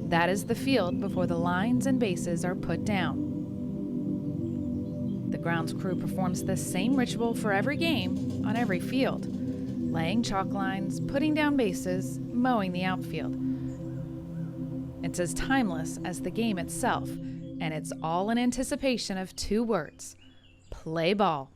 That is the field before the lines and bases are put down. The grounds crew performs the same ritual for every game on every field, laying chalk lines, putting down bases, mowing the outfield. It's as timeless as the game itself, and it's all in anticipation of two words: play ball.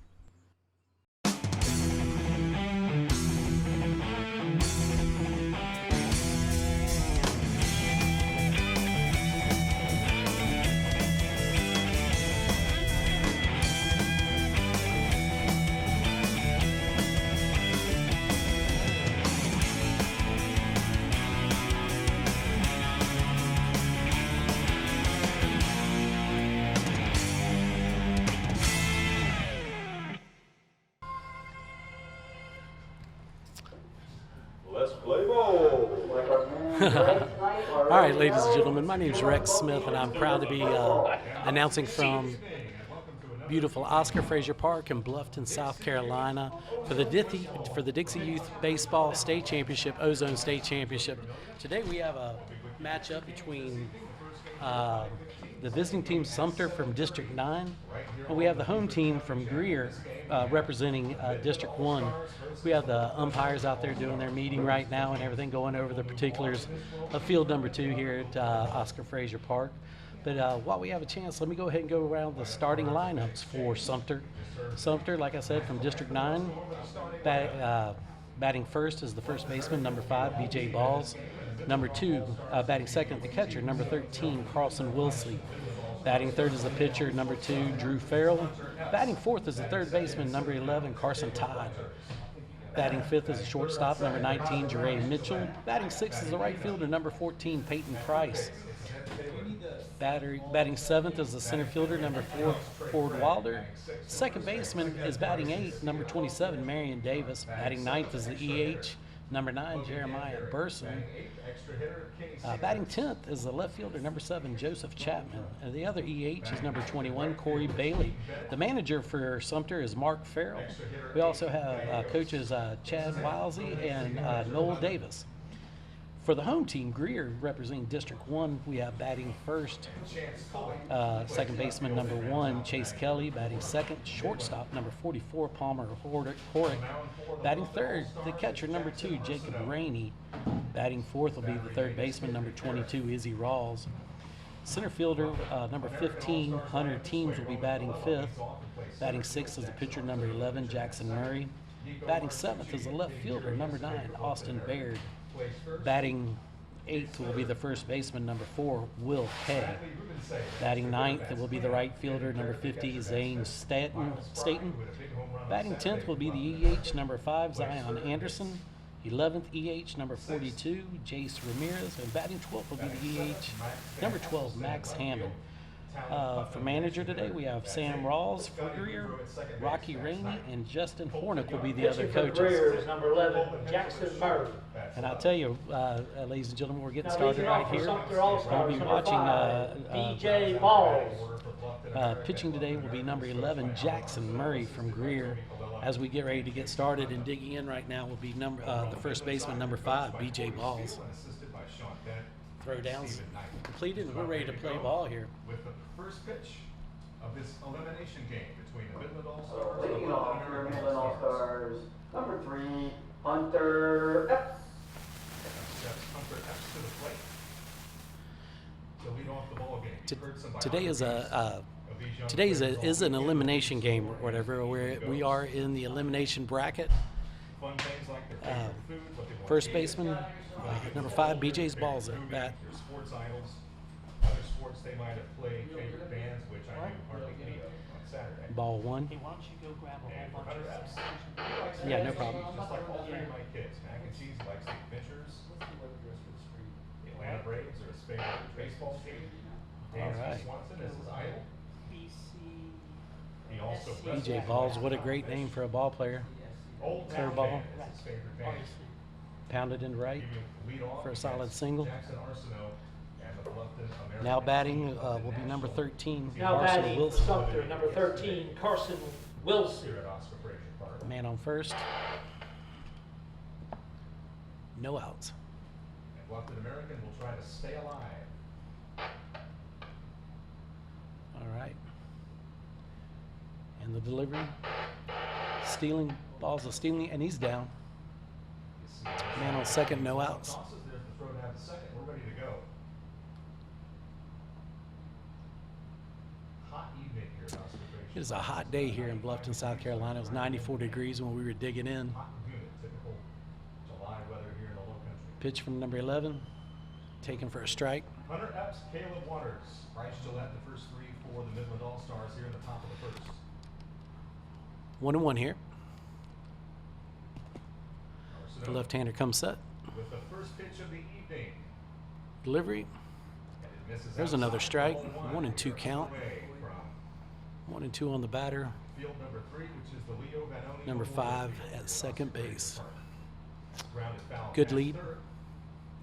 Let's play ball. All right, ladies and gentlemen, my name is Rex Smith, and I'm proud to be announcing from beautiful Oscar Frazier Park in Bluffton, South Carolina, for the Dixie Youth Baseball State Championship, Ozone State Championship. Today we have a matchup between the visiting team Sumter from District 9, and we have the home team from Greer representing District 1. We have the umpires out there doing their meeting right now and everything, going over the particulars of field number 2 here at Oscar Frazier Park. But while we have a chance, let me go ahead and go around the starting lineups for Sumter. Sumter, like I said, from District 9, batting first is the first baseman, number 5, B.J. Balls. Number 2, batting second, the catcher, number 13, Carlson Wilsey. Batting third is the pitcher, number 2, Drew Farrell. Batting fourth is the third baseman, number 11, Carson Todd. Batting fifth is the shortstop, number 19, Jeray Mitchell. Batting sixth is the right fielder, number 14, Peyton Price. Batting seventh is the center fielder, number 4, Ford Wilder. Second baseman is batting 8, number 27, Marion Davis. Batting ninth is the EH, number 9, Jeremiah Burson. Batting 10th is the left fielder, number 7, Joseph Chapman. And the other EH is number 21, Corey Bailey. The manager for Sumter is Mark Farrell. We also have coaches Chad Wilesey and Noel Davis. For the home team, Greer, representing District 1, we have batting first, second baseman number 1, Chase Kelly. Batting second, shortstop number 44, Palmer Horick. Batting third, the catcher number 2, Jacob Rainey. Batting fourth will be the third baseman number 22, Izzy Rawls. Center fielder number 15, Hunter Teams, will be batting fifth. Batting sixth is the pitcher number 11, Jackson Murray. Batting seventh is the left fielder number 9, Austin Baird. Batting eighth will be the first baseman, number 4, Will Kay. Batting ninth, it will be the right fielder, number 50, Zane Staten. Batting 10th will be the EH, number 5, Zion Anderson. 11th EH, number 42, Jace Ramirez. And batting 12th will be the EH, number 12, Max Hammond. For manager today, we have Sam Rawls for Greer, Rocky Rainey, and Justin Hornick will be the other coaches. Greer is number 11, Jackson Murray. And I'll tell you, ladies and gentlemen, we're getting started right here. We'll be watching B.J. Balls. Pitching today will be number 11, Jackson Murray from Greer. As we get ready to get started and digging in right now will be the first baseman, number 5, B.J. Balls. Throwdowns completed, and we're ready to play ball here. With the first pitch of this elimination game between the Midland All-Stars and the Midland All-Stars, number 3, Hunter Epps. Hunter Epps to the plate to lead off the ball game. Today is an elimination game or whatever, where we are in the elimination bracket. Fun things like their favorite food, what they want First to eat. baseman, number 5, BJ's Balls at bat. Your sports idols, other sports they might have played, favorite bands, which I knew hardly any of on Saturday. Ball 1. Hey, why don't you go grab a And whole for bunch Hunter of Epps, stuff? Yeah, no problem. just like all 3 of my kids, mac and cheese, likes the adventures, the Atlanta Braves are his favorite baseball team. All right. Swanson is his idol. He also BJ Balls, what a great name for a ball player. Old Curveball. Ball is his favorite band. Pounded into right Lead off for a solid against single. Jackson Arsenault and the Bluffton American Now batting will be number 13, Now Carson batting Wilson. Sumter, number 13, Carson Wilson. here at Oscar Frazier Park. Man on first. No outs. And Bluffton American will try to stay alive the delivery. Stealing, balls of stealing, and he's down. Man on second, no outs. Tosses, there's the throw down to second. We're ready to go. Hot evening here at Observation. It is a hot day here in Bluffton, South Carolina. It was 94 degrees when we were digging in. Hot and humid, typical July weather here in the Low Country. Pitch from number 11, taken for a strike. Hunter Epps, Caleb Waters, Bryce Gillette, the first three for the Midland All-Stars here in the top of the first. 1-1 here. Arsenault The left-hander comes set. with the first pitch of the evening. Delivery. And it misses There's outside, another strike. ball 1-2 We're count. away from 1-2 on the batter. field number 3, which is the Leo Vanoni Number Memorial 5 Field at here second Austin base. Park. Grounded foul Good past lead. third.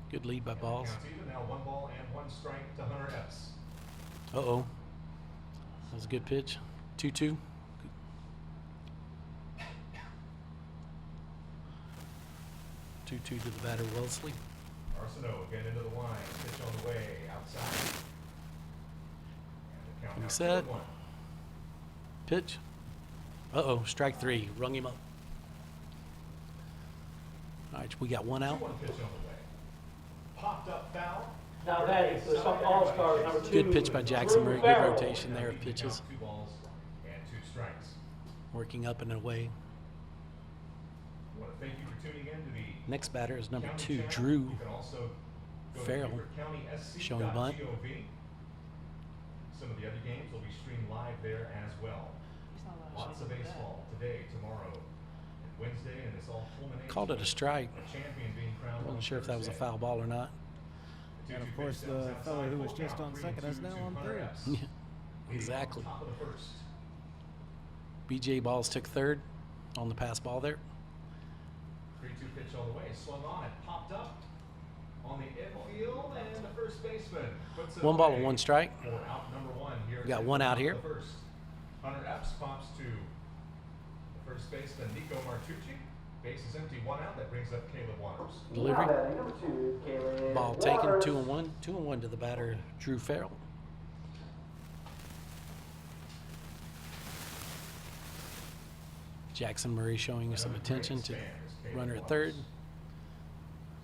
Good lead by And the balls. count's even, now 1 ball and 1 strike to Hunter Epps. Uh-oh. That was a good pitch. 2-2. 2-2 to the batter, Wellesley. Arsenault again into the line, pitch on the way, outside. And the count now He's set. 2-1. Pitch. Uh-oh, strike 3. Rung him up. All right, we got 1 out. 2-1 pitch on the way. Popped up foul. Now batting for the Sumter All-Stars, number 2. Good pitch by Jackson Murray. Good Farrell. rotation there of Now even pitches. count 2 balls and 2 strikes. Working up and away. I want to thank you for tuning in to the Next batter is number County 2, channel. Drew. You can also go Farrell, to BeaverCountySC.gov. showing bunt. Some of the other games will be streamed live there as well. Lots of baseball today, tomorrow, and Wednesday, and this all culminates. Called it a with strike. a champion being crowned on Wasn't sure if that was a Thursday. foul ball or not. The And of 2-2 course, pitch the outside, fellow who was full just count, on 3-2 second is now to on Hunter third. Epps. Yeah, Leading off exactly. the top of the first. BJ Balls took third on the pass ball there. 3-2 pitch on the way, swung on it, popped up on the infield, and the first baseman puts it 1 ball away and 1 strike. for out number 1 here. We got in 1 the out top of here. the first. Hunter Epps pops to the first baseman, Nico Martucci. Base is empty, 1 out. That brings up Caleb Waters. Delivery. Now batting number 2, Caleb Ball taken, Waters. 2-1. 2-1 to the batter, Drew Farrell. Jackson Murray showing some attention to runner at third.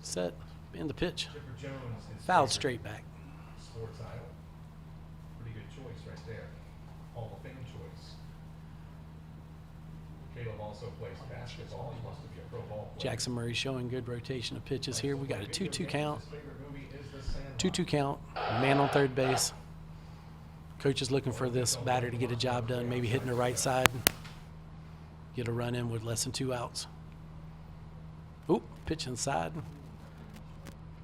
Set, in the pitch. Chipper Jones, his Fouled favorite straight back. sports idol. Pretty good choice right there. Hall of Fame choice. Caleb also plays basketball. He wants to be a pro ball player. Jackson Murray showing good rotation of pitches here. We got a 2-2 count. His favorite movie is The Sandlot. 2-2 count. Man on third base. Coach is looking for this batter to get a job done, maybe hitting the right side. Get a run in with less than 2 outs. Oop, pitch inside.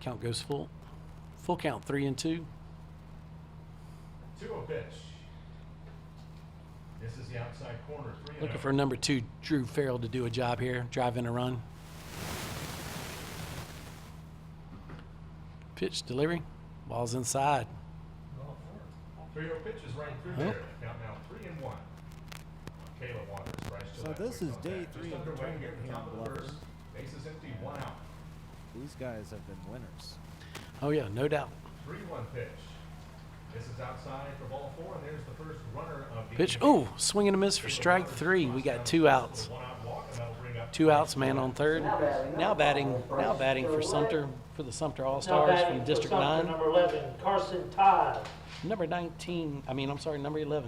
Count goes full. Full count, 3-2. 2-0 pitch. This is the outside corner. 3-0. Looking for number 2, Drew Farrell, to do a job here, drive in a run. Pitch, delivery. Ball's inside. 3-0 pitch is right through Oh. there. Count now 3-1. Caleb Waters, Bryce So Gillette, this waiting is on day that. 3 Just of the underway tournament here at the here top in of the Bluffton. first. Base is empty, 1 out. These guys have been winners. Oh, yeah, no doubt. 3-1 pitch. This is outside for ball 4, and there's the first runner of the Pitch, inning. oh, swing and a miss for strike 3. We got 2 outs. 1 out walk, and that'll bring up 2 outs, man on third. Now batting for Sumter, for the Sumter Now All-Stars batting from for District Sumter, 9. number 11, Carson Todd. Number 11,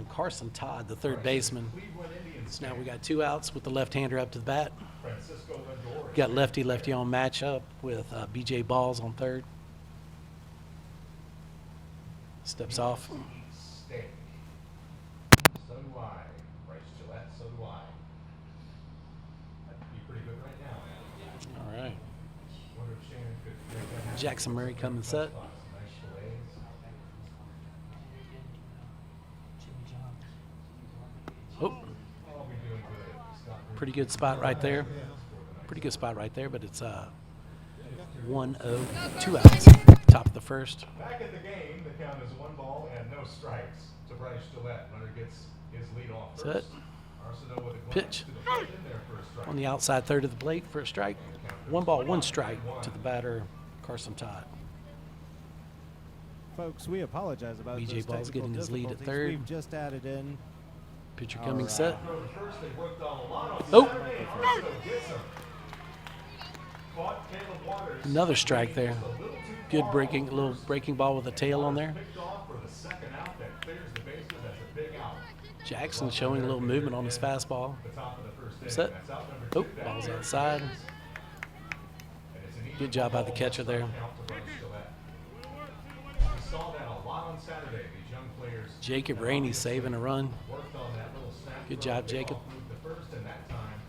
Carson Todd, the third baseman. Cleveland Indians So now we fan, got 2 outs with the left-hander up to the bat. Francisco Lindor is Got lefty-lefty on matchup with BJ Balls on third. Steps off. eats steak. So do I. Bryce Gillette, so do I. That'd be pretty good right now. All right. Wonder if Shannon could make that Jackson Murray coming set. happen. Nice fillets. Oh, I'll be doing good. Scott Green pretty good spot right there. Pretty good spot right there, but it's 1-0, 2 outs. Top of the first. Back at the game, the count is 1 ball and no strikes to Bryce Gillette. Runner gets his lead off Set. first. Arsenault with a glance Pitch. to the front end there for a strike. On the outside third of the plate for a strike. 1 ball, 1 strike to the batter, Carson Todd. Folks, we apologize about BJ those Ball's technical getting his lead at difficulties third. We've just added in Pitcher coming set. First, they worked on a lot on Oh. Saturday. Arsenault gets him. Caught Caleb Waters. Another strike there. A little too Good far. breaking, little breaking ball with a tail on there. Picked off for the second out that clears the bases. That's a big out. Jackson showing a little movement on his fastball. The top of the first inning. Set. That's out number Oh, 2. That ball's is outside. And it's an easy Good job by the ball. catcher there. Count to Bryce Gillette. We saw that a lot on Saturday. These young players Jacob Rainey saving a run. worked on that little snap. Good throw. job, They Jacob. all moved the first, and that time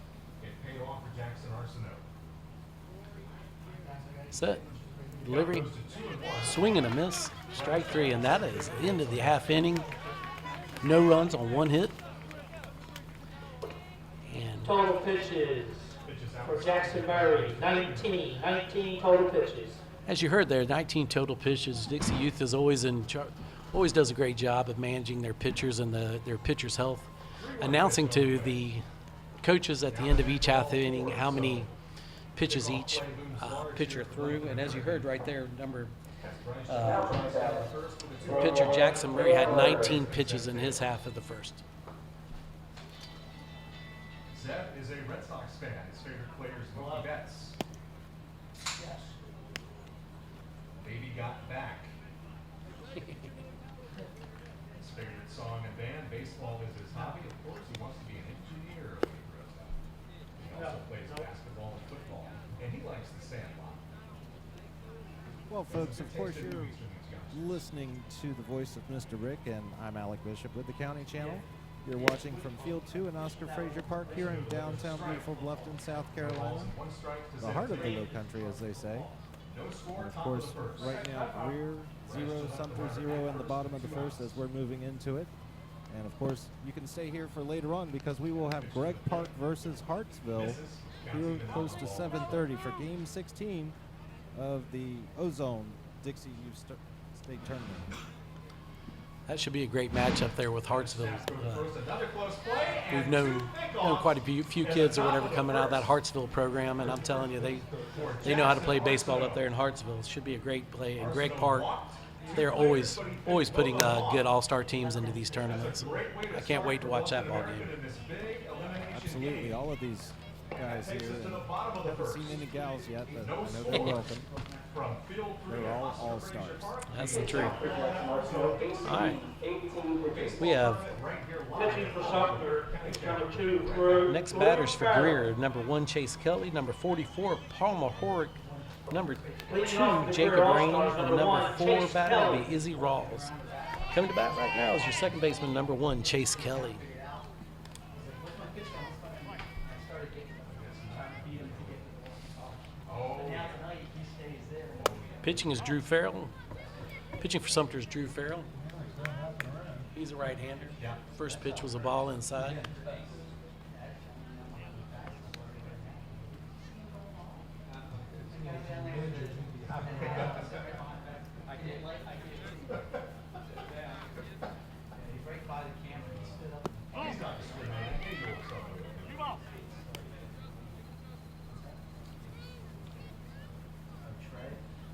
it paid off for Jackson Arsenault. Set. Delivery. Goes to 2 and 1. Swing and a miss. Strike 3, and that is the end of the half inning. No runs on 1 hit. And Total pitches for Jackson Murray, 19 total pitches. as you heard there, 19 total pitches. Dixie Youth is always always does a great job of managing their pitchers and their pitchers' health. Announcing to the coaches at the end of each half inning how many pitches each pitcher threw. And as you heard right there, pitcher Jackson Murray had 19 pitches in his half of the first. Zeb is a Red Sox fan. His favorite player is Mookie Betts. Baby Got Back. His favorite song and band, baseball is his hobby. Of course, he wants to be an engineer when he grows up. He also plays basketball and football, and he likes the Sandlot. Well, folks, of course you're listening to the voice of Mr. Rick, and I'm Alec Bishop with the County Channel. You're watching from Field 2 in Oscar Frazier Park here in downtown beautiful Bluffton, South Carolina. The heart of the low country, as they say. No score, And of top course, of the first. right now, Greer 0, Sumter 0 in the bottom of the first as we're moving into it. And of course, you can stay here for later on because we will have Greg Park versus Hartsville here close to 7:30 for Game 16 of the Ozone Dixie Youth State Tournament. That should be a great matchup there with Hartsville. Another close play, We've and known two pickoffs. quite a few kids or whatever coming out of that Hartsville program, and I'm telling you, they know how to play baseball up there in Hartsville. It should be a great play. And Greg Park, they're always putting good all-star teams into these tournaments. I can't wait to watch that ball game. Absolutely, all of these guys here. And haven't seen any gals yet, but I know they're welcome. They're all all-stars. That's the truth. All right. We have Pitching for Sumter, number 2, Greer. next batters for Greer. Number 1, Chase Kelly. Number 44, Palmer Horick. Number 2, Jacob Rainey. And number 4 batter will be Izzy Rawls. Coming to bat right now is your second baseman, number 1, Chase Kelly. Pitching is Drew Farrell. Pitching for Sumter is Drew Farrell. He's a right-hander. First pitch was a ball inside.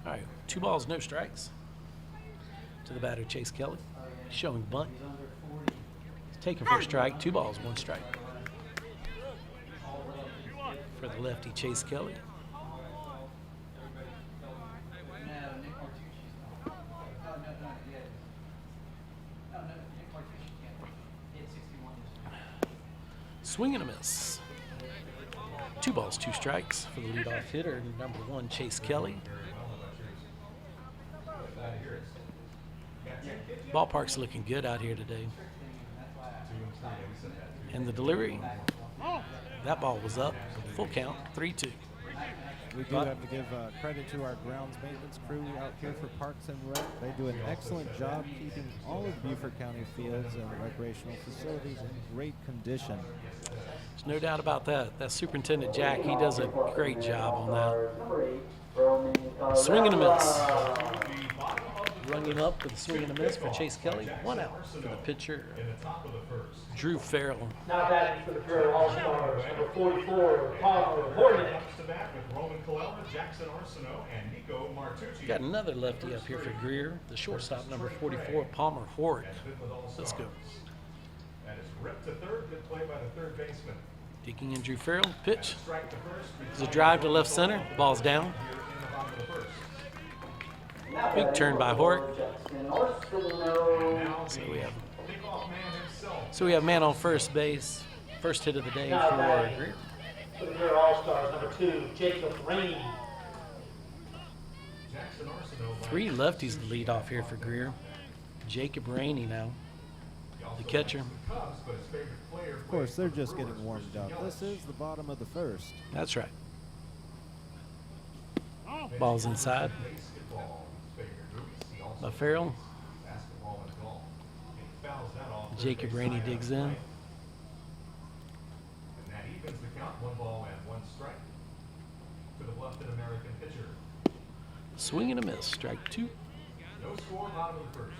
All right, 2 balls, no strikes. To the batter, Chase Kelly. Showing bunt. He's taken for a strike. 2 balls, 1 strike. For the lefty, Chase Kelly. Swing and a miss. 2 balls, 2 strikes for the leadoff hitter, number 1, Chase Kelly. Ballpark's looking good out here today. And the delivery, that ball was up, full count, 3-2. We do have to give credit to our grounds maintenance crew out here for Parks and Rec. They do an excellent job keeping all of Beaufort County fields and recreational facilities in great condition. There's no doubt about that. That Superintendent Jack, he does a great job on that. Swing and a miss. Running up with a swing and a miss for Chase Kelly. 1 out for the pitcher, Drew Farrell. Now batting for the Greer All-Stars, number 44, Palmer Horick. To bat with Roman Colella, Jackson Arsenault, and Nico Martucci. Got another lefty up here for Greer, the shortstop, number 44, Palmer Horick. Let's go. That is ripped to third. Good play by the third baseman. Digging in Drew Farrell. Pitch. Strike to first. There's a drive to left center. Ball's down. Here in the bottom of the first. Big turn by Hort. Now So we have kickoff man himself. So we have man on first base. First hit of the day for Greer. For the Greer All-Stars, number 2, Jacob Rainey. Jackson Arsenault. 3 lefties to lead off here for Greer. Jacob Rainey now, the catcher. Cubs, but his favorite player. Of course, they're just getting warmed up. This is the bottom of the first. That's right. Ball's inside. Basketball. His favorite movies. He also By Farrell. basketball and golf. He fouls that off. Jacob Rainey digs in. And that evens the count. 1 ball and 1 strike to the Bluffton American pitcher. Swing and a miss. Strike 2. No score, bottom of the first.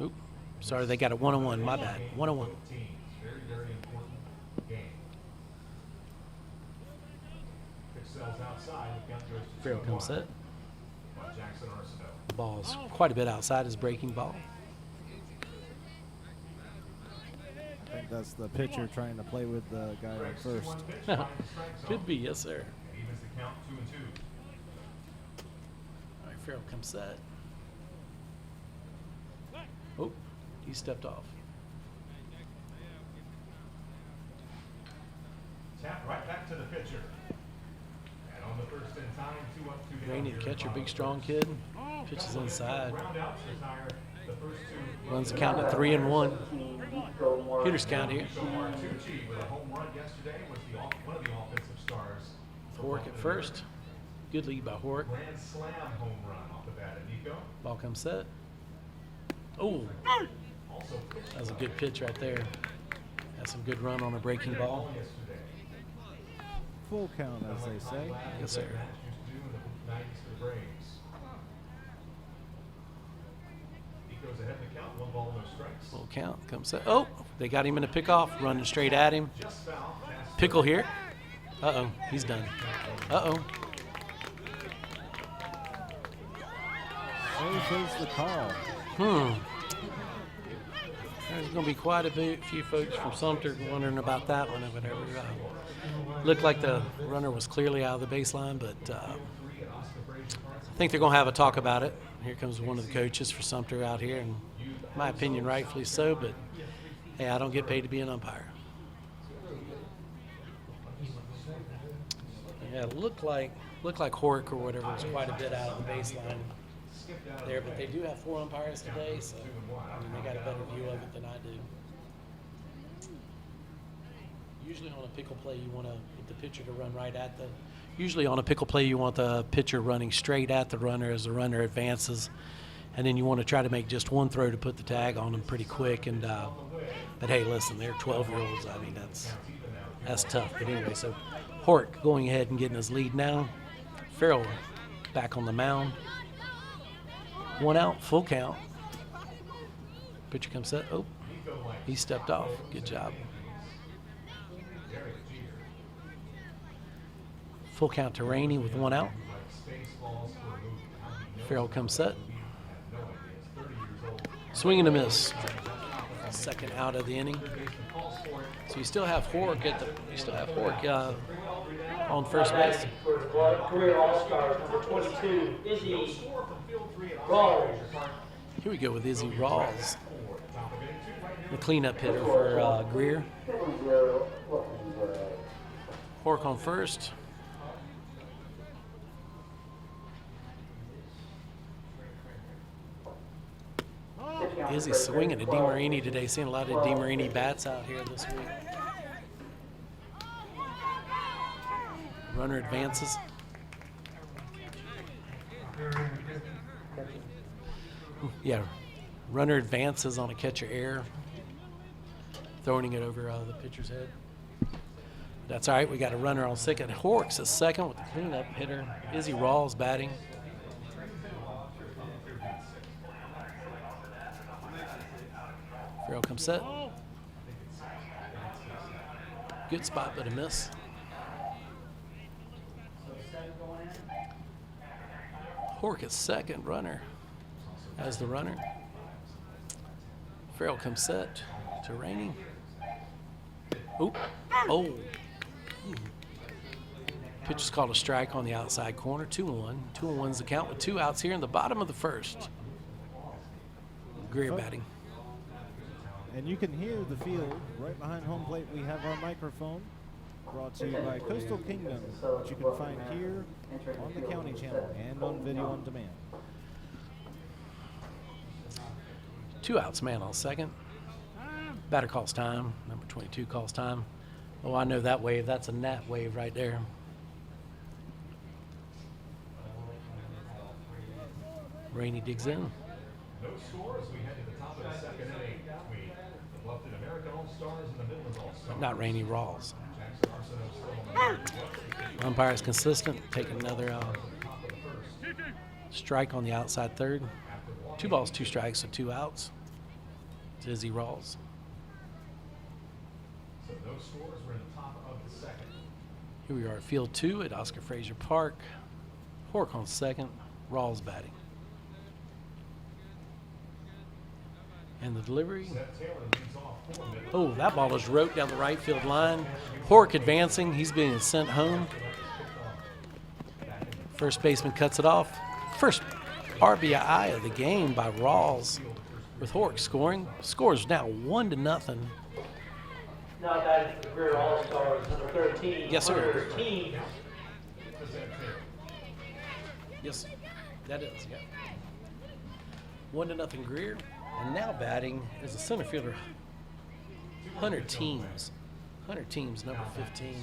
Oop. Sorry, they got it 1-1. My bad. 1-1. Both teams. Very, very important game. Pitch sells outside. The count goes to Farrell 2-1 comes set. by Jackson Arsenault. The ball's quite a bit outside his breaking ball. I think that's the pitcher trying to play with the guy on first. 1 pitch, finds the strike zone. Could be, yes, sir. And evens the count 2-2. All right, Farrell comes set. Oh, he stepped off. Tap right back to the pitcher. And on the first in time, 2 up, 2 down. Rainey, here the in catcher, bottom big of strong first. kid. Pitches inside. Round outs retire the first 2. Runs the count at 3-1. Hitters count here. So Martucci with a home run yesterday was one of the offensive stars. for Hork at Bluffton first. Good lead by Hork. Grand slam home run off the bat of Nico. Ball comes set. Oh, Also pitched that was a good pitch right there. Had some good run on a breaking ball. yesterday. Full count, as they say. Yes, sir. Used to do in the 90s for the Braves. Nico's ahead in the count. 1 ball, no strikes. Full count. Comes set. Oh, they got him in a pickoff. Running straight at him. Just foul. Pass Pickle here. Uh-oh, he's done. Uh-oh. Safe is the call. There's going to be quite a few folks from Sumter wondering about that one or whatever. Looked like the runner was clearly out of the baseline, but I think they're going to have a talk about it. Here comes one of the coaches for Sumter out here, and in my opinion, rightfully so, but hey, I don't get paid to be an umpire. Yeah, it looked like Hork or whatever was quite a bit out of the baseline there, but they do have 4 umpires today, so I mean, they got a better view of it than I do. Usually on a pickle play, you want the pitcher to run right at the. Usually on a pickle play, you want the pitcher running straight at the runner as the runner advances, and then you want to try to make just 1 throw to put the tag on them pretty quick. And but hey, listen, they're 12-year-olds. I mean, that's tough. But anyway, so Hort going ahead and getting his lead now. Farrell back on the mound. 1 out, full count. Pitcher comes set. Oh, he stepped off. Good job. Full count to Rainey with 1 out. Farrell comes set. Swing and a miss. Second out of the inning. So you still have Hork on first base. For the Greer All-Stars, number 22, Izzy Rawls. Here we go with Izzy Rawls, the cleanup hitter for Greer. Hork on first. Izzy swinging to DeMarini today. Seeing a lot of DeMarini bats out here this week. Runner advances. Yeah, runner advances on a catcher error, throwing it over the pitcher's head. That's all right. We got a runner on second. Horks at second with the cleanup hitter. Izzy Rawls batting. Farrell comes set. Good spot, but a miss. Hork at second, runner as the runner. Farrell comes set to Rainey. Oop. Oh. Pitch is called a strike on the outside corner. 2-1. 2-1's the count with 2 outs here in the bottom of the first. Greer batting. And you can hear the field right behind home plate. We have our microphone brought to you by Coastal Kingdom, which you can find here on the County Channel and on video on demand. 2 outs, man on second. Batter calls time. Number 22 calls time. Oh, I know that wave. That's a gnat wave right there. Rainey digs in. No score as we head to the top of the second inning between the Bluffton American All-Stars and the Midland All-Stars. Not Rainey, Rawls. Jackson Arsenault still on the Umpire is consistent. Take another strike on the outside third. 2 balls, 2 strikes, so 2 outs. It's Izzy Rawls. So no scores. We're in the top of the second. Here we are at field 2 at Oscar Frazier Park. Hork on second. Rawls batting. And the delivery. Oh, that ball is roped down the right field line. Hork advancing. He's being sent home. First baseman cuts it off. First RBI of the game by Rawls, with Hork scoring. Scores now 1-0. Now batting for the Greer All-Stars, number 13. Yes, sir. 13. Yes, that is, yeah. 1-0 Greer. And now batting is a center fielder, Hunter Teams. Hunter Teams, number 15.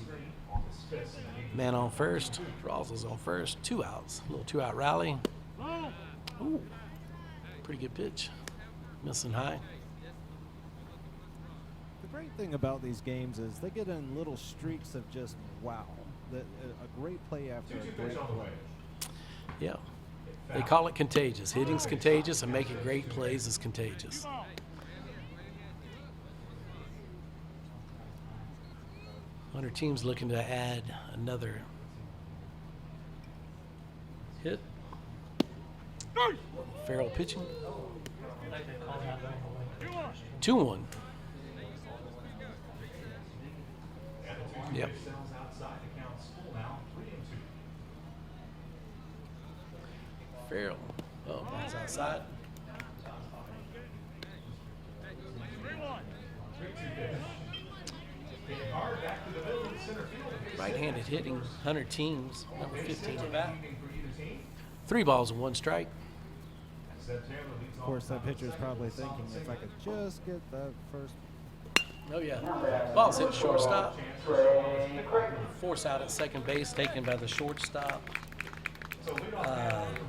Man on first. Rawls is on first. 2 outs. A little 2-out rally. Ooh, pretty good pitch. Missing high. The great thing about these games is they get in little streaks of just wow. A great play after a great play. Yeah. They call it contagious. Hitting's contagious, and making great plays is contagious. Hunter Team's looking to add another hit. Farrell pitching. 2-1. Yep. Farrell. Oh, that's outside. Right-handed hitting, Hunter Teams, number 15 at bat. 3 balls and 1 strike. Of course, that pitcher's probably thinking, if I could just get that first. Oh, yeah. Ball's hit shortstop. Force out at second base, taken by the shortstop.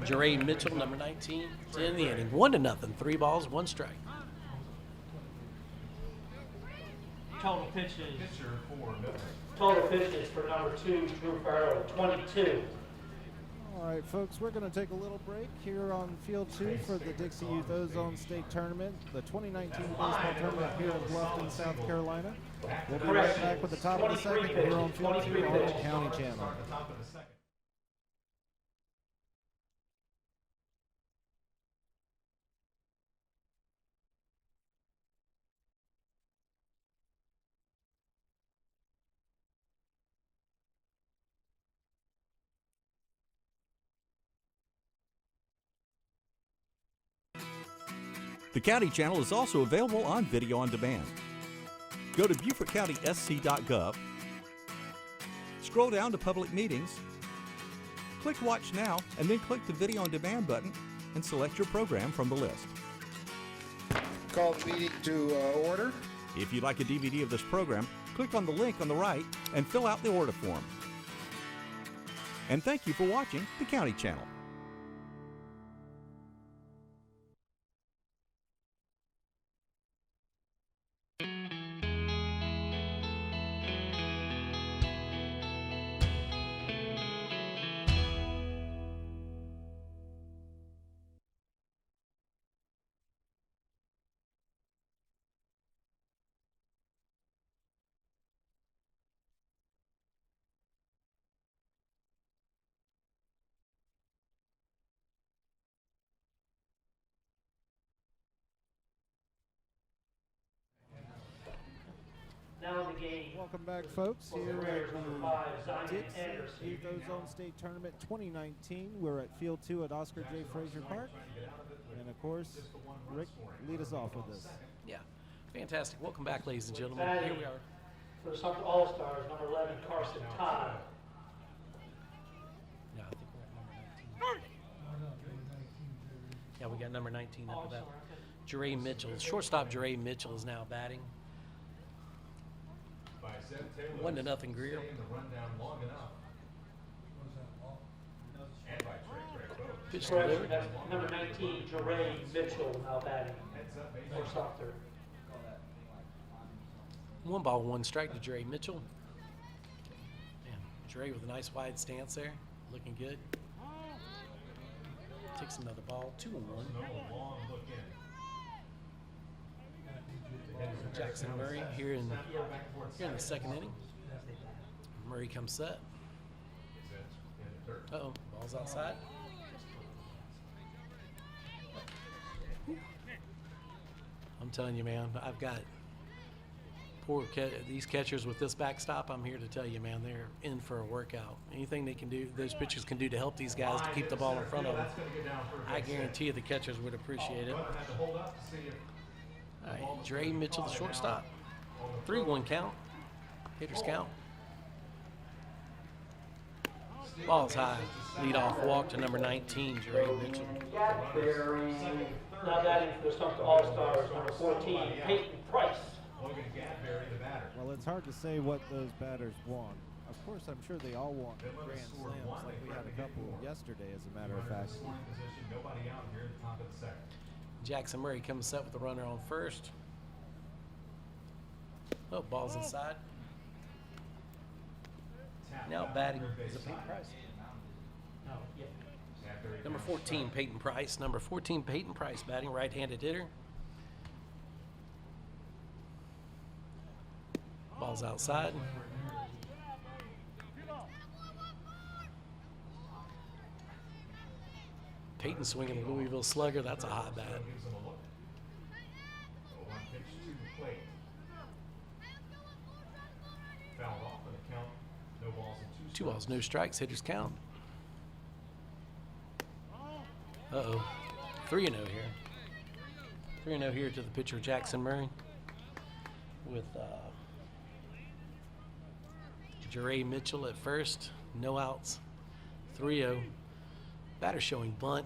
Jeray Mitchell, number 19, to end the inning. 1-0, 3 balls, 1 strike. Total pitches for number 2, Drew Farrell, 22. All right, folks, we're going to take a little break here on Field 2 for the Dixie Youth Ozone State Tournament, the 2019 baseball tournament here in Bluffton, South Carolina. We'll be right back with the top of the second here on Field 2 on the County Channel. The County Channel is also available on video on demand. Go to BeaufortCountySC.gov, scroll down to Public Meetings, click Watch Now, and then click the Video on Demand button and select your program from the list. Call the meeting to order. If you'd like a DVD of this program, click on the link on the right and fill out the order form. And thank you for watching the County Channel. Now in the game. Welcome back, folks. For Here Greer's at number the 5, Zion Dixie Anderson. Youth Ozone State Tournament 2019. We're at Field 2 at Oscar J. Frazier Park. And of course, Rick, lead us off with this. Yeah, fantastic. Welcome back, ladies and gentlemen. Here we are. For the Sumter All-Stars, number 11, Carson Todd. Yeah, I think we're at number 19. Yeah, we got number 19 up to that. Jere Mitchell, shortstop Jere Mitchell is now batting. 1-0 Greer. Pitch delivered. That's number 19, Jere Mitchell, now batting for Sumter. 1-1 strike to Jere Mitchell. Man, Jere with a nice wide stance there, looking good. Takes another ball, 2-1. Jackson Murray here in the second inning. Murray comes set. Uh-oh, ball's outside. I'm telling you, man, I've got these catchers with this backstop. I'm here to tell you, man, they're in for a workout. Anything they can do, those pitchers can do to help these guys to keep the ball in front of them, I guarantee you the catchers would appreciate it. All right, Jere Mitchell, the shortstop. 3-1 count. Hitters count. Ball's high. Lead off walk to number 19, Jere Mitchell. Now batting for the Sumter All-Stars, number 14, Peyton Price. Well, it's hard to say what those batters want. Of course, I'm sure they all want grand slams like we had a couple yesterday, as a matter of fact. Jackson Murray comes set with the runner on first. Oh, ball's inside. Now batting is a Peyton Price. Number 14, Peyton Price. Number 14, Peyton Price, batting, right-handed hitter. Ball's outside. Peyton swinging a Louisville slugger. That's a hot bat. Two balls, no strikes. Hitters count. Uh-oh. 3-0 here. 3-0 here to the pitcher, Jackson Murray. With Jere Mitchell at first. No outs. 3-0. Batter showing bunt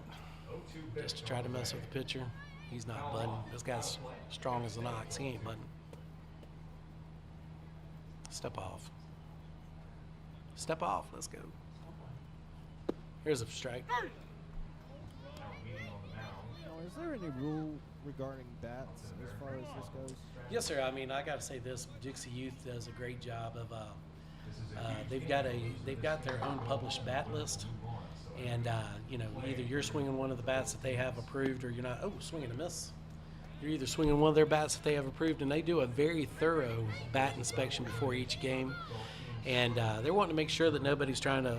just to try to mess with the pitcher. He's not bunting. This guy's strong as an ox. He ain't bunting. Step off. Step off. Let's go. Here's a strike. Now, is there any rule regarding bats as far as this goes? Yes, sir. I mean, I got to say this: Dixie Youth does a great job of. They've got their own published bat list, and you know, either you're swinging one of the bats that they have approved, or you're not. Oh, swinging a miss. You're either swinging one of their bats that they have approved, and they do a very thorough bat inspection before each game, and they're wanting to make sure that nobody's trying to,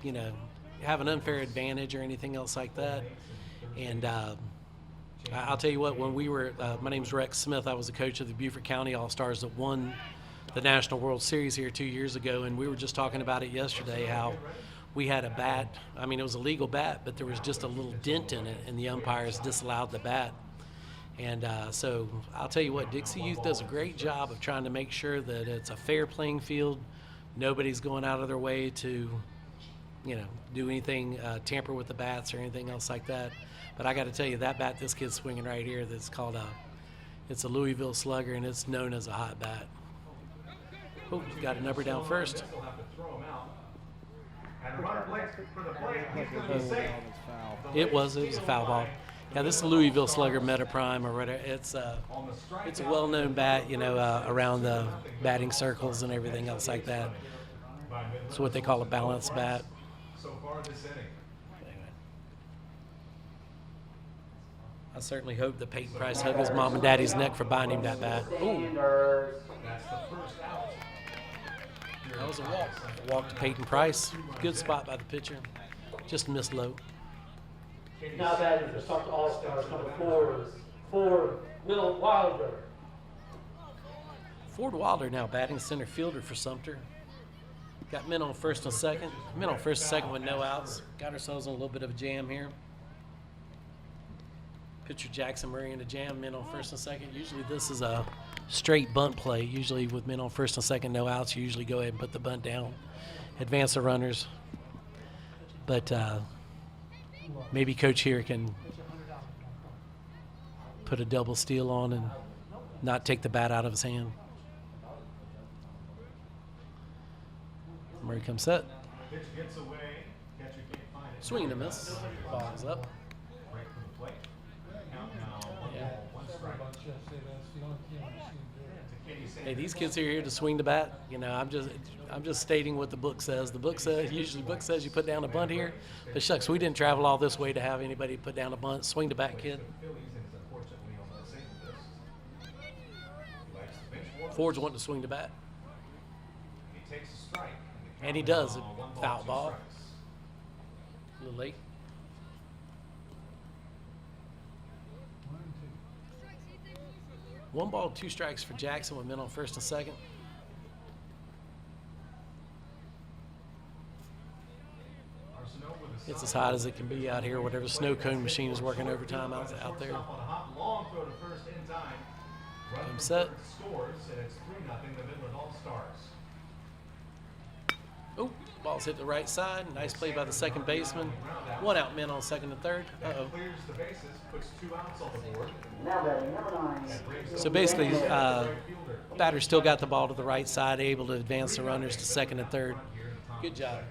you know, have an unfair advantage or anything else like that. And I'll tell you what, when we were, my name's Rex Smith. I was the coach of the Beaufort County All-Stars that won the National World Series here 2 years ago, and we were just talking about it yesterday, how we had a bat. I mean, it was a legal bat, but there was just a little dent in it, and the umpires disallowed the bat. And so I'll tell you what, Dixie Youth does a great job of trying to make sure that it's a fair playing field. Nobody's going out of their way to, you know, do anything, tamper with the bats or anything else like that. But I got to tell you, that bat this kid's swinging right here, that's called it's a Louisville slugger, and it's known as a hot bat. Oh, got a number down first. It was a foul ball. Yeah, this is a Louisville slugger Metaprime or whatever. It's a well-known bat, you know, around the batting circles and everything else like that. It's what they call a balanced bat. I certainly hope that Peyton Price hugged his mom and daddy's neck for buying him that bat. Ooh. That was a walk. A walk to Peyton Price. Good spot by the pitcher. Just missed low. Now batting for Sumter All-Stars, number 4, Will Wilder. Ford Wilder now batting center fielder for Sumter. Got men on first and second. Men on first and second with no outs. Got ourselves in a little bit of a jam here. Pitcher Jackson Murray in a jam, men on first and second. Usually this is a straight bunt play. Usually with men on first and second, no outs, you usually go ahead and put the bunt down, advance the runners. But maybe Coach here can put a double steal on and not take the bat out of his hand. Murray comes set. Pitch gets away. Catcher can't find it. Swing and a miss. Ball is up. Right from the plate. Count now. Yeah. One strike. Hey, these kids are here to swing the bat. You know, I'm just stating what the book says. The book says usually the book says you put down a bunt here. But shucks, we didn't travel all this way to have anybody put down a bunt. Swing the bat, kid. Ford's wanting to swing the bat. He takes a strike. And he does. Foul ball. A little late. One ball, two strikes for Jackson with men on first and second. It's as hot as it can be out here. Whatever snow cone machine is working overtime out there. I'm set. Oh, ball's hit the right side. Nice play by the second baseman. One out, men on second and third. Uh-oh. So basically, batter still got the ball to the right side, able to advance the runners to second and third. Good job.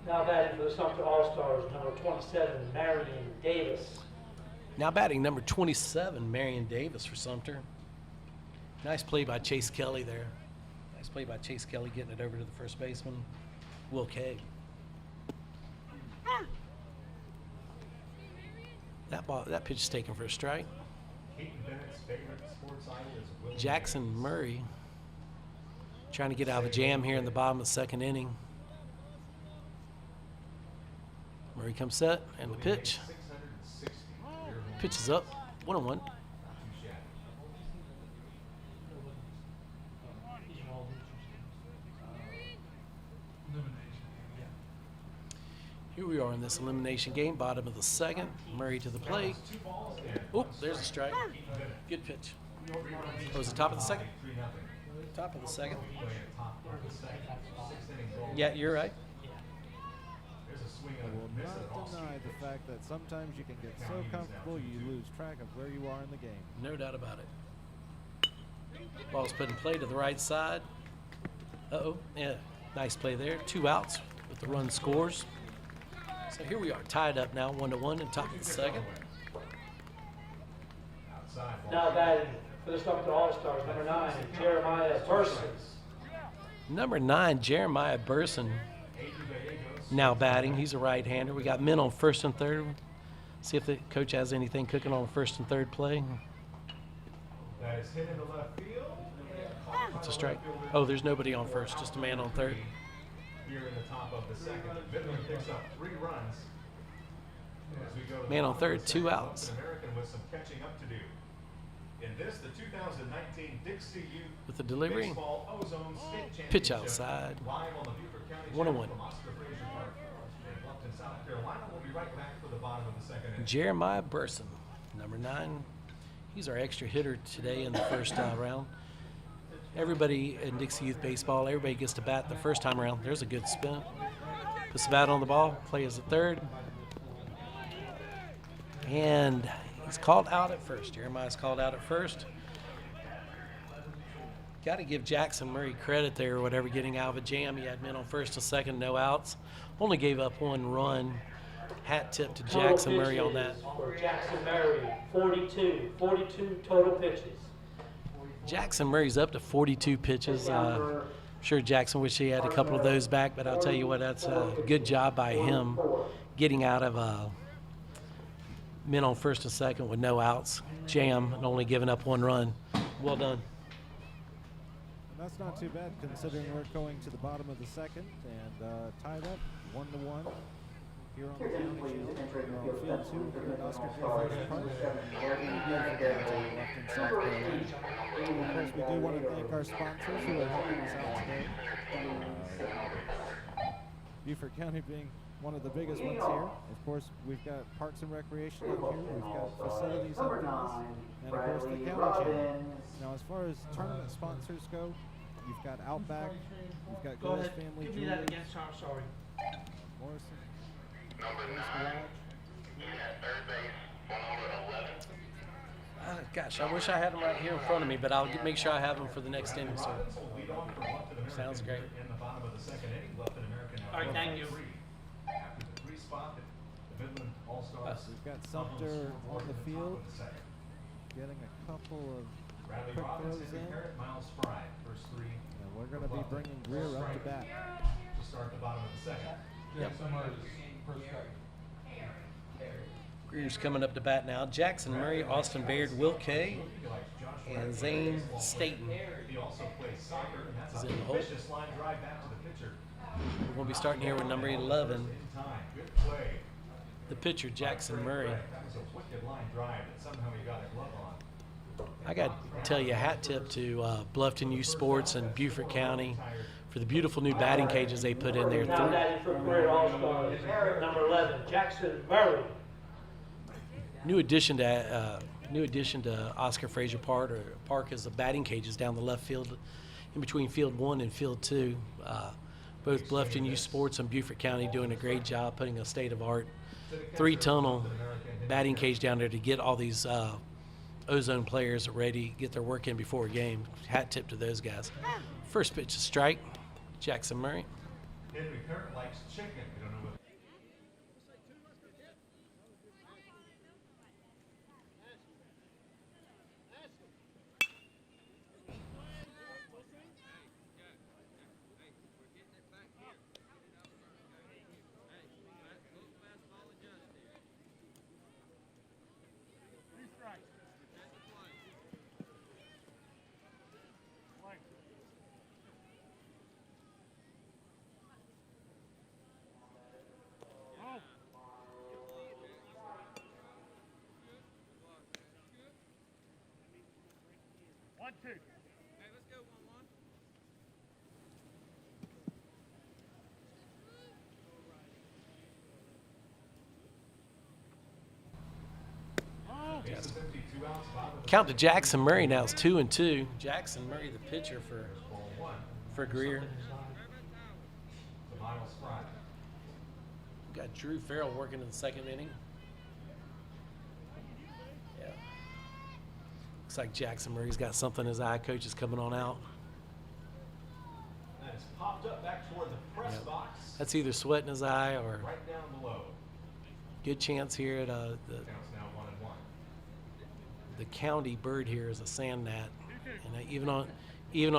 Now batting for the Sumter All-Stars, number 27, Marion Davis. Now batting number 27, Marion Davis for Sumter. Nice play by Chase Kelly there. Nice play by Chase Kelly getting it over to the first baseman, Will Kay. That pitch is taken for a strike. Jackson Murray trying to get out of a jam here in the bottom of the second inning. Murray comes set, and the pitch. Pitch is up, 1-1. Here we are in this elimination game, bottom of the second. Murray to the plate. Oh, there's a strike. Good pitch. Goes the top of the second. Top of the second. Yeah, you're right. I will not deny the fact that sometimes you can get so comfortable you lose track of where you are in the game. No doubt about it. Ball's put in play to the right side. Uh-oh. Yeah, nice play there. 2 outs, but the run scores. So here we are, tied up now, 1-1 in top of the second. Now batting for the Sumter All-Stars, number 9, Jeremiah Burson. Number 9, Jeremiah Burson, now batting. He's a right-hander. We got men on first and third. See if the coach has anything cooking on first and third play. That is hit in the left field. That's a strike. Oh, there's nobody on first, just a man on third. Here in the top of the second, Midland picks up 3 runs. As we go to Man the on bottom of third, the 2 second, outs. American with some catching up to do. In this, the 2019 Dixie Youth With the delivery. Baseball Ozone State Pitch Championship. outside. Live on the Beaufort County 1-1. Channel from Oscar Fraser Park in Bluffton, South Carolina. We'll be right back for the bottom of the second inning. Jeremiah Burson, number 9. He's our extra hitter today in the first round. Everybody in Dixie Youth Baseball, everybody gets to bat the first time around. There's a good spin. Puts the bat on the ball, play as a third. And he's called out at first. Jeremiah's called out at first. Got to give Jackson Murray credit there, or whatever, getting out of a jam. He had men on first and second, no outs. Only gave up 1 run. Hat tip to Jackson Murray on that. For Jackson Murray, 42 total pitches. Jackson Murray's up to 42 pitches. Sure, Jackson wish he had a couple of those back, but I'll tell you what, that's a good job by him getting out of men on first and second with no outs, jam, and only giving up 1 run. Well done. And that's not too bad considering we're going to the bottom of the second and tied up 1-1. here on the county field. We're on field 2 here at Oscar Freezer Park. Left in South Carolina. Of course, we do want to thank our sponsors who are helping us out today. Beaufort County being one of the biggest ones here. Of course, we've got Parks and Recreation out here. We've got Facilities and Fitness. And of course, the County Gym. Now, as far as tournament sponsors go, you've got Outback, you've got Go Girls ahead. Family Give me that Jewelers, again, sir. I'm sorry. Morrison, Morris Garage. Gosh, I wish I had them right here in front of me, but I'll make sure I have them for the next inning, sir. Sounds great. In the bottom of the second inning, Bluffton American. All right, thank you. After the 3 spot, the Midland All-Stars. We've got Sumter on the field, getting a couple of Bradley quick Robbins, throws Henry in. Parrott, Miles Fry, first 3 And we're going to be bringing Greer up to bat. to start the bottom of the second. Yep. Greer's coming up to bat now. Jackson Murray, Austin Baird, Will Kay, and Zane Staten He also plays soccer, and that's is a in the hole. vicious line drive back to the pitcher. We're going to be starting here with number 11, In time, good play. the pitcher, Jackson Murray. That was a wicked line drive that somehow he got a glove on. I got to tell you, hat tip to Bluffton Youth Sports and Beaufort County for the beautiful new batting cages they put in there. Now batting for Greer All-Stars, number 11, Jackson Murray. New addition to Oscar Frazier Park is the batting cages down the left field, in between field 1 and field 2. Both Bluffton Youth Sports and Beaufort County doing a great job putting a state-of-art 3-tunnel batting cage down there to get all these Ozone players ready, get their work in before a game. Hat tip to those guys. First pitch is strike, Jackson Murray. Henry Parrott likes chicken. We don't know what. Count to Jackson Murray now is 2-2. Jackson Murray, the pitcher for Greer. Miles Fry. We've got Drew Farrell working in the second inning. Yeah. Looks like Jackson Murray's got something in his eye. Coach is coming on out. That is popped up back toward the press box. That's either sweat in his eye or Right down below. good chance here at Counts now 1-1. the county bird here is a sand gnat. And even on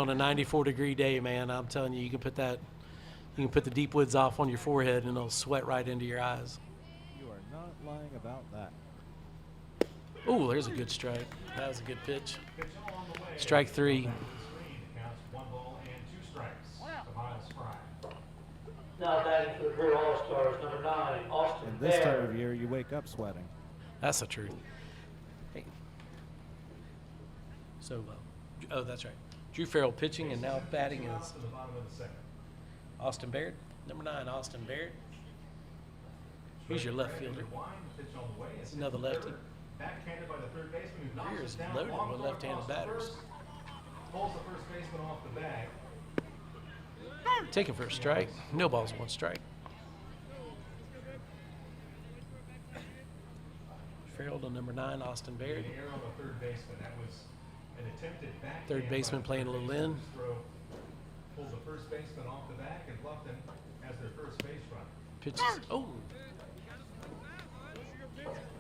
a 94-degree day, man, I'm telling you, you can put the deep woods off on your forehead and it'll sweat right into your eyes. You are not lying about that. Oh, there's a good strike. That was a good pitch. Pitch along the way. Strike 3. Counts 1 ball and 2 strikes to Miles Fry. Now batting for the Greer All-Stars, number 9, Austin And this time of Baird. year, you wake up sweating. That's the truth. Hey. So, oh, that's right. Drew Farrell pitching, and now batting is To the bottom of the second. Austin Baird. Number 9, Austin Baird. He's your left fielder. Wind, pitch on the way. It's Another lefty. backhanded by the third baseman who knocks Greer's it down loaded long with throw left-handed across the batters. first, pulls the first baseman off the bag. Taken for a strike. No balls, 1 strike. Farrell to number 9, Austin Baird. The error on the third baseman. That was an attempted backhand. Third baseman by the playing third a little baseman in. whose throw pulled the first baseman off the back, and Bluffton has their first base runner. Pitches. Oh,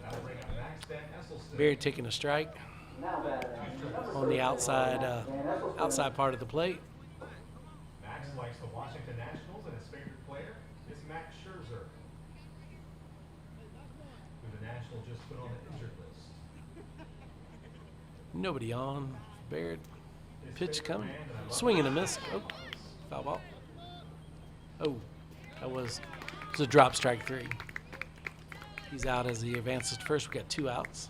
That'll bring up Max Van Esselstyn. Baird taking a strike on the outside part of the plate. Max likes the Washington Nationals, and his favorite player is Max Scherzer, who the Nationals just put on the injured list. Nobody on. Baird. His Pitch favorite coming. man, and I love Swing and a him. miss. Oh, foul ball. Oh, it was a drop strike 3. He's out as he advances to first. We got 2 outs.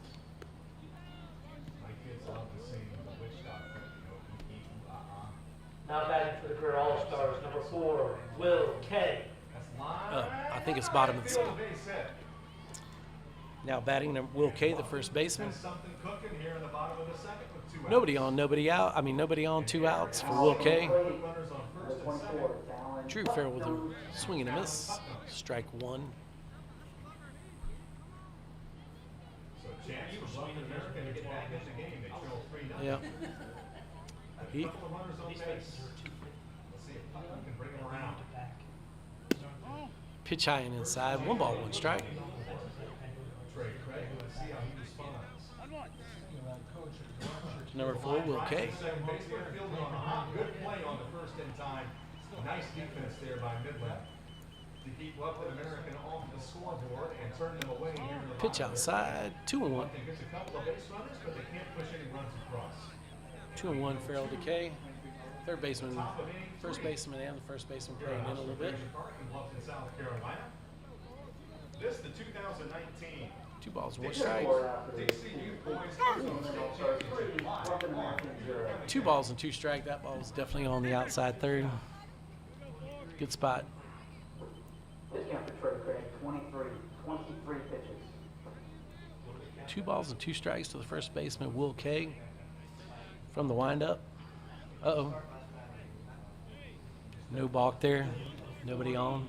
My kids love to sing the witch doctor, Now batting for the Greer All-Stars, number 4, Will K. I think it's bottom of the second. Now batting Will K, the first baseman. Something cooking here in the bottom of the second with 2 outs. Nobody on, nobody out. I mean, nobody on, 2 outs for Will K. Runners on first and second. Drew Farrell with a swing and a miss. Strike 1. So chance for Sumter American to get back in the game. They trail 3-0. Yeah. A couple of runners on base. Let's see if Putnam can bring him around. Pitch high and inside. 1 ball, 1 strike. Trey Craig, let's see how he responds. Number 4, Will K. Second baseman fielding on a hot, good play on the first in time. Nice defense there by Midland to keep Upland American off the scoreboard and turn them away here in the Pitch outside. 2-1. They gets a couple of base runners, but they can't push any runs across. 2-1, Farrell to K. Third baseman, first baseman, and the first baseman playing in a little bit. Park in Bluffton, South Carolina. This the 2019 2 balls, 1 strike. Dixie Youth Boys Ozone State Championship. 2 balls and 2 strike. That ball was definitely on the outside third. Good spot. Discount for Trey Craig, 23 pitches. 2 balls and 2 strikes to the first baseman, Will K. From the windup. Uh-oh. No balk there. Nobody on.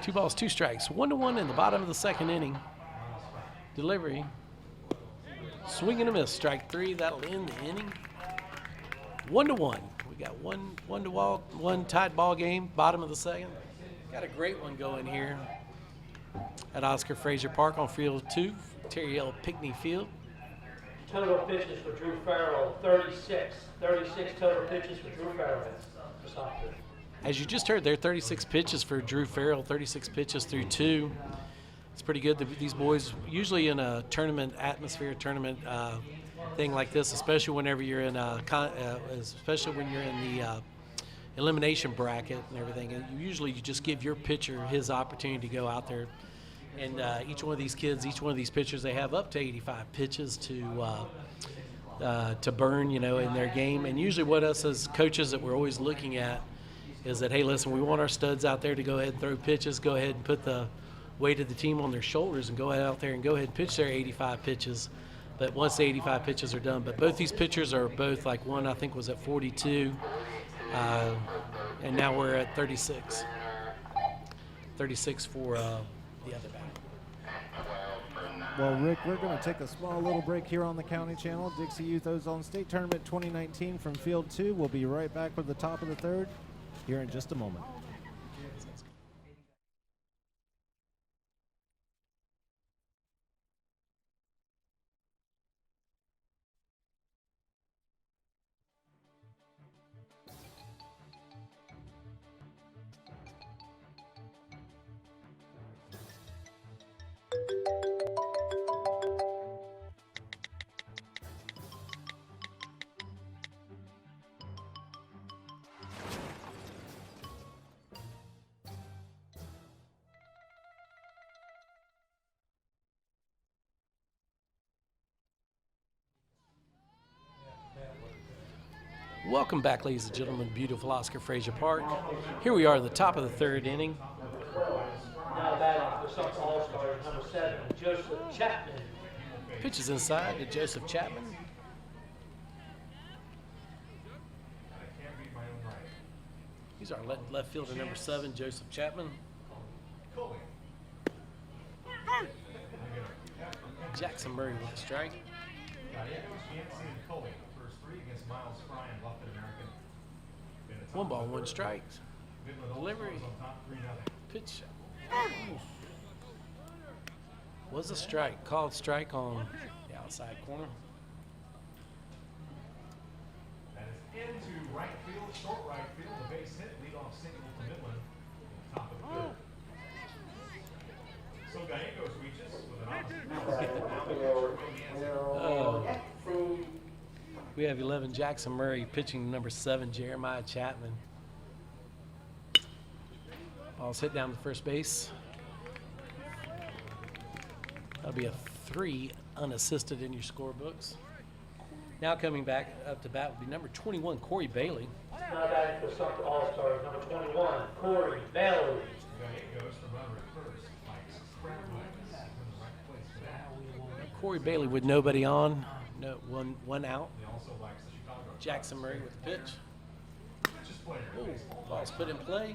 2 balls, 2 strikes. 1-1 in the bottom of the second inning. Delivery. Swing and a miss. Strike 3. That'll end the inning. 1-1. We got one tied ball game. Bottom of the second. Got a great one going here at Oscar Frazier Park on Field 2, Terry L. Pickney Field. Total pitches for Drew Farrell, 36. 36 total pitches for Drew Farrell for Sumter. As you just heard there, 36 pitches for Drew Farrell, 36 pitches through 2. It's pretty good. These boys, usually in a tournament atmosphere, tournament thing like this, especially whenever you're in especially when you're in the elimination bracket and everything, and you just give your pitcher his opportunity to go out there. And each one of these kids, each one of these pitchers, they have up to 85 pitches to burn, in their game. And usually what us as coaches that we're always looking at is that, hey, listen, we want our studs out there to go ahead and throw pitches, go ahead and put the weight of the team on their shoulders and go out there and go ahead and pitch their 85 pitches. But once the 85 pitches are done, but both these pitchers are both, like one I think was at 42, and now we're at 36. 36 for the other back. Well, Rick, we're going to take a small little break here on the County Channel. Dixie Youth Ozone State Tournament 2019 from Field 2. We'll be right back with the top of the third here in just a moment. Welcome back, ladies and gentlemen, beautiful Oscar Frazier Park. Here we are at the top of the third inning. Now batting for Sumter All-Stars, number 7, Joseph Chapman. Pitches inside to Joseph Chapman. He's our left fielder, number 7, Joseph Chapman. Jackson Murray with a strike. 1 ball, 1 strike. Delivery. Pitch. Was a strike. Called strike on the outside corner. That is into right field, short right field. The base hit, leadoff single to Midland. Top of the third. So Gallegos reaches with an opposite. We have 11 Jackson Murray pitching number 7 Jeremiah Chapman. Ball's hit down to first base. That'll be a 3 unassisted in your scorebooks. Now coming back up to bat will be number 21 Corey Bailey. Now batting for Sumter All-Stars, number 21, Corey Bailey. Corey Bailey with nobody on, no one out. Jackson Murray with the pitch. Ooh, ball's put in play.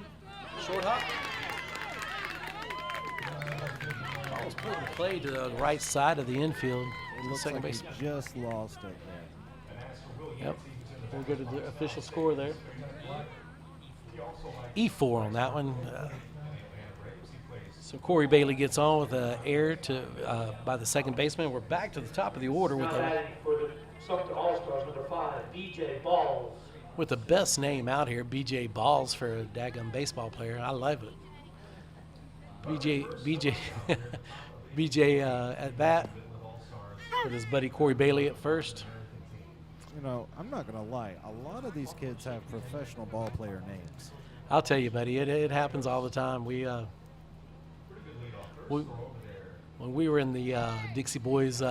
Short hop. Ball's put in play to the right side of the infield. It looks Second like base. he just lost it there. Yep. We'll go to the official score there. E4 on that one. So Corey Bailey gets on with an error by the second baseman. We're back to the top of the order with Now batting for the Sumter All-Stars, number 5, B.J. Balls. with the best name out here, B.J. Balls, for a daggum baseball player. I love it. BJ at bat with his buddy Corey Bailey at first. You know, I'm not going to lie. A lot of these kids have professional ball player names. I'll tell you, buddy, it happens all the time. When we were in the Dixie Boys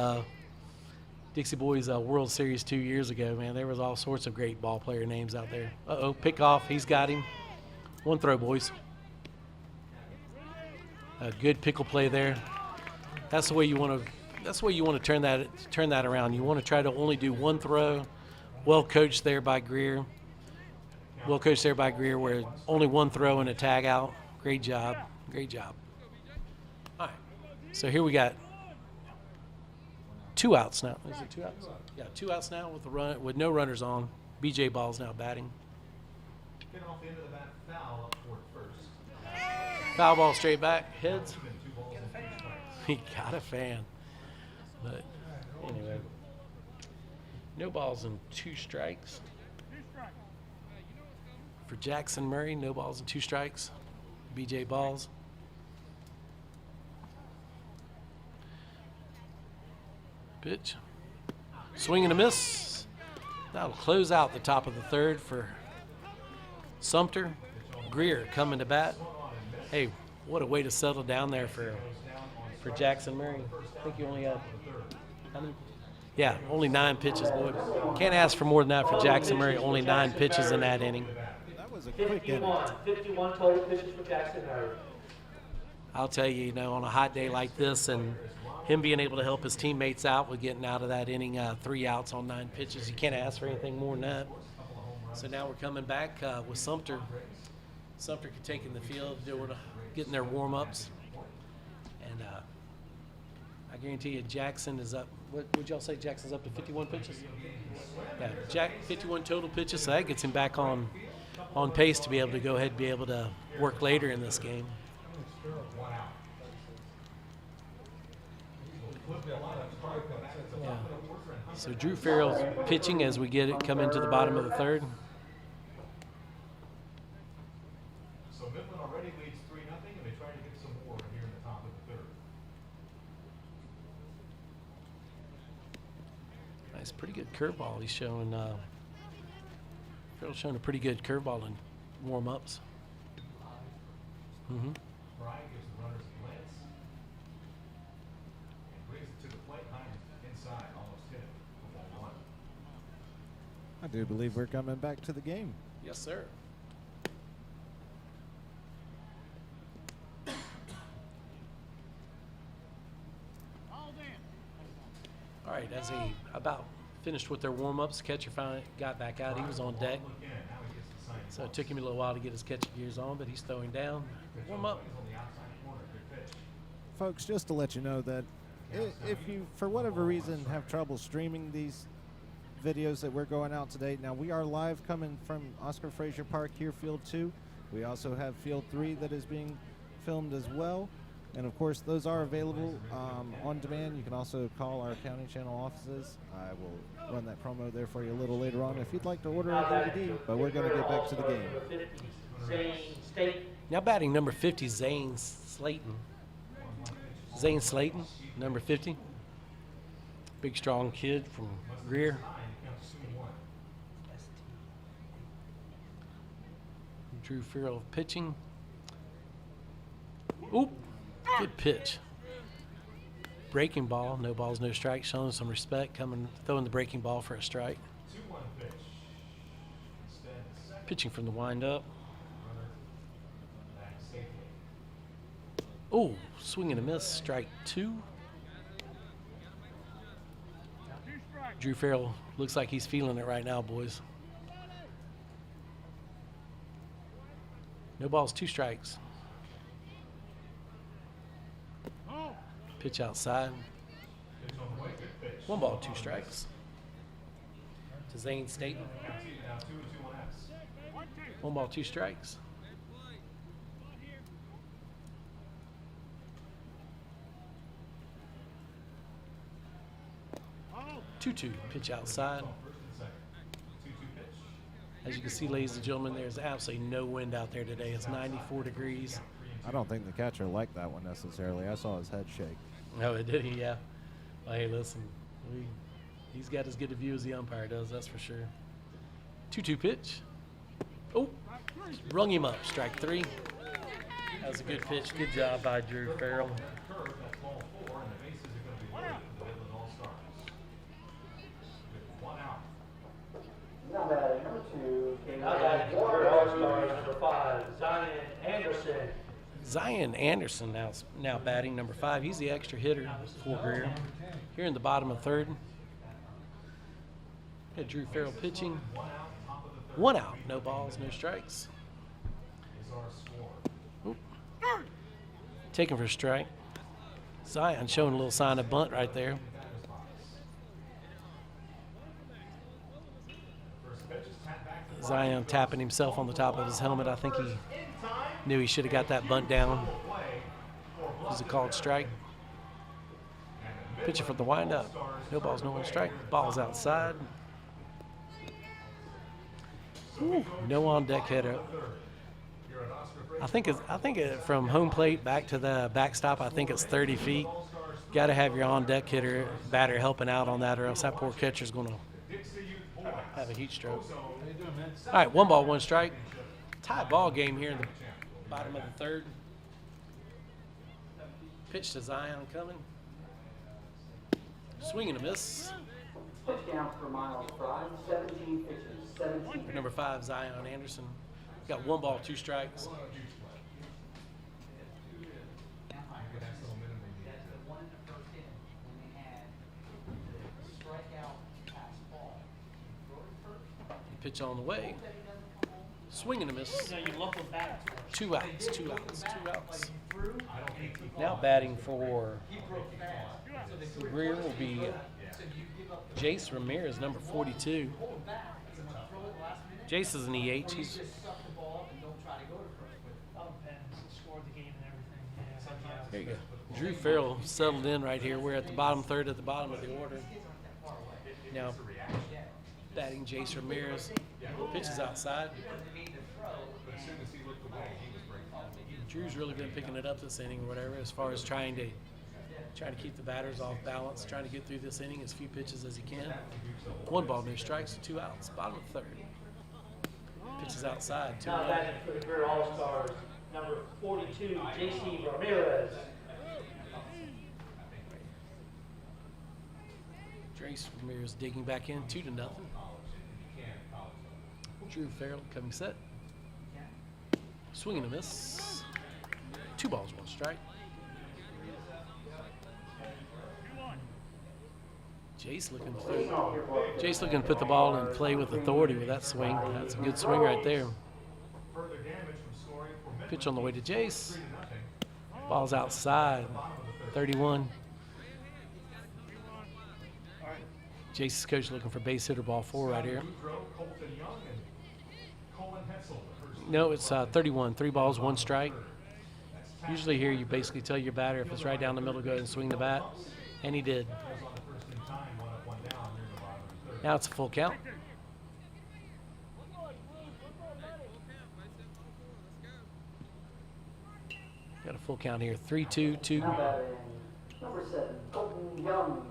World Series 2 years ago, man, there was all sorts of great ball player names out there. Uh-oh, pick off. He's got him. One throw, boys. A good pickle play there. That's the way you want to. That's the way you want to turn that around. You want to try to only do one throw. Well coached there by Greer. Where only one throw and a tag out. Great job. Great job. All right. So here we got 2 outs now. Is it 2 outs? Yeah, 2 outs now with no runners on. BJ Ball's now batting. Getting off the end of the bat, foul up toward first. Foul ball straight back. Heads. He got a fan. But anyway, no balls and 2 strikes. For Jackson Murray, no balls and 2 strikes. BJ Balls. Pitch. Swing and a miss. That'll close out the top of the third for Sumter. Greer coming to bat. Hey, what a way to settle down there for Jackson Murray. I think you only had how many? Yeah, only 9 pitches, boy. Can't ask for more than that for Jackson Murray. Only 9 pitches in that inning. That was a quick inning. 51 total pitches for Jackson Murray. I'll tell you, on a hot day like this and him being able to help his teammates out with getting out of that inning, 3 outs on 9 pitches, you can't ask for anything more than that. So now we're coming back with Sumter. Sumter taking the field, getting their warm-ups. And I guarantee you Jackson is up. What would y'all say? Jackson's up to 51 pitches? Yeah, 51 total pitches. So that gets him back on pace to be able to go ahead and be able to work later in this game. Yeah. So Drew Farrell's pitching as we come into the bottom of the third. So Midland already leads 3-0, and they try to get some more here in the top of the third. Nice, pretty good curveball. He's showing. Farrell's showing a pretty good curveball in warm-ups. Mm-hmm. Brian gives the runners a glance and brings it to the plate behind inside, almost hit it for ball 1. I do believe we're coming back to the game. Yes, sir. All right, as he about finished with their warm-ups, catcher finally got back out. He was on deck. So it took him a little while to get his catcher gears on, but he's throwing down. Warm up. Folks, just to let you know that if you, for whatever reason, have trouble streaming these videos that we're going out today, now we are live coming from Oscar Frazier Park here, Field 2. We also have Field 3 that is being filmed as well. And of course, those are available on demand. You can also call our county channel offices. I will run that promo there for you a little later on if you'd like to order a DVD, but we're going to get back to the game. Now batting number 50, Zane Slayton. Zane Slayton, number 50. Big, strong kid from Greer. Drew Farrell pitching. Oop, good pitch. Breaking ball, no balls, no strikes, showing some respect, throwing the breaking ball for a strike. 2-1 pitch. Instead, second Pitching from the windup. runner back safely. Oh, swing and a miss, strike 2. Drew Farrell looks like he's feeling it right now, boys. No balls, 2 strikes. Pitch outside. Pitch on the way, good pitch. 1 ball, 2 strikes. To Zane Staten. Now 2 and 2 on X. 1 ball, 2 strikes. Two-two. Pitch outside. First and second. 2-2 pitch. As you can see, ladies and gentlemen, there's absolutely no wind out there today. It's 94 degrees. I don't think the catcher liked that one necessarily. I saw his head shake. Oh, it did he? Yeah. Well, hey, listen. He's got as good a view as the umpire does, that's for sure. 2-2 pitch. Oh, rung him up. Strike 3. That was a good pitch. Good job by Drew Farrell. Curve, that's ball 4, and the bases are going to be loaded for the Midland All-Stars. With 1 out. Now batting number 2, Now batting for All-Stars, number 5, Zion Anderson. Zion Anderson now batting number 5. He's the extra hitter for Greer. Here in the bottom of 3rd. Got Drew Farrell pitching. 1 out. No balls, no strikes. Is our score. Oop. Taken for a strike. Zion showing a little sign of bunt right there. First pitch is tapped back to the Zion tapping himself on the top of his helmet. I think he knew he should have got that bunt down. It was a called strike. Pitcher from the windup. No balls, no one strike. Ball's outside. Ooh, no on deck header. I think from home plate back to the backstop, I think it's 30 feet. Got to have your on deck hitter batter helping out on that, or else that poor catcher's going to have a heat stroke. All right, 1 ball, 1 strike. Tie ball game here in the bottom of the 3rd. Pitch to Zion coming. Swing and a miss. pitch count for Miles Fry, 17 pitches, 17. Number 5, Zion Anderson. Got 1 ball, 2 strikes. Pitch on the way. Swing and a miss. Now you look them back. 2 outs, 2 outs, 2 outs. Now batting for Greer will be Jace Ramirez, number 42. Jace is an EH. He's there you go. Drew Farrell settled in right here. We're at the bottom 3rd at the bottom of the order. Now batting Jace Ramirez. Pitches outside. Drew's really been picking it up this inning or whatever, as far as trying to keep the batters off balance, trying to get through this inning as few pitches as he can. 1 ball, no strikes, 2 outs. Bottom of 3rd. Pitches outside. 2 Now batting for the Greer All-Stars, number 42, J.C. Ramirez. Jace Ramirez digging back in, 2-0. Drew Farrell coming set. Swing and a miss. 2 balls, 1 strike. Jace looking to put the ball in play with authority with that swing. That's a good swing right there. Pitch on the way to Jace. Ball's outside. 31. Jace's coach looking for base hitter ball 4 right here. No, it's 31. 3 balls, 1 strike. Usually here you basically tell your batter if it's right down the middle, go ahead and swing the bat. And he did. Now it's a full count. Got a full count here. 3-2-2. Now batting number 7, Colton Young.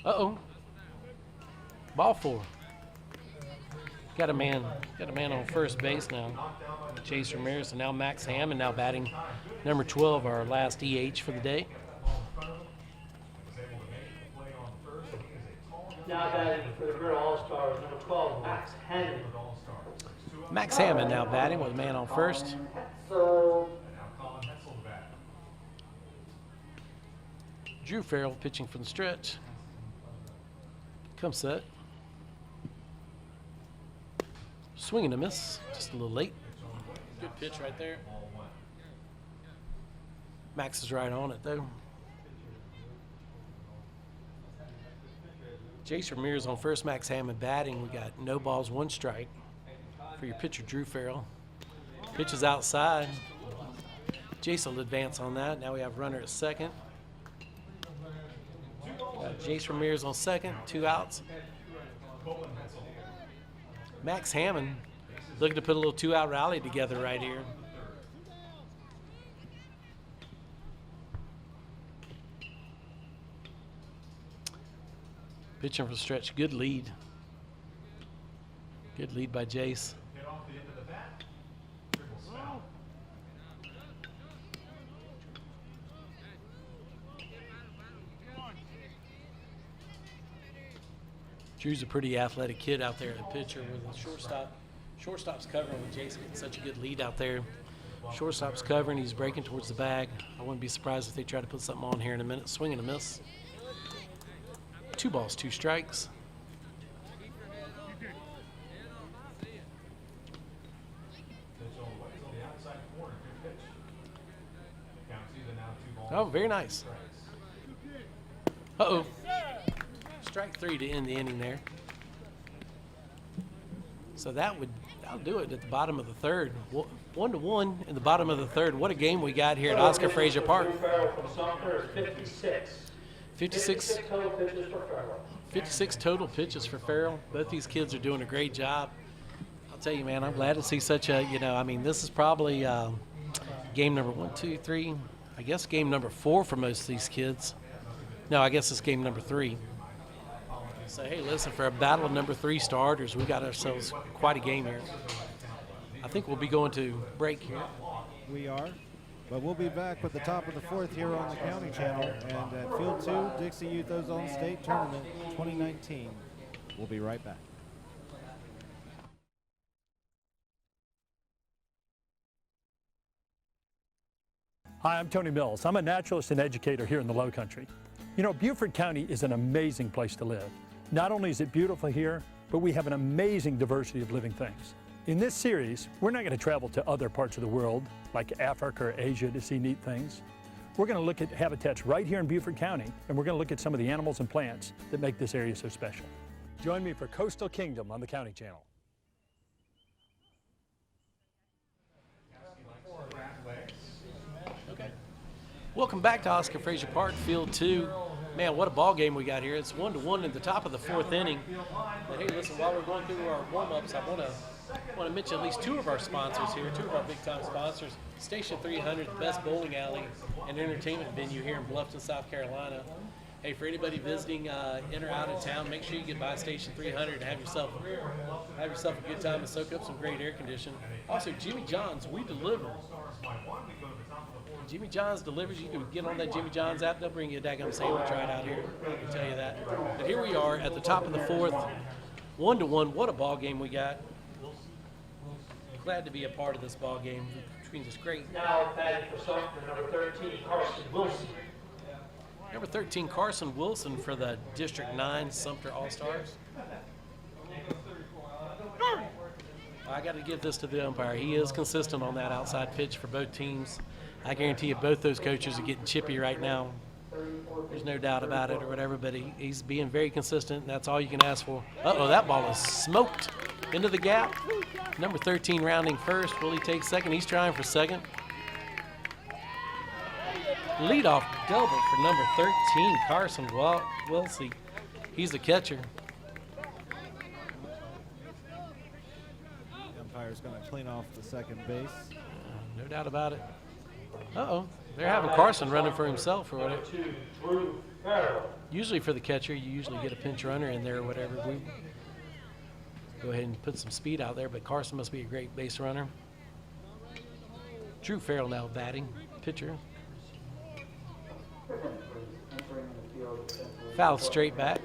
Uh-oh. Ball 4. Got a man on first base now. Chase Ramirez, and now Max Hammond now batting number 12, our last EH for the day. Now batting for the Greer All-Stars, number 12, Max Hammond. Max Hammond now batting with a man on first. Drew Farrell pitching from the stretch. Come set. Swing and a miss, just a little late. Good pitch right there. Max is right on it though. Jace Ramirez on first, Max Hammond batting. We got no balls, 1 strike for your pitcher, Drew Farrell. Pitch is outside. Jace will advance on that. Now we have runner at second. Got Jace Ramirez on second, 2 outs. Max Hammond looking to put a little 2-out rally together right here. Pitching for the stretch, good lead. Good lead by Jace. Drew's a pretty athletic kid out there at the pitcher with the shortstop. Shortstop's covering with Jace getting such a good lead out there. Shortstop's covering, he's breaking towards the bag. I wouldn't be surprised if they try to put something on here in a minute. Swing and a miss. 2 balls, 2 strikes. Oh, very nice. Uh-oh. Strike 3 to end the inning there. So that'll do it at the bottom of the third. 1-1 in the bottom of the third. What a game we got here at Oscar Frazier Park. From Sumter is 56. 56 total pitches for Farrell. 56 total pitches for Farrell. Both these kids are doing a great job. I'll tell you, man, I'm glad to see such a, this is probably game number 1, 2, 3, I guess game number 4 for most of these kids. No, I guess it's game number 3. So, hey, listen, for a battle of number 3 starters, we got ourselves quite a game here. I think we'll be going to break here. We are, but we'll be back with the top of the 4th here on the County Channel. And at Field 2, Dixie Youth Ozone State Tournament 2019. We'll be right back. Hi, I'm Tony Mills. I'm a naturalist and educator here in the Lowcountry. You know, Beaufort County is an amazing place to live. Not only is it beautiful here, but we have an amazing diversity of living things. In this series, we're not going to travel to other parts of the world, like Africa or Asia, to see neat things. We're going to look at habitats right here in Beaufort County, and we're going to look at some of the animals and plants that make this area so special. Join me for Coastal Kingdom on the County Channel. Okay. Welcome back to Oscar Frazier Park, Field 2. Man, what a ball game we got here. It's 1-1 in the top of the 4th inning. But hey, listen, while we're going through our warm-ups, I want to mention at least 2 of our sponsors here, 2 of our big-time sponsors. Station 300, the best bowling alley and entertainment venue here in Bluffton, South Carolina. Hey, for anybody visiting in or out of town, make sure you get by Station 300 and have yourself a good time and soak up some great air conditioning. Also, Jimmy John's, we deliver. Jimmy John's delivers. You can get on that Jimmy John's app. They'll bring you a daggum sandwich right out here. I can tell you that. But here we are at the top of the 4th, 1-1. What a ball game we got. Glad to be a part of this ball game. Between this great. Now batting for Sumter, number 13, Carson Wilson. Number 13, Carson Wilson for the District 9 Sumter All-Stars. I got to give this to the umpire. He is consistent on that outside pitch for both teams. I guarantee you both those coaches are getting chippy right now. There's no doubt about it or whatever, but he's being very consistent, and that's all you can ask for. Uh-oh, that ball is smoked into the gap. Number 13 rounding first. Will he take second? He's trying for second. Leadoff double for number 13, Carson Wilson. He's the catcher. The umpire's going to clean off the second base. No doubt about it. Uh-oh, they're having Carson running for himself or whatever. Usually for the catcher, you usually get a pinch runner in there or whatever. Go ahead and put some speed out there, but Carson must be a great base runner. Drew Farrell now batting, pitcher. Foul straight back.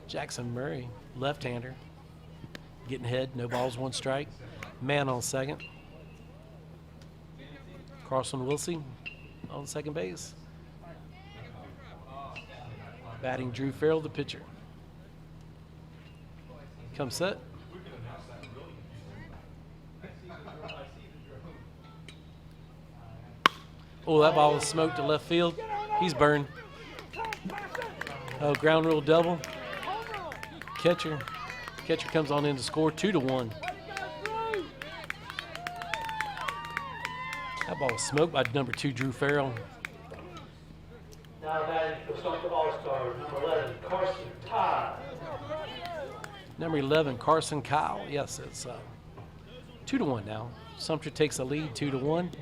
Jackson Murray, left-hander. Getting ahead, no balls, one strike. Man on second. Carson Wilson on second base. Batting Drew Farrell, the pitcher. Come set. Oh, that ball was smoked to left field. He's burned. Oh, ground rule double. Catcher comes on in to score 2-1. That ball was smoked by number 2, Drew Farrell. Now batting for Sumter All-Star, number 11, Carson Todd. Number 11, Carson Kyle. Yes, it's 2-1 now. Sumter takes a lead, 2-1.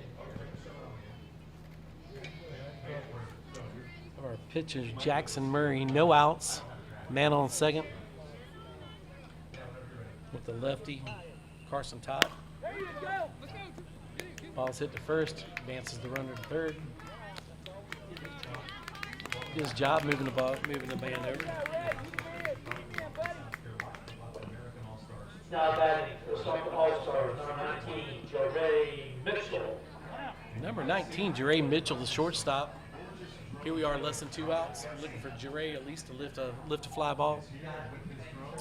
Our pitcher, Jackson Murray, no outs. Man on second. With the lefty, Carson Todd. Ball's hit to first, advances the runner to third. His job moving the band over. Now batting for Sumter All-Star, number 19, Jerry Mitchell. Number 19, Jerry Mitchell, the shortstop. Here we are, less than 2 outs. We're looking for Jerry at least to lift a fly ball.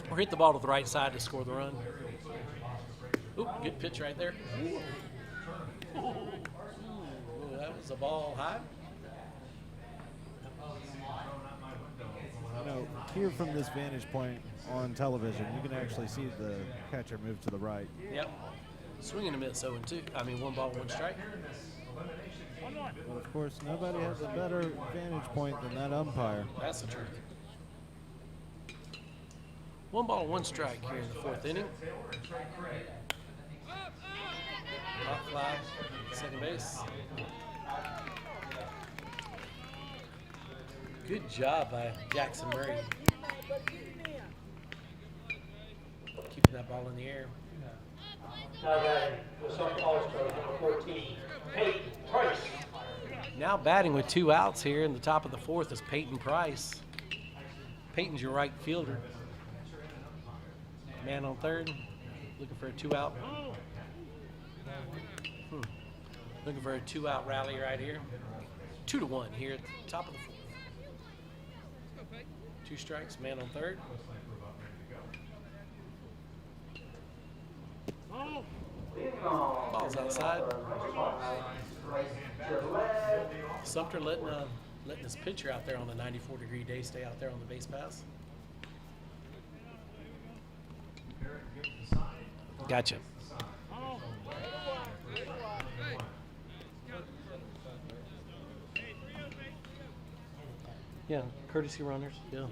Or hit the ball to the right side to score the run. Oop, good pitch right there. Ooh, that was a ball high. You know, here from this vantage point on television, you can actually see the catcher move to the right. Yep. Swing and a miss, 0-2. I mean, 1 ball, 1 strike. But of course, nobody has a better vantage point than that umpire. That's the truth. 1 ball, 1 strike here in the 4th inning. Hot fly, second base. Good job by Jackson Murray. Keeping that ball in the air. Now batting for Sumter All-Star, number 14, Peyton Price. Now batting with 2 outs here in the top of the 4th is Peyton Price. Peyton's your right fielder. Man on third, looking for a 2-out. Looking for a 2-out rally right here. 2-1 here at the top of the 4th. 2 strikes, man on third. Ball's outside. Sumter letting his pitcher out there on the 94-degree day stay out there on the base pass. Gotcha. Yeah, courtesy runners. Yeah.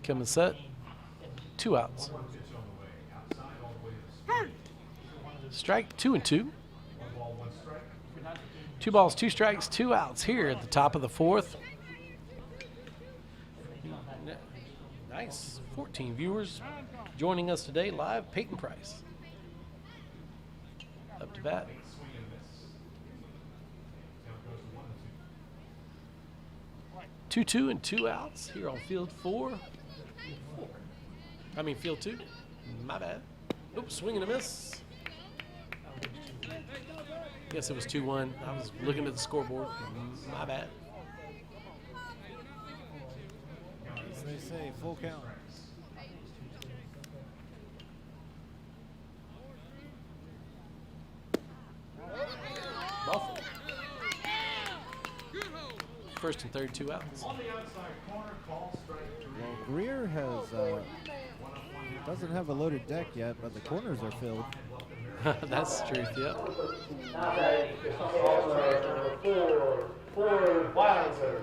Coming set. 2 outs. Strike 2-2. 2 balls, 2 strikes, 2 outs here at the top of the 4th. Nice. 14 viewers joining us today live. Peyton Price. Up to bat. Two and 2 outs here on field 4. I mean field 2. My bad. Oops, swing and a miss. Guess it was 2-1. I was looking at the scoreboard. My bad. As they say, full count. Buffalo. First and third, 2 outs. On the outside corner, call strike 3. Well, Greer has doesn't have a loaded deck yet, but the corners are filled. That's the truth, yeah. Now batting for Sumter All-Star, number 4, Ford Wilder.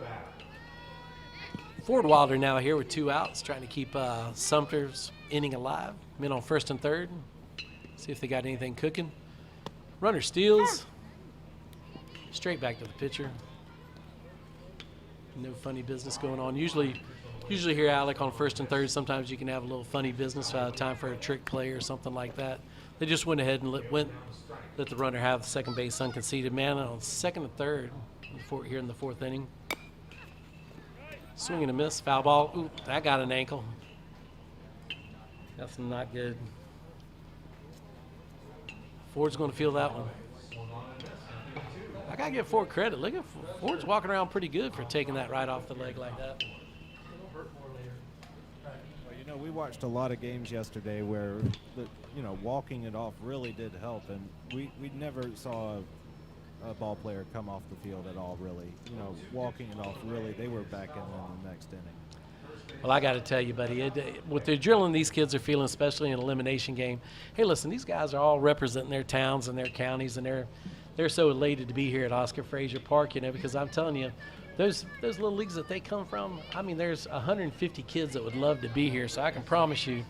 Ford Wilder now here with 2 outs, trying to keep Sumter's inning alive. Men on first and third. See if they got anything cooking. Runner steals. Straight back to the pitcher. No funny business going on. Usually here, Alec, on first and third, sometimes you can have a little funny business, time for a trick play or something like that. They just went ahead and let the runner have the second base unconceded. Man, on second and third here in the fourth inning. Swing and a miss, foul ball. Ooh, that got an ankle. That's not good. Ford's going to feel that one. I got to give Ford credit. Look at Ford's walking around pretty good for taking that right off the leg like that. Well, you know, we watched a lot of games yesterday where, walking it off really did help, and we never saw a ball player come off the field at all, really. Walking it off, really, they were back in the next inning. Well, I got to tell you, buddy, with the adrenaline these kids are feeling, especially in an elimination game, hey, listen, these guys are all representing their towns and their counties, and they're so elated to be here at Oscar Frazier Park, because I'm telling you, those little leagues that they come from, I mean, there's 150 kids that would love to be here, so I can promise you,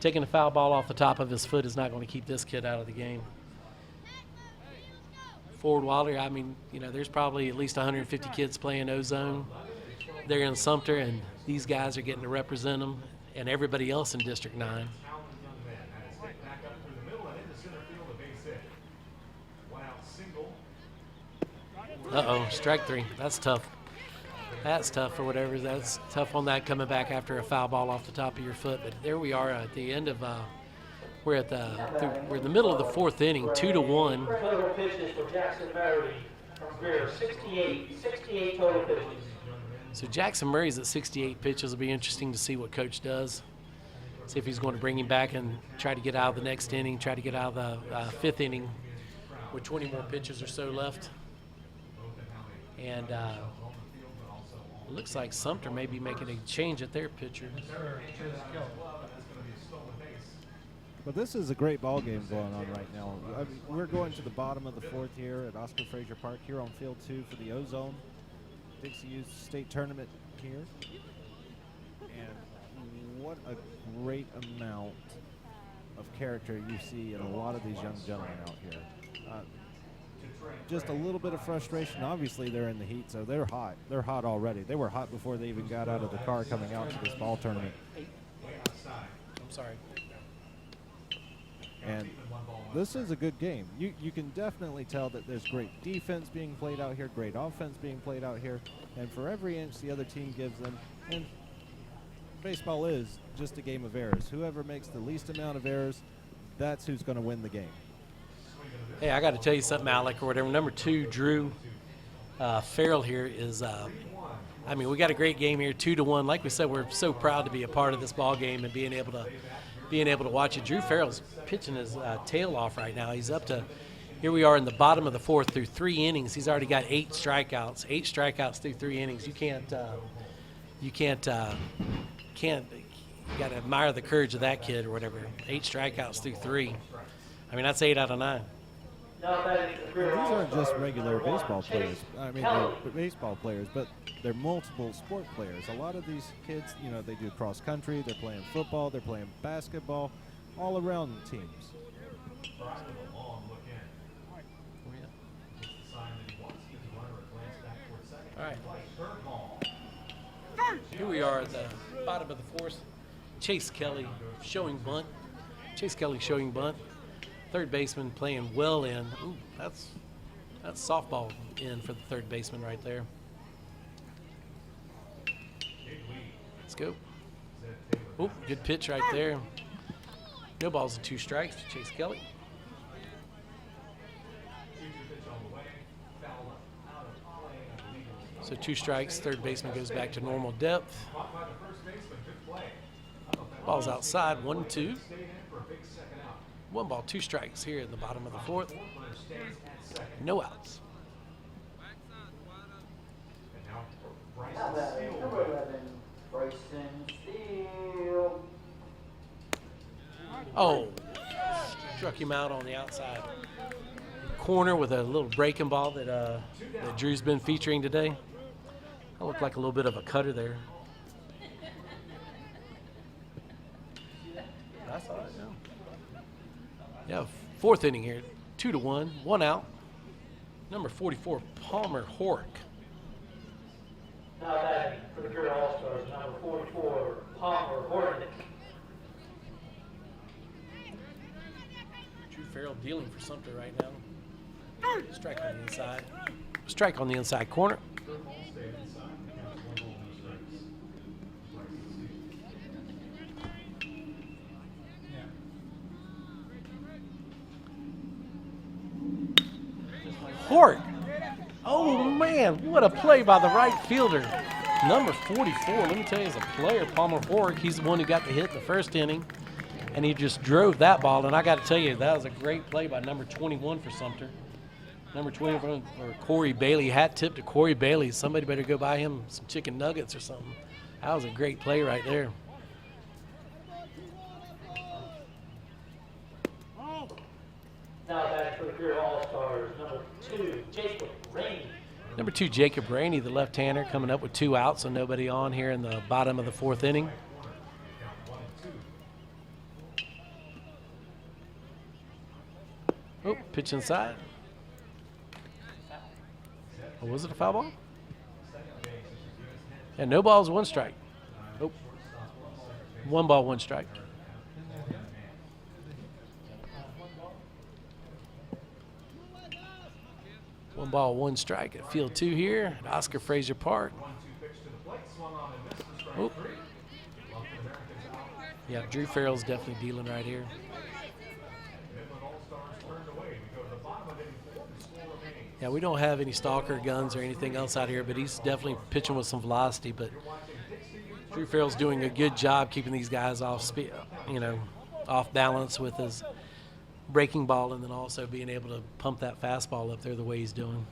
taking a foul ball off the top of his foot is not going to keep this kid out of the game. Ford Wilder, I mean, there's probably at least 150 kids playing Ozone. They're in Sumter, and these guys are getting to represent them and everybody else in District 9. Uh-oh, strike three. That's tough. That's tough for whatever. That's tough on that coming back after a foul ball off the top of your foot. But there we are at the end of we're in the middle of the fourth inning, 2-1. Total pitches for Jackson Murray from Greer, 68 total pitches. So Jackson Murray's at 68 pitches. It'll be interesting to see what coach does. See if he's going to bring him back and try to get out of the next inning, try to get out of the fifth inning with 20 more pitches or so left. And it looks like Sumter may be making a change at their pitcher. But this is a great ball game going on right now. We're going to the bottom of the fourth here at Oscar Frazier Park, here on Field 2 for the Ozone Dixie Youth State Tournament here. And what a great amount of character you see in a lot of these young gentlemen out here. Just a little bit of frustration. Obviously, they're in the heat, so they're hot. They're hot already. They were hot before they even got out of the car coming out to this ball tournament. I'm sorry. And this is a good game. You can definitely tell that there's great defense being played out here, great offense being played out here, and for every inch the other team gives them, and baseball is just a game of errors. Whoever makes the least amount of errors, that's who's going to win the game. Hey, I got to tell you something, Alec, or whatever. Number 2, Drew Farrell here is, we got a great game here, 2-1. Like we said, we're so proud to be a part of this ball game and being able to watch it. Drew Farrell's pitching his tail off right now. He's up to, here we are in the bottom of the fourth through 3 innings. He's already got 8 strikeouts. 8 strikeouts through 3 innings. You got to admire the courage of that kid or whatever. 8 strikeouts through 3. That's 8 out of 9. These aren't just regular baseball players. They're baseball players, but they're multiple sport players. A lot of these kids, they do cross country, they're playing football, they're playing basketball, all around teams. All right. Here we are at the bottom of the fourth. Chase Kelly showing bunt. Third baseman playing well in. Ooh, that's softball in for the third baseman right there. Let's go. Ooh, good pitch right there. No balls and 2 strikes to Chase Kelly. So 2 strikes, third baseman goes back to normal depth. Ball's outside, 1-2. 1 ball, 2 strikes here in the bottom of the fourth. No outs. Number 11, Bryson Steele. Oh, struck him out on the outside corner with a little breaking ball that Drew's been featuring today. That looked like a little bit of a cutter there. I saw it, yeah. Yeah, fourth inning here, 2-1, 1 out. Number 44, Palmer Hork. Now batting for the Greer All-Stars, number 44, Palmer Hornick. Drew Farrell dealing for Sumter right now. Strike on the inside. Strike on the inside corner. Hork. Oh man, what a play by the right fielder. Number 44, let me tell you, as a player, Palmer Hork, he's the one who got the hit in the first inning, and he just drove that ball. And I got to tell you, that was a great play by number 21 for Sumter. Number 21 for Corey Bailey, hat tip to Corey Bailey. Somebody better go buy him some chicken nuggets or something. That was a great play right there. Now batting for the Greer All-Stars, number 2, Jacob Rainey. Number 2, Jacob Rainey, the left-hander, coming up with 2 outs, so nobody on here in the bottom of the 4th inning. Oh, pitch inside. Oh, was it a foul ball? And no balls, 1 strike. Oh, 1 ball, 1 strike. One ball, 1 strike at field 2 here at Oscar Frazier Park. Oh. Yeah, Drew Farrell's definitely dealing right here. Yeah, we don't have any stalker guns or anything else out here, but he's definitely pitching with some velocity. But Drew Farrell's doing a good job keeping these guys off speed, off balance with his breaking ball, and then also being able to pump that fastball up there the way he's doing.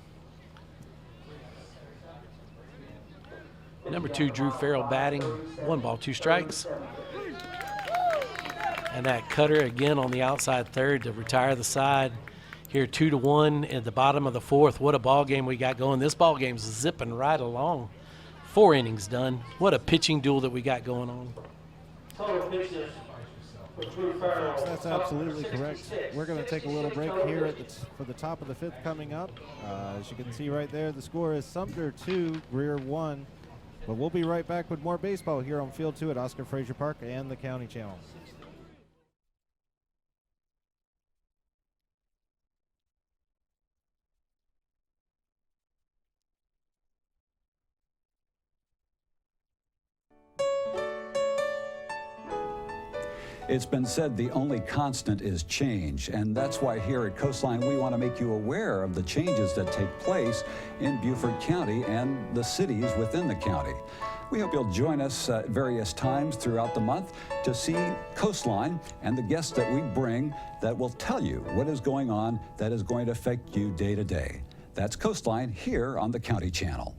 Number 2, Drew Farrell batting. 1 ball, 2 strikes. And that cutter again on the outside third to retire the side. Here 2-1 at the bottom of the 4th. What a ball game we got going. This ball game's zipping right along. 4 innings done. What a pitching duel that we got going on. Total pitches for Drew Farrell. That's absolutely correct. We're going to take a little break here for the top of the 5th coming up. As you can see right there, the score is Sumter 2, Greer 1. But we'll be right back with more baseball here on Field 2 at Oscar Frazier Park and the County Channel. It's been said the only constant is change, and that's why here at Coastline we want to make you aware of the changes that take place in Beaufort County and the cities within the county. We hope you'll join us at various times throughout the month to see Coastline and the guests that we bring that will tell you what is going on that is going to affect you day to day. That's Coastline here on the County Channel.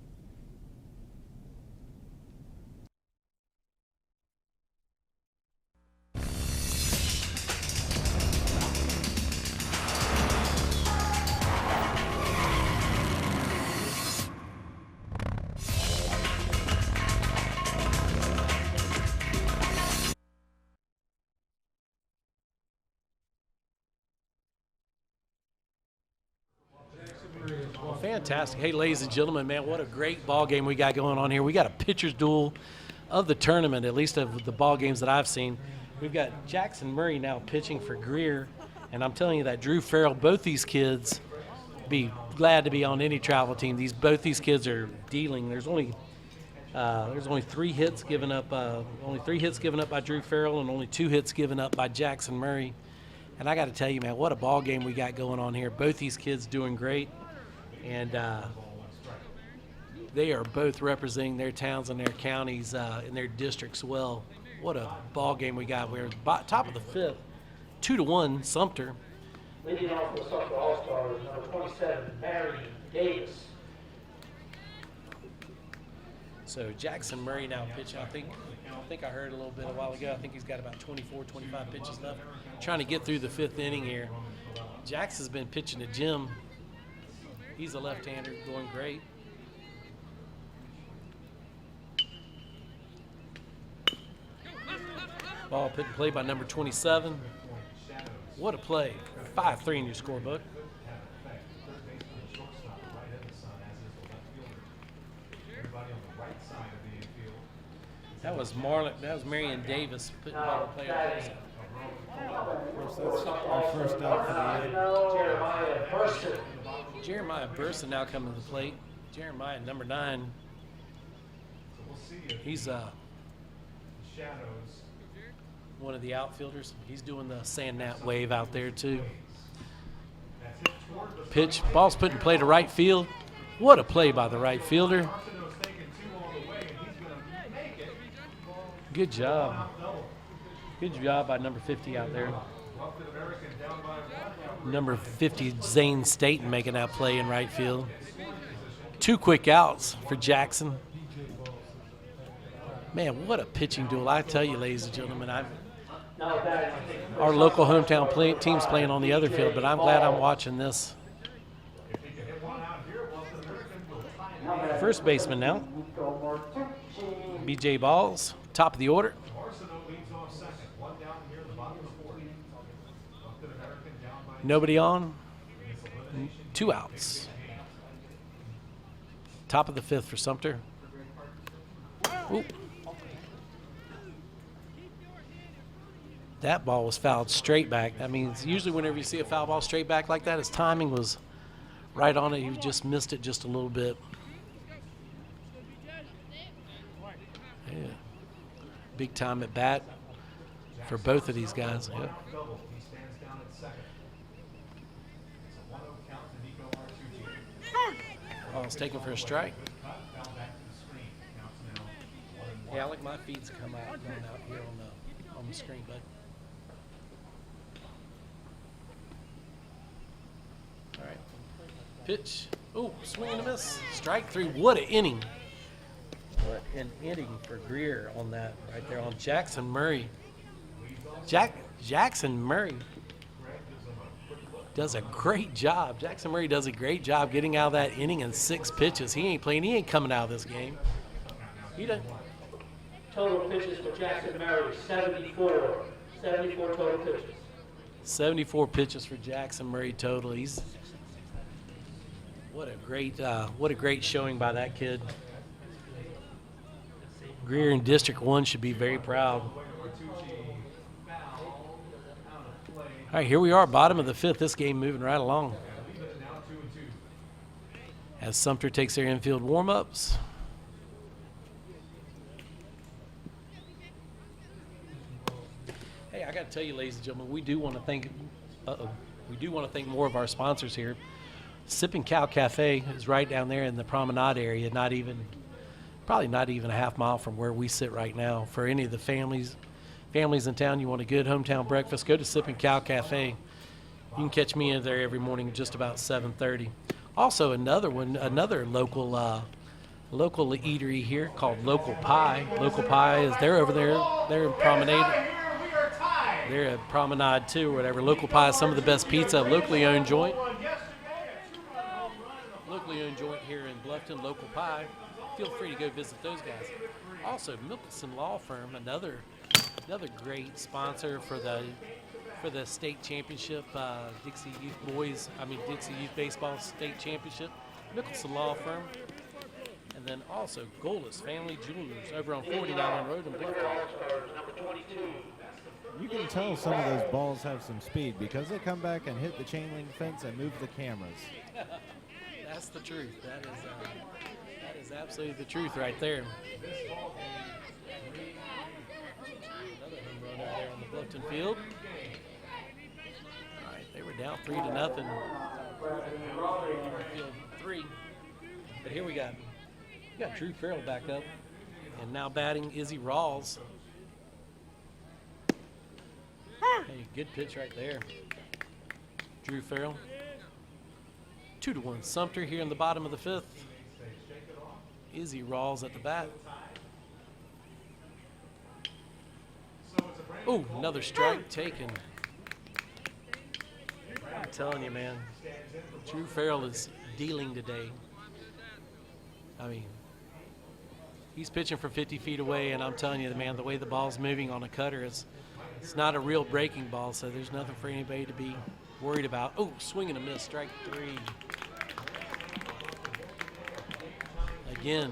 Fantastic. Hey, ladies and gentlemen, man, what a great ball game we got going on here. We got a pitcher's duel of the tournament, at least of the ball games that I've seen. We've got Jackson Murray now pitching for Greer, and I'm telling you that Drew Farrell, both these kids, be glad to be on any travel team. Both these kids are dealing. There's only 3 hits given up. Only 3 hits given up by Drew Farrell, and only 2 hits given up by Jackson Murray. And I got to tell you, man, what a ball game we got going on here. Both these kids doing great. And they are both representing their towns and their counties and their districts well. What a ball game we got. We're top of the 5th, 2-1 Sumter. Leading off for the Sumter All-Stars, number 27, Mary Davis. So Jackson Murray now pitching. I think I heard a little bit a while ago. I think he's got about 24, 25 pitches left. Trying to get through the 5th inning here. Jackson's been pitching to Jim. He's a left-hander, going great. Ball put in play by number 27. What a play. 5-3 in your scorebook. That was Marion Davis putting the ball in play on his. Of course, that's our first out for the year. Jeremiah Burson. Jeremiah Burson now coming to the plate. Jeremiah, number 9. He's one of the outfielders. He's doing the sand gnat wave out there too. Pitch, ball's put in play to right field. What a play by the right fielder. Good job. Good job by number 50 out there. Number 50, Zane Staten, making that play in right field. 2 quick outs for Jackson. Man, what a pitching duel. I tell you, ladies and gentlemen, our local hometown team's playing on the other field, but I'm glad I'm watching this. First baseman now. B.J. Balls, top of the order. Nobody on. 2 outs. Top of the 5th for Sumter. Ooh. That ball was fouled straight back. That means usually whenever you see a foul ball straight back like that, his timing was right on it. He just missed it just a little bit. Yeah. Big time at bat for both of these guys. Yeah. Ball's taken for a strike. Yeah, I like my feeds come out going out here on the screen, bud. All right. Pitch. Oh, swing and a miss. Strike 3. What an inning. What an inning for Greer on that right there on Jackson Murray. Jackson Murray does a great job. Jackson Murray does a great job getting out of that inning in 6 pitches. He ain't playing. He ain't coming out of this game. He done. Total pitches for Jackson Murray, 74. 74 total pitches. 74 pitches for Jackson Murray total. He's what a great showing by that kid. Greer in District 1 should be very proud. All right, here we are, bottom of the 5th. This game moving right along. As Sumter takes their infield warm-ups. Hey, I got to tell you, ladies and gentlemen, we do want to thank more of our sponsors here. Sippin' Cow Cafe is right down there in the promenade area, probably not even a half mile from where we sit right now. For any of the families in town, you want a good hometown breakfast, go to Sippin' Cow Cafe. You can catch me in there every morning just about 7:30. Also, another local eatery here called Local Pie. Local Pie is they're over there. They're in Promenade. They're at Promenade 2 or whatever. Local Pie is some of the best pizza, locally owned joint. Locally owned joint here in Bluffton, Local Pie. Feel free to go visit those guys. Also, Mickelson Law Firm, another great sponsor for the state championship, Dixie Youth Baseball State Championship. Mickelson Law Firm. And then also Goldus Family Jewelers over on 49 Road in Bluffton. You can tell some of those balls have some speed because they come back and hit the chain link fence and move the cameras. That's the truth. That is absolutely the truth right there. Another home run out there on the Bluffton field. All right, they were down 3-0. Field 3. But here we got Drew Farrell back up, and now batting Izzy Rawls. Hey, good pitch right there. Drew Farrell. 2-1 Sumter here in the bottom of the 5th. Izzy Rawls at the bat. Oh, another strike taken. I'm telling you, man, Drew Farrell is dealing today. I mean, he's pitching from 50 feet away, and I'm telling you, man, the way the ball's moving on a cutter, it's not a real breaking ball, so there's nothing for anybody to be worried about. Oh, swing and a miss, strike 3. Again,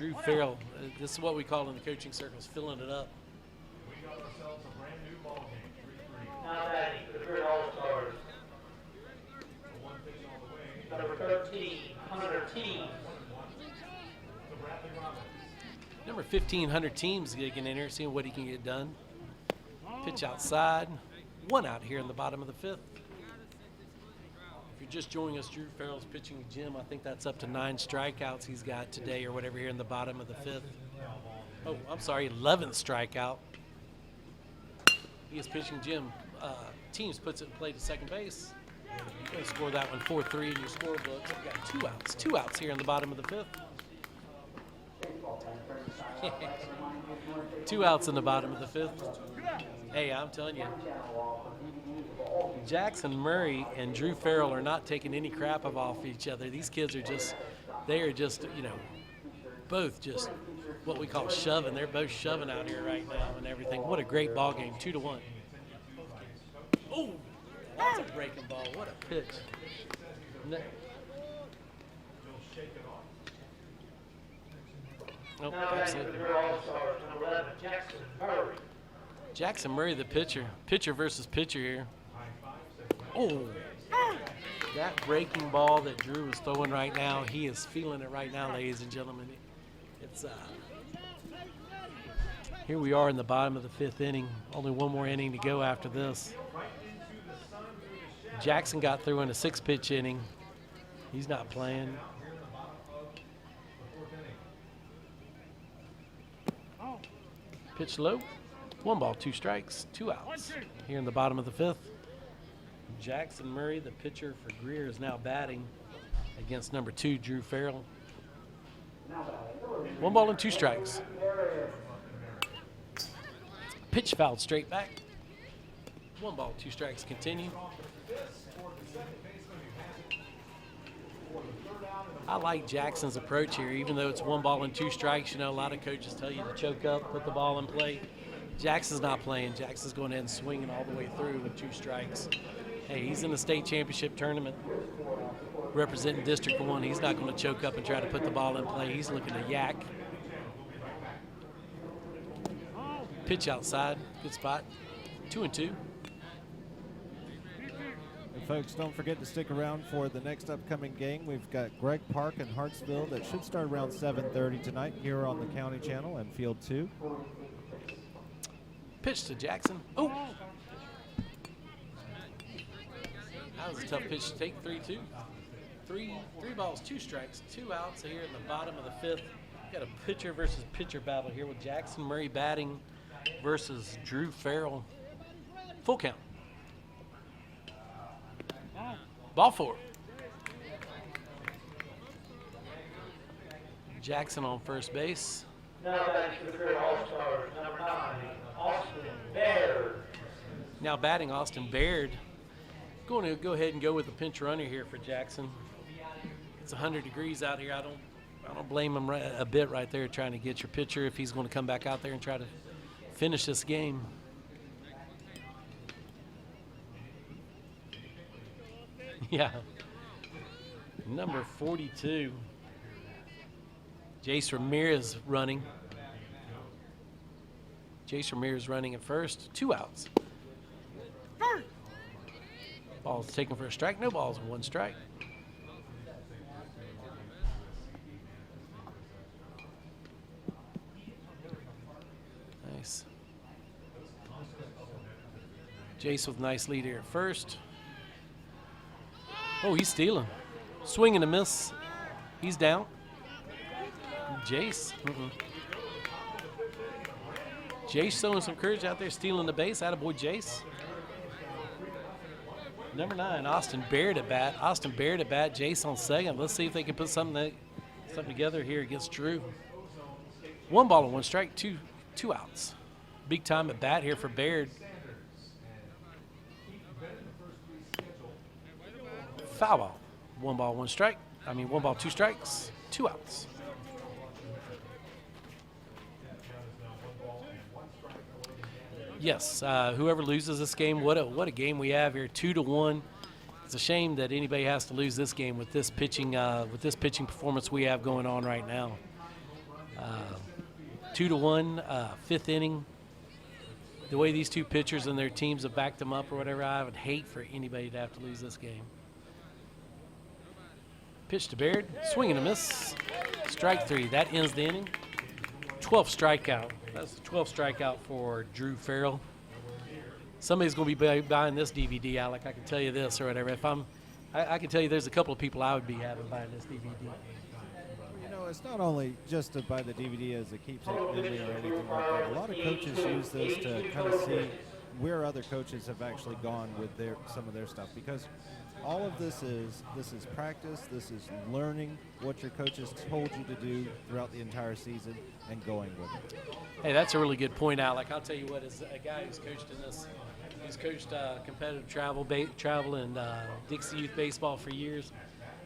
Drew Farrell. This is what we call in the coaching circles filling it up. We got ourselves a brand new ball game, 3-3. Now batting for the Greer All-Stars, The one pitch all the way. number 13, Hunter Team. To Bradley Robbins. Number 1,500 teams getting in here, seeing what he can get done. Pitch outside. 1 out here in the bottom of the 5th. If you're just joining us, Drew Farrell's pitching Jim. I think that's up to 9 strikeouts he's got today or whatever here in the bottom of the 5th. Oh, I'm sorry, 11th strikeout. He is pitching Jim. Teams puts it in play to second base. You're going to score that one 4-3 in your scorebook. We've got 2 outs. 2 outs here in the bottom of the 5th. 2 outs in the bottom of the 5th. Hey, I'm telling you, Jackson Murray and Drew Farrell are not taking any crap off each other. These kids are just, they are just, you know, both just what we call shoving. They're both shoving out here right now and everything. What a great ball game, 2-1. Oh, that's a breaking ball. What a pitch. Nope, Now batting for the absolutely. Greer All-Stars, number 11, Jackson Murray. Jackson Murray, the pitcher. Pitcher versus pitcher here. Oh, that breaking ball that Drew is throwing right now, he is feeling it right now, ladies and gentlemen. It's here we are in the bottom of the 5th inning. Only one more inning to go after this. Jackson got through in a 6-pitch inning. He's not playing. Pitch low. 1 ball, 2 strikes, 2 outs. Here in the bottom of the 5th. Jackson Murray, the pitcher for Greer, is now batting against number 2, Drew Farrell. 1 ball and 2 strikes. Pitch fouled straight back. 1 ball, 2 strikes continue. I like Jackson's approach here, even though it's 1 ball and 2 strikes. You know, a lot of coaches tell you to choke up, put the ball in play. Jackson's not playing. Jackson's going in and swinging all the way through with 2 strikes. Hey, he's in the state championship tournament representing District 1. He's not going to choke up and try to put the ball in play. He's looking to yak. Pitch outside. Good spot. 2-2. And folks, don't forget to stick around for the next upcoming game. We've got Greg Park in Hartsville that should start around 7:30 tonight here on the County Channel and Field 2. Pitch to Jackson. Oh! That was a tough pitch to take. 3-2. Three balls, 2 strikes, 2 outs here in the bottom of the 5th. Got a pitcher versus pitcher battle here with Jackson Murray batting versus Drew Farrell. Full count. Ball 4. Jackson on first base. Now batting for the Greer All-Stars, number 9, Austin Baird. Now batting Austin Baird. Going to go ahead and go with the pinch runner here for Jackson. It's 100 degrees out here. I don't blame him a bit right there trying to get your pitcher if he's going to come back out there and try to finish this game. Yeah. Number 42. Jace Ramirez running. Jace Ramirez running at first. 2 outs. Ball's taken for a strike. No balls and 1 strike. Nice. Jace with a nice lead here at first. Oh, he's stealing. Swing and a miss. He's down. Jace. Jace showing some courage out there, stealing the base. Attaboy, Jace. Number 9, Austin Baird at bat. Austin Baird at bat. Jace on second. Let's see if they can put something together here against Drew. 1 ball and 1 strike. Two outs. Big time at bat here for Baird. Foul ball. 1 ball, 1 strike. 1 ball, 2 strikes. 2 outs. Yes, whoever loses this game, what a game we have here, 2-1. It's a shame that anybody has to lose this game with this pitching performance we have going on right now. 2-1, fifth inning. The way these two pitchers and their teams have backed them up or whatever, I would hate for anybody to have to lose this game. Pitch to Baird, swing and a miss. Strike 3, that ends the inning. 12th strikeout. That's the 12th strikeout for Drew Farrell. Somebody's going to be buying this DVD, Alec. I can tell you this or whatever. I can tell you there's a couple of people I would be having buying this DVD. You know, it's not only just to buy the DVD as a keepsake memory or anything like that. A lot of coaches use this to kind of see where other coaches have actually gone with some of their stuff, because all of this is practice, this is learning what your coaches told you to do throughout the entire season and going with it. Hey, that's a really good point, Alec. I'll tell you what, as a guy who's coached in this, he's coached competitive travel and Dixie youth baseball for years.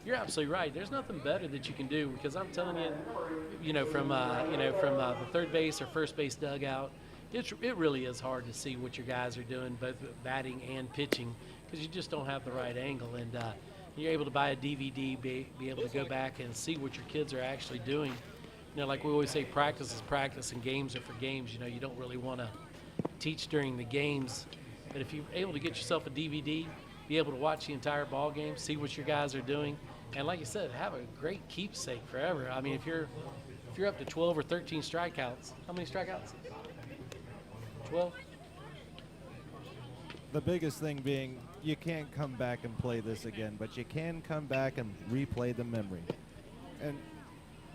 You're absolutely right. There's nothing better that you can do, because I'm telling you, from the third base or first base dugout, it really is hard to see what your guys are doing, both batting and pitching, because you just don't have the right angle. And you're able to buy a DVD, be able to go back and see what your kids are actually doing. You know, like we always say, practice is practice and games are for games. You know, you don't really want to teach during the games, but if you're able to get yourself a DVD, be able to watch the entire ball game, see what your guys are doing, and like you said, have a great keepsake forever. I mean, if you're up to 12 or 13 strikeouts, how many strikeouts? 12? The biggest thing being, you can't come back and play this again, but you can come back and replay the memory. And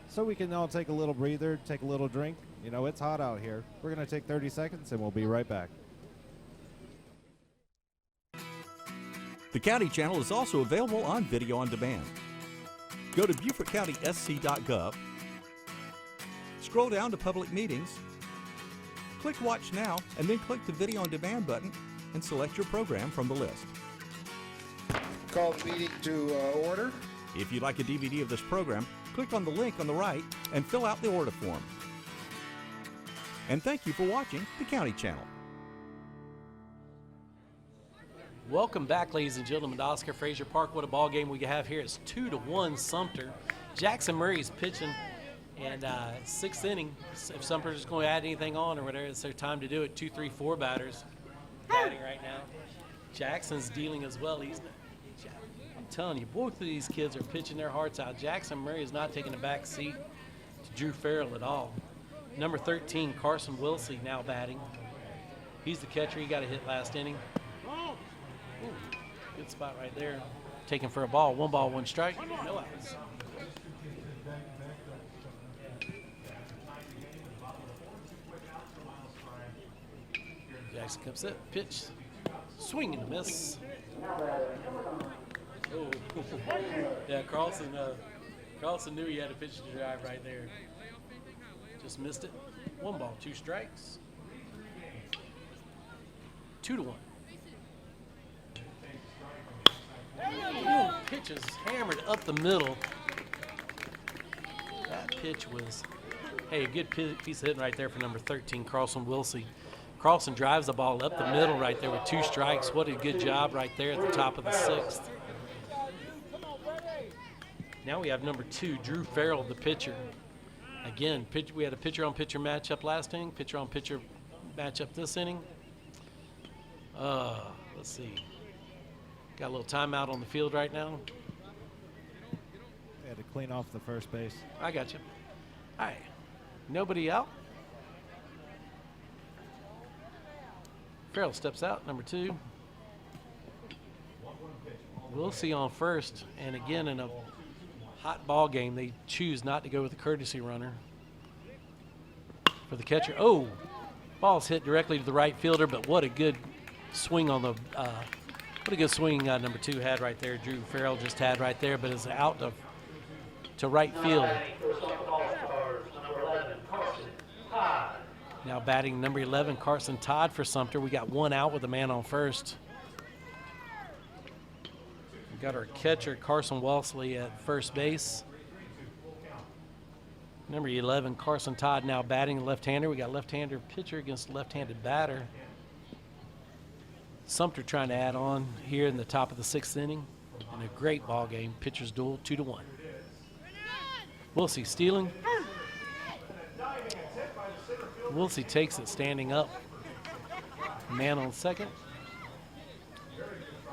so we can all take a little breather, take a little drink. You know, it's hot out here. We're going to take 30 seconds, and we'll be right back. The County Channel is also available on video on demand. Go to BeaufortCountySC.gov, scroll down to Public Meetings, click Watch Now, and then click the Video on Demand button and select your program from the list. Call the meeting to order. If you'd like a DVD of this program, click on the link on the right and fill out the order form. And thank you for watching the County Channel. Welcome back, ladies and gentlemen, to Oscar Frazier Park. What a ball game we have here. It's 2-1 Sumter. Jackson Murray's pitching, and sixth inning. If Sumter's going to add anything on or whatever, it's their time to do it. 2, 3, 4 batters batting right now. Jackson's dealing as well. I'm telling you, both of these kids are pitching their hearts out. Jackson Murray is not taking a back seat to Drew Farrell at all. Number 13, Carson Wilsey, now batting. He's the catcher. He got a hit last inning. Ooh, good spot right there. Taking for a ball. 1 ball, 1 strike. No outs. Jackson comes up. Pitch. Swing and a miss. Oh. Yeah, Carlson knew he had a pitch to drive right there. Just missed it. 1 ball, 2 strikes. 2-1. Pitch is hammered up the middle. That pitch was, hey, a good piece of hitting right there for number 13, Carlson Wilsey. Carlson drives the ball up the middle right there with 2 strikes. What a good job right there at the top of the 6th. Now we have number 2, Drew Farrell, the pitcher. Again, we had a pitcher-on-pitcher matchup last inning, pitcher-on-pitcher matchup this inning. Let's see. Got a little timeout on the field right now. They had to clean off the first base. I got you. All right. Nobody out. Farrell steps out, number 2. We'll see on first. And again, in a hot ball game, they choose not to go with a courtesy runner. For the catcher. Oh, ball's hit directly to the right fielder, but what a good swing on the what a good swing number 2 had right there. Drew Farrell just had right there, but it's out to right field. Now batting number 11, Carson Todd for Sumter. We got 1 out with a man on first. We got our catcher, Carson Wellesley, at first base. Number 11, Carson Todd, now batting left-hander. We got left-hander pitcher against left-handed batter. Sumter trying to add on here in the top of the 6th inning. And a great ball game. Pitchers duel, 2-1. Wilsey stealing. Wilsey takes it standing up. Man on second.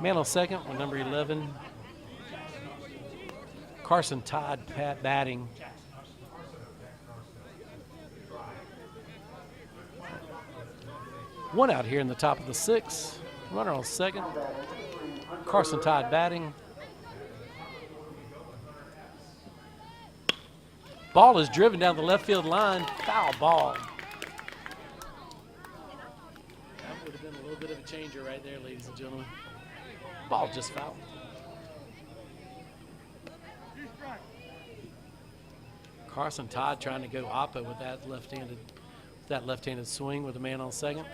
Man on second with number 11. Carson Todd batting. One out here in the top of the 6th. Runner on second. Carson Todd batting. Ball is driven down the left field line. Foul ball. That would have been a little bit of a changer right there, ladies and gentlemen. Ball just fouled. Carson Todd trying to go oppo with that left-handed swing with a man on second.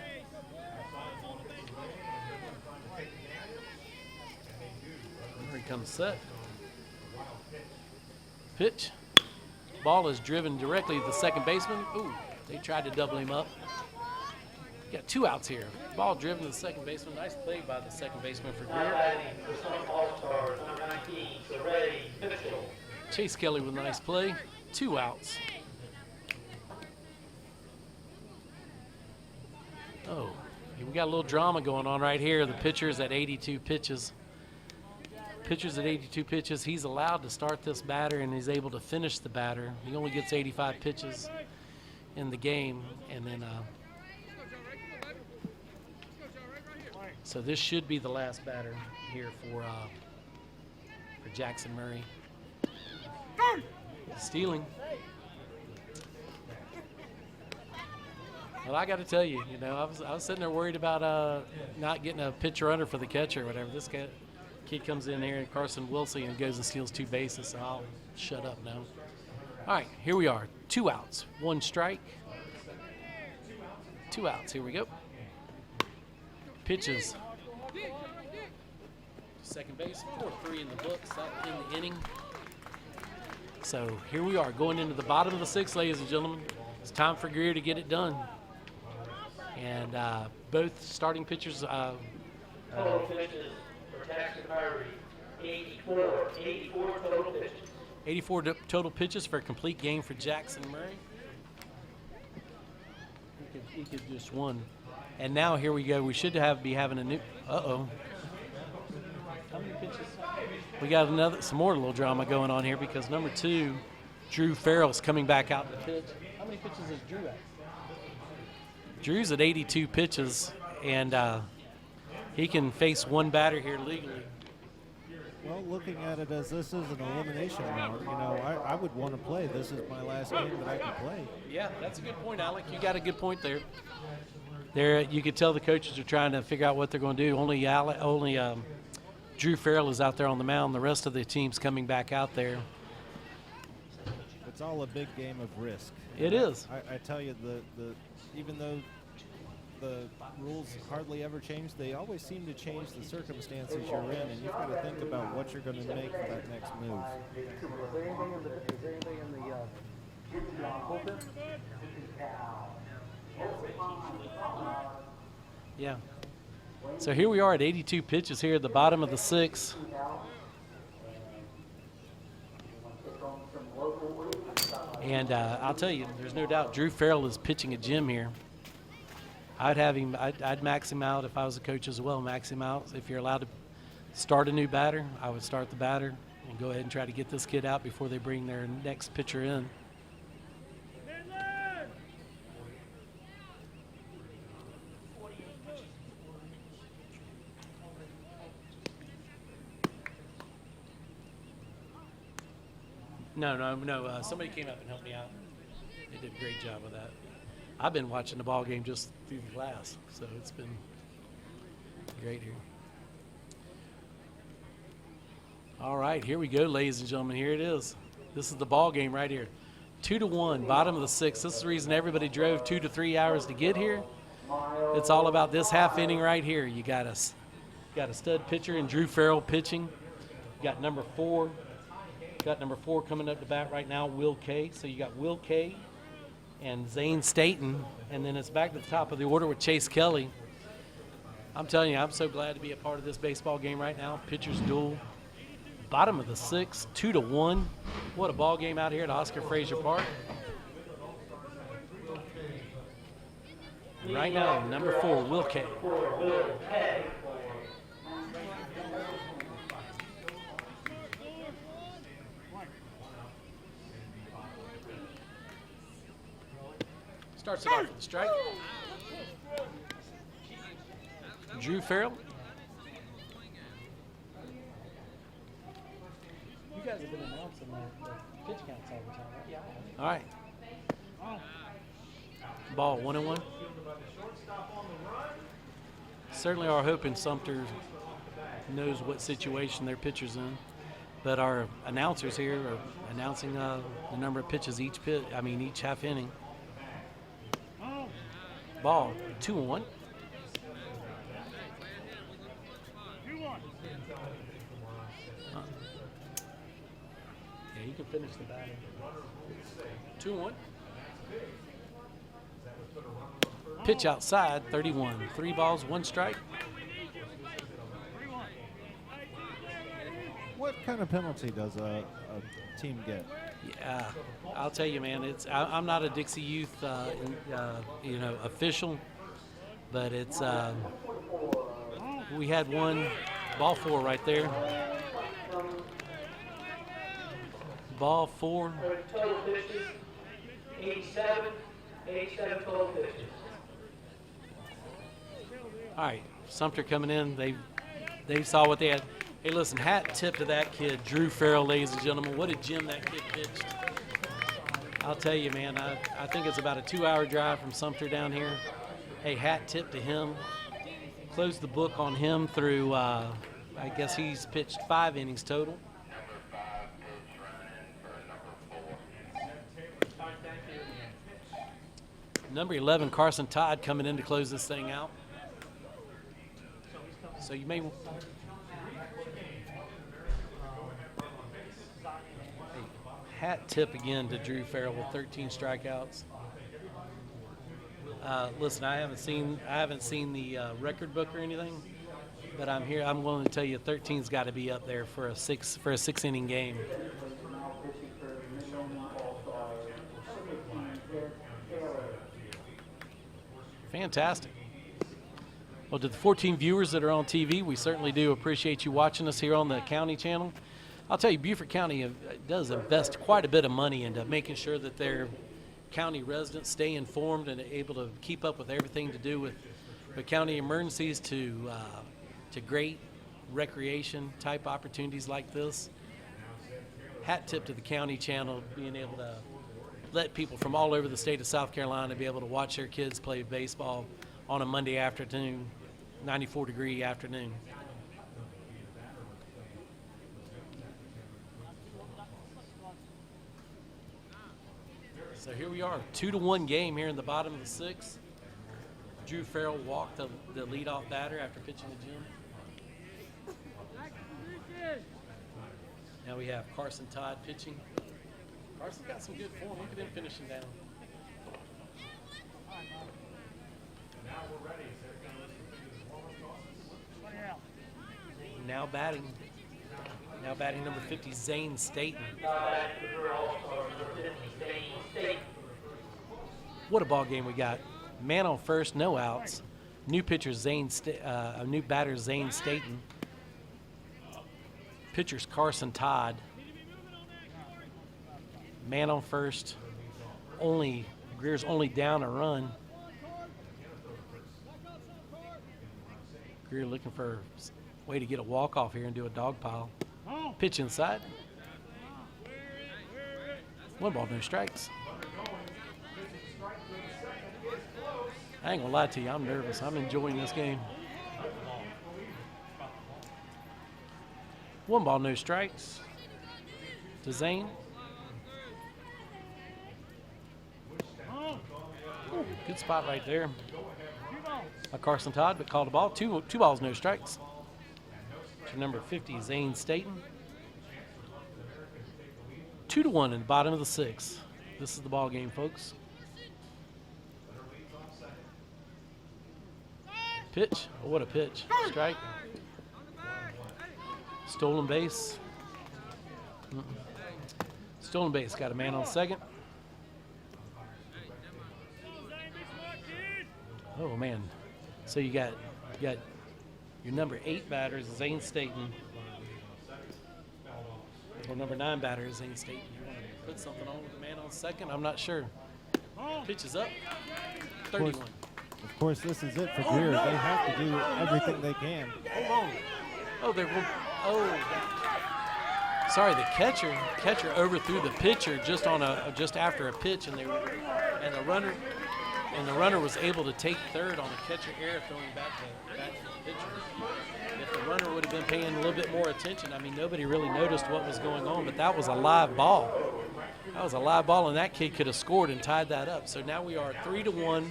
Here he comes set. Pitch. Ball is driven directly to the second baseman. Ooh, they tried to double him up. Got 2 outs here. Ball driven to the second baseman. Nice play by the second baseman for Greer. Chase Kelly with a nice play. 2 outs. Oh, we got a little drama going on right here. The pitcher's at 82 pitches. Pitcher's at 82 pitches. He's allowed to start this batter, and he's able to finish the batter. He only gets 85 pitches in the game, and then so this should be the last batter here for Jackson Murray. Stealing. Well, I got to tell you, I was sitting there worried about not getting a pitcher under for the catcher or whatever. This kid comes in here, Carson Wilsey, and goes and steals 2 bases, so I'll shut up now. All right, here we are. 2 outs, 1 strike. 2 outs, here we go. Pitches. Second base, 4-3 in the books, in the inning. So here we are, going into the bottom of the 6th, ladies and gentlemen. It's time for Greer to get it done. And both starting pitchers. Total pitches for Jackson Murray, 84 total pitches. 84 total pitches for a complete game for Jackson Murray. He could just won. And now here we go. We should be having a new. Uh-oh. How many pitches? We got some more little drama going on here because number 2, Drew Farrell's coming back out to pitch. How many pitches is Drew at? Drew's at 82 pitches, and he can face 1 batter here legally. Well, looking at it as this is an elimination round, I would want to play. This is my last game that I can play. Yeah, that's a good point, Alec. You got a good point there. There, you could tell the coaches are trying to figure out what they're going to do. Only Drew Farrell is out there on the mound. The rest of the team's coming back out there. It's all a big game of risk. It is. I tell you, even though the rules hardly ever change, they always seem to change the circumstances you're in, and you've got to think about what you're going to make for that next move. Is there anybody in the bullpen? Yeah. So here we are at 82 pitches here at the bottom of the 6th. And I'll tell you, there's no doubt Drew Farrell is pitching a gem here. I'd max him out if I was a coach as well, max him out. If you're allowed to start a new batter, I would start the batter and go ahead and try to get this kid out before they bring their next pitcher in. No. Somebody came up and helped me out. They did a great job with that. I've been watching the ball game just through the glass, so it's been great here. All right, here we go, ladies and gentlemen. Here it is. This is the ball game right here. 2-1, bottom of the 6th. This is the reason everybody drove 2 to 3 hours to get here. It's all about this half inning right here. You got a stud pitcher in Drew Farrell pitching. You got number 4. Got number 4 coming up to bat right now, Will Kay. So you got Will Kay and Zane Staten, and then it's back to the top of the order with Chase Kelly. I'm telling you, I'm so glad to be a part of this baseball game right now. Pitchers duel. Bottom of the 6th, 2-1. What a ball game out here at Oscar Frazier Park. Right now, number 4, Will K. Will K. Starts it off with a strike. Drew Farrell. You guys have been announcing the pitch counts all the time, right? Yeah. All right. Ball 1-1. Certainly are hoping Sumter knows what situation their pitcher's in. But our announcers here are announcing the number of pitches each half inning. Ball 2-1. Yeah, he can finish the batting. 2-1. Pitch outside, 31. 3 balls, 1 strike. What kind of penalty does a team get? Yeah, I'll tell you, man. I'm not a Dixie Youth, official, but it's we had one ball 4 right there. Ball 4. Total pitches, 87 total pitches. All right, Sumter coming in. They saw what they had. Hey, listen, hat tip to that kid, Drew Farrell, ladies and gentlemen. What a gem that kid pitched. I'll tell you, man, I think it's about a 2-hour drive from Sumter down here. Hey, hat tip to him. Closed the book on him through, I guess he's pitched 5 innings total. Number 11, Carson Todd, coming in to close this thing out. So you may... Hat tip again to Drew Farrell with 13 strikeouts. Listen, I haven't seen the record book or anything, but I'm willing to tell you 13's got to be up there for a 6-inning game. Fantastic. Well, to the 14 viewers that are on TV, we certainly do appreciate you watching us here on the county channel. I'll tell you, Beaufort County does invest quite a bit of money into making sure that their county residents stay informed and able to keep up with everything to do with county emergencies to great recreation type opportunities like this. Hat tip to the county channel, being able to let people from all over the state of South Carolina be able to watch their kids play baseball on a Monday afternoon, 94-degree afternoon. So here we are, 2-1 game here in the bottom of the 6th. Drew Farrell walked the leadoff batter after pitching to Jim. Now we have Carson Todd pitching. Carson's got some good form. Look at him finishing down. Now batting number 50, Zane Staten. What a ball game we got. Man on first, no outs. New pitcher new batter Zane Staten. Pitcher's Carson Todd. Man on first. Greer's only down a run. Greer looking for a way to get a walk off here and do a dog pile. Pitch inside. 1 ball, no strikes. I ain't gonna lie to you, I'm nervous. I'm enjoying this game. 1 ball, no strikes to Zane. Ooh, good spot right there. Carson Todd, but called a ball. 2 balls, no strikes. To number 50, Zane Staten. 2-1 in the bottom of the 6th. This is the ball game, folks. Pitch. Oh, what a pitch. Strike. Stolen base. Stolen base. Got a man on second. Oh, man. So you got your number 8 batter, Zane Staten. Or number 9 batter, Zane Staten. You want to put something on with the man on second? I'm not sure. Pitch is up. 31. Of course, this is it for Greer. They have to do everything they can. Hold on. Oh, sorry, the catcher overthrew the pitcher just after a pitch, and the runner was able to take third on a catcher error throwing back to the pitcher. If the runner would have been paying a little bit more attention, I mean, nobody really noticed what was going on, but that was a live ball. That was a live ball, and that kid could have scored and tied that up. So now we are 3-1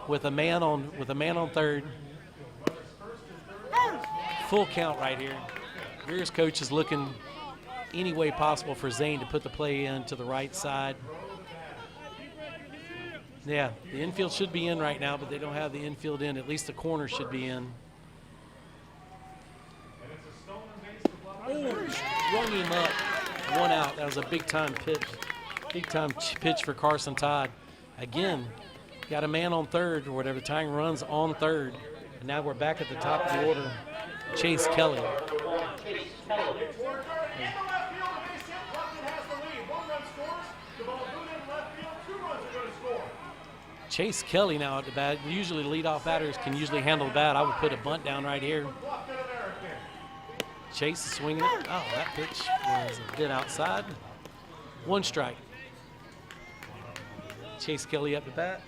with a man on third. Full count right here. Greer's coach is looking any way possible for Zane to put the play in to the right side. Yeah, the infield should be in right now, but they don't have the infield in. At least the corner should be in. Oh, rung him up. 1 out. That was a big-time pitch. Big-time pitch for Carson Todd. Again, got a man on third or whatever. Tying runs on third. And now we're back at the top of the order. Chase Kelly. Chase Kelly now at the bat. Usually leadoff batters can usually handle the bat. I would put a bunt down right here. Chase is swinging it. Oh, that pitch was a bit outside. 1 strike. Chase Kelly up the bat.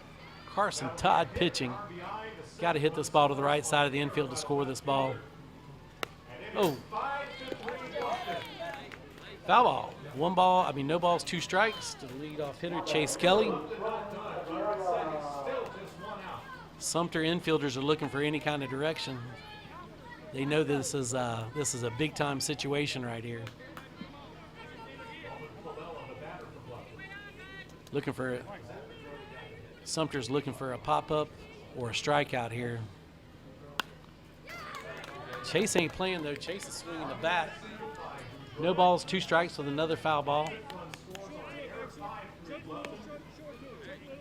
Carson Todd pitching. Got to hit this ball to the right side of the infield to score this ball. Oh. Foul ball. 1 ball, no balls, 2 strikes to the leadoff hitter, Chase Kelly. Sumter infielders are looking for any kind of direction. They know this is a big-time situation right here. Sumter's looking for a pop-up or a strikeout here. Chase ain't playing, though. Chase is swinging the bat. No balls, 2 strikes with another foul ball.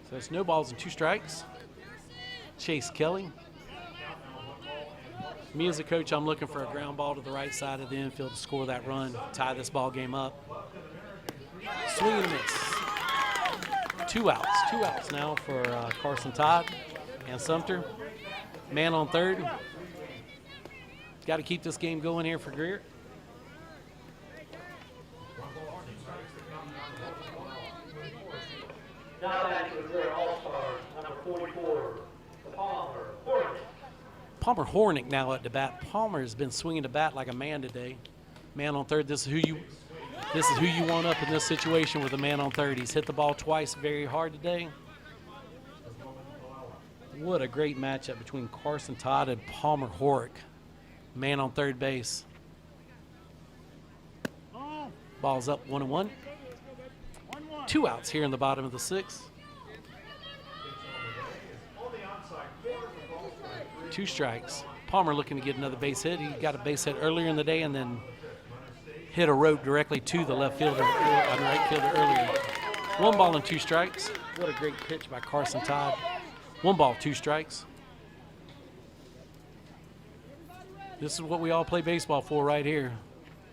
So it's no balls and 2 strikes. Chase Kelly. Me as a coach, I'm looking for a ground ball to the right side of the infield to score that run, tie this ball game up. Swing and a miss. 2 outs. 2 outs now for Carson Todd and Sumter. Man on third. Got to keep this game going here for Greer. Now back to the Greer All-Star, number 44, Palmer Hornick. Palmer Hornick now at the bat. Palmer has been swinging the bat like a man today. Man on third. This is who you want up in this situation with a man on third. He's hit the ball twice very hard today. What a great matchup between Carson Todd and Palmer Hornick. Man on third base. Ball's up 1-1. 2 outs here in the bottom of the 6th. 2 strikes. Palmer looking to get another base hit. He got a base hit earlier in the day and then hit a rope directly to the right fielder earlier. 1 ball and 2 strikes. What a great pitch by Carson Todd. 1 ball, 2 strikes. This is what we all play baseball for right here.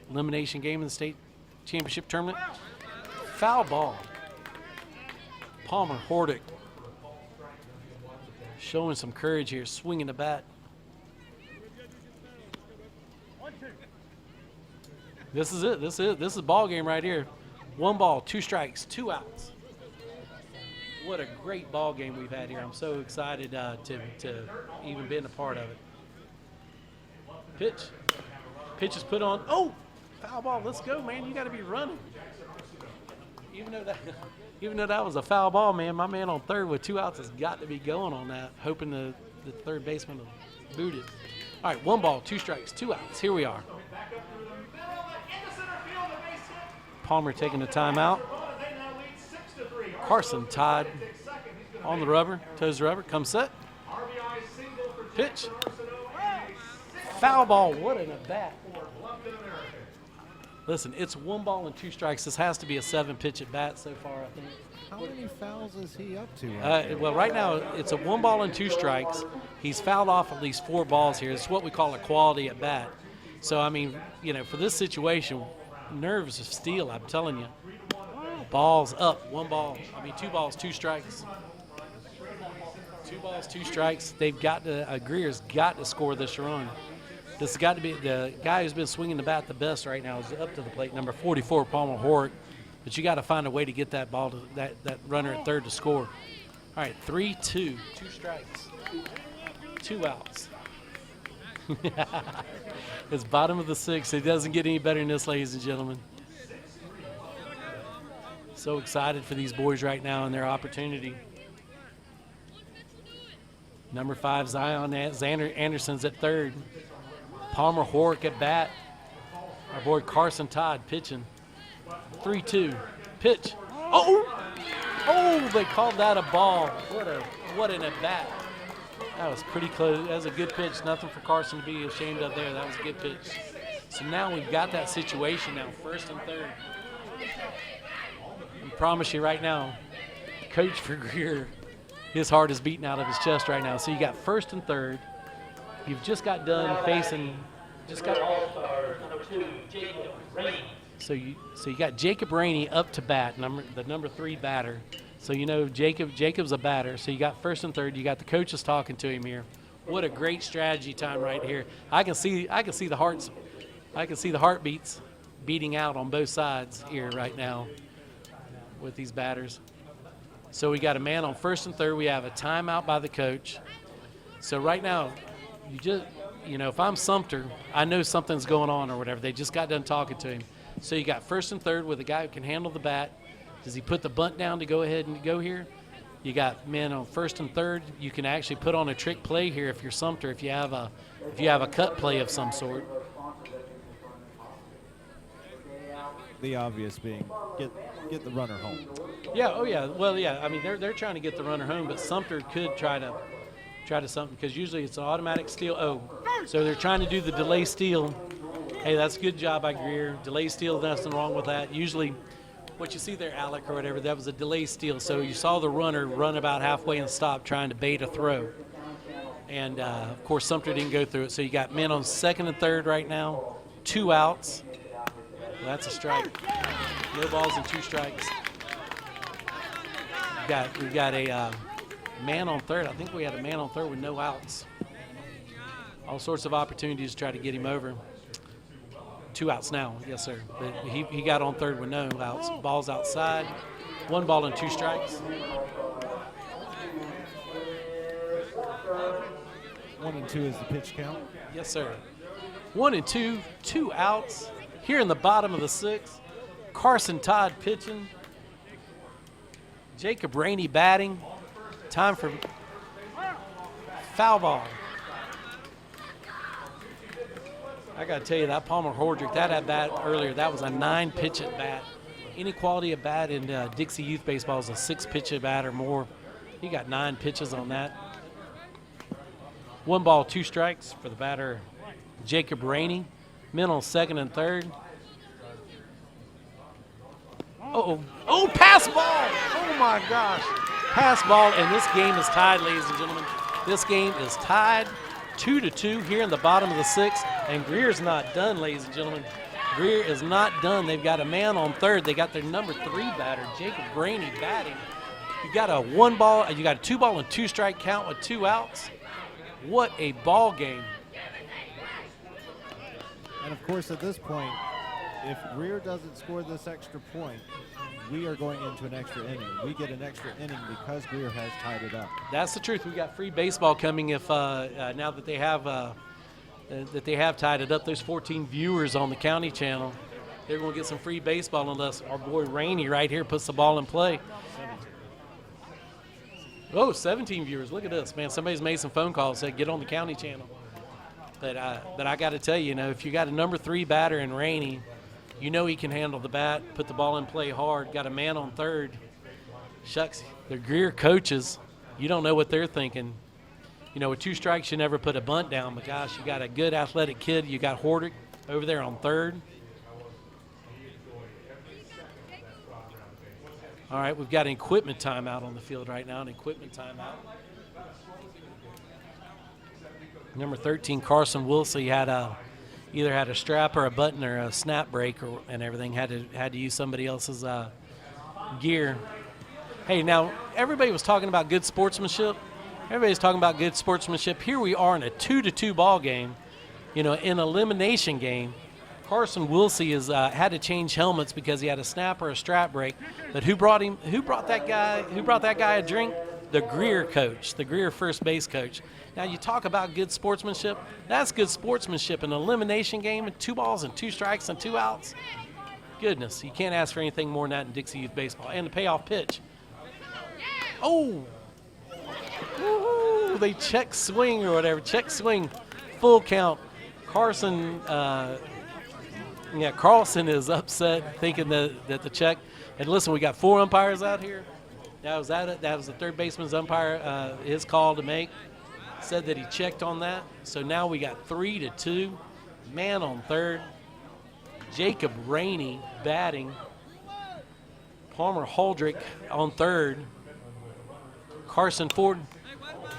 Elimination game in the state championship tournament. Foul ball. Palmer Hornick showing some courage here, swinging the bat. This is it. This is ball game right here. 1 ball, 2 strikes, 2 outs. What a great ball game we've had here. I'm so excited to even be a part of it. Pitch is put on. Oh, foul ball. Let's go, man. You got to be running. Even though that was a foul ball, man, my man on third with 2 outs has got to be going on that, hoping the third baseman will boot it. All right, 1 ball, 2 strikes, 2 outs. Here we are. Palmer taking the timeout. Carson Todd on the rubber, toes the rubber, comes set. Pitch. Foul ball, what an at bat. Listen, it's 1 ball and 2 strikes. This has to be a 7-pitch at bat so far, I think. How many fouls is he up to? Well, right now it's a 1 ball and 2 strikes. He's fouled off at least 4 balls here. It's what we call a quality at bat. So, I mean, you know, for this situation, nerves of steel, I'm telling you. Balls up, 1 ball. 2 balls, 2 strikes. 2 balls, 2 strikes. They've got to, Greer's got to score this run. This has got to be the guy who's been swinging the bat the best right now is up to the plate, number 44, Palmer Hort. But you got to find a way to get that ball to that runner at third to score. All right, 3-2, 2 strikes, 2 outs. It's bottom of the 6th. It doesn't get any better than this, ladies and gentlemen. So excited for these boys right now and their opportunity. Number 5, Zion Anderson's at third. Palmer Hort at bat. Our boy Carson Todd pitching. 3-2. Pitch. Oh, they called that a ball. What an at bat. That was pretty close. That was a good pitch. Nothing for Carson to be ashamed of there. That was a good pitch. So now we've got that situation now, 1st and 3rd. I promise you right now, Coach for Greer, his heart is beating out of his chest right now. So you got 1st and 3rd. You've just got done facing, All-star number 2, Jacob Rainey. So you got Jacob Rainey up to bat, the number 3 batter. So you know Jacob's a batter. So you got 1st and 3rd. You got the coaches talking to him here. What a great strategy time right here. I can see the hearts. I can see the heartbeats beating out on both sides here right now with these batters. So we got a man on 1st and 3rd. We have a timeout by the coach. So right now, if I'm Sumter, I know something's going on or whatever. They just got done talking to him. So you got 1st and 3rd with a guy who can handle the bat. Does he put the bunt down to go ahead and go here? You got men on 1st and 3rd. You can actually put on a trick play here if you're Sumter. If you have a cut play of some sort. The obvious being get the runner home. Yeah. Oh yeah. Well, yeah. I mean, they're trying to get the runner home, but Sumter could try to something because usually it's an automatic steal. Oh, so they're trying to do the delay steal. Hey, that's a good job by Greer. Delay steal, nothing wrong with that. Usually what you see there, Alec, or whatever, that was a delay steal. So you saw the runner run about halfway and stop trying to bait a throw. And, of course, Sumter didn't go through it. So you got men on 2nd and 3rd right now, 2 outs. Well, that's a strike. No balls and 2 strikes. We've got a man on 3rd. I think we had a man on 3rd with no outs. All sorts of opportunities to try to get him over. 2 outs now, yes, sir. But he got on 3rd with no outs. Ball's outside. 1 ball and 2 strikes. 1 and 2 is the pitch count. Yes, sir. 1 and 2, 2 outs. Here in the bottom of the 6th, Carson Todd pitching. Jacob Rainey batting. Time for foul ball. I got to tell you, that Palmer Hordrick, that at bat earlier, that was a 9-pitch at bat. Any quality at bat in Dixie Youth Baseball is a 6-pitch at bat or more. He got 9 pitches on that. 1 ball, 2 strikes for the batter, Jacob Rainey. Men on 2nd and 3rd. Oh, pass ball! Oh my gosh. Pass ball, and this game is tied, ladies and gentlemen. This game is tied 2-2 here in the bottom of the 6th, and Greer's not done, ladies and gentlemen. Greer is not done. They've got a man on 3rd. They got their number 3 batter, Jacob Rainey, batting. You got a 1 ball, you got a 2 ball and 2 strike count with 2 outs. What a ball game. And of course, at this point, if Greer doesn't score this extra point, we are going into an extra inning. We get an extra inning because Greer has tied it up. That's the truth. We got free baseball coming if now that they have tied it up. There's 14 viewers on the county channel. They're going to get some free baseball unless our boy Rainey right here puts the ball in play. 17 viewers. Look at this, man. Somebody's made some phone calls, said get on the county channel. But I got to tell you, if you got a number 3 batter in Rainey, you know he can handle the bat, put the ball in play hard. Got a man on 3rd. Shucks, the Greer coaches, you don't know what they're thinking. With 2 strikes, you never put a bunt down. But, gosh, you got a good athletic kid. You got Hordrick over there on 3rd. All right, we've got an equipment timeout on the field right now, an equipment timeout. Number 13, Carson Wilsey, either had a strap or a button or a snap break and everything. Had to use somebody else's gear. Hey, now everybody was talking about good sportsmanship. Everybody's talking about good sportsmanship. Here we are in a 2-2 ball game, in an elimination game. Carson Wilsey had to change helmets because he had a snap or a strap break. But who brought that guy a drink? The Greer coach, the Greer first base coach. Now you talk about good sportsmanship. That's good sportsmanship. An elimination game, 2 balls and 2 strikes and 2 outs. Goodness, you can't ask for anything more than that in Dixie Youth Baseball. And the payoff pitch. Oh, woo-hoo. They check swing or whatever. Check swing, full count. Carlson is upset thinking that the check. And listen, we got 4 umpires out here. That was the third baseman's umpire, his call to make. Said that he checked on that. So now we got 3-2. Man on third. Jacob Rainey batting. Palmer Holdrick on third. Carson Ford,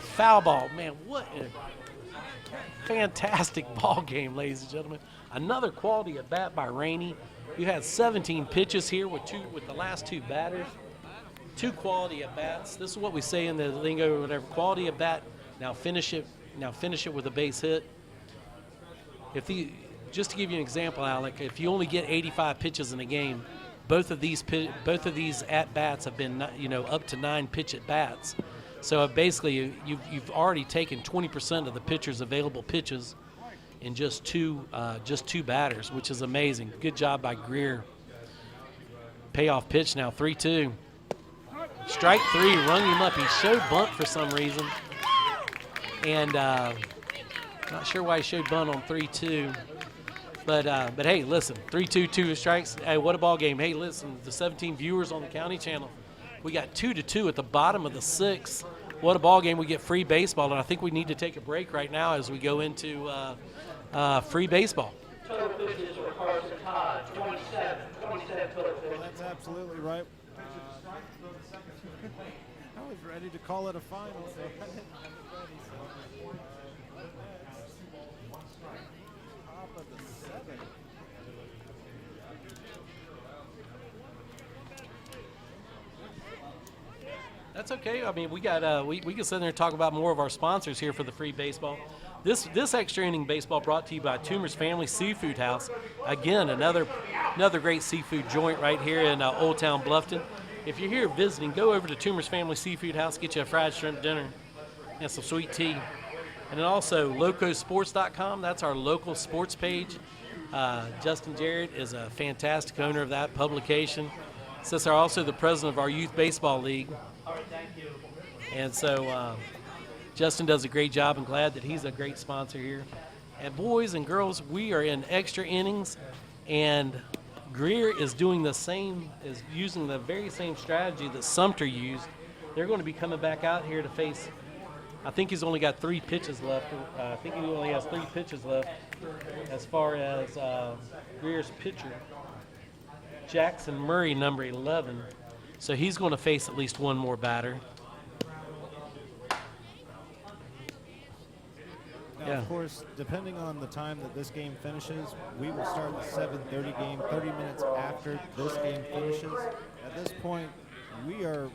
foul ball. Man, what a fantastic ball game, ladies and gentlemen. Another quality at bat by Rainey. You had 17 pitches here with the last 2 batters. 2 quality at bats. This is what we say in the lingo or whatever. Quality at bat. Now finish it with a base hit. Just to give you an example, Alec, if you only get 85 pitches in a game, both of these at bats have been up to 9 pitch at bats. So basically, you've already taken 20% of the pitcher's available pitches in just two batters, which is amazing. Good job by Greer. Payoff pitch now, 3-2. Strike 3, rung him up. He showed bunt for some reason, and not sure why he showed bunt on 3-2. But hey, listen, 3-2, 2 strikes. Hey, what a ball game. Hey, listen, the 17 viewers on the county channel, we got 2-2 at the bottom of the 6th. What a ball game. We get free baseball, and I think we need to take a break right now as we go into free baseball. Total pitches for Carson Todd, 27 total pitches. That's absolutely right. I was ready to call it a final, so I didn't have it ready. Top of the 7th. That's okay. I mean, we got we can sit there and talk about more of our sponsors here for the free baseball. This extra inning baseball brought to you by Toomer's Family Seafood House. Again, another great seafood joint right here in Old Town Bluffton. If you're here visiting, go over to Toomer's Family Seafood House, get you a fried shrimp dinner and some sweet tea. And then also locosports.com, that's our local sports page. Justin Jarrett is a fantastic owner of that publication. Since are also the president of our youth baseball league. And so Justin does a great job. I'm glad that he's a great sponsor here. And boys and girls, we are in extra innings, and Greer is doing using the very same strategy that Sumter used. They're going to be coming back out here to face, I think he's only got 3 pitches left. I think he only has 3 pitches left as far as Greer's pitcher, Jackson Murray, number 11. So he's going to face at least one more batter. Now, of course, depending on the time that this game finishes, we will start the 7:30 game 30 minutes after this game finishes. At this point, the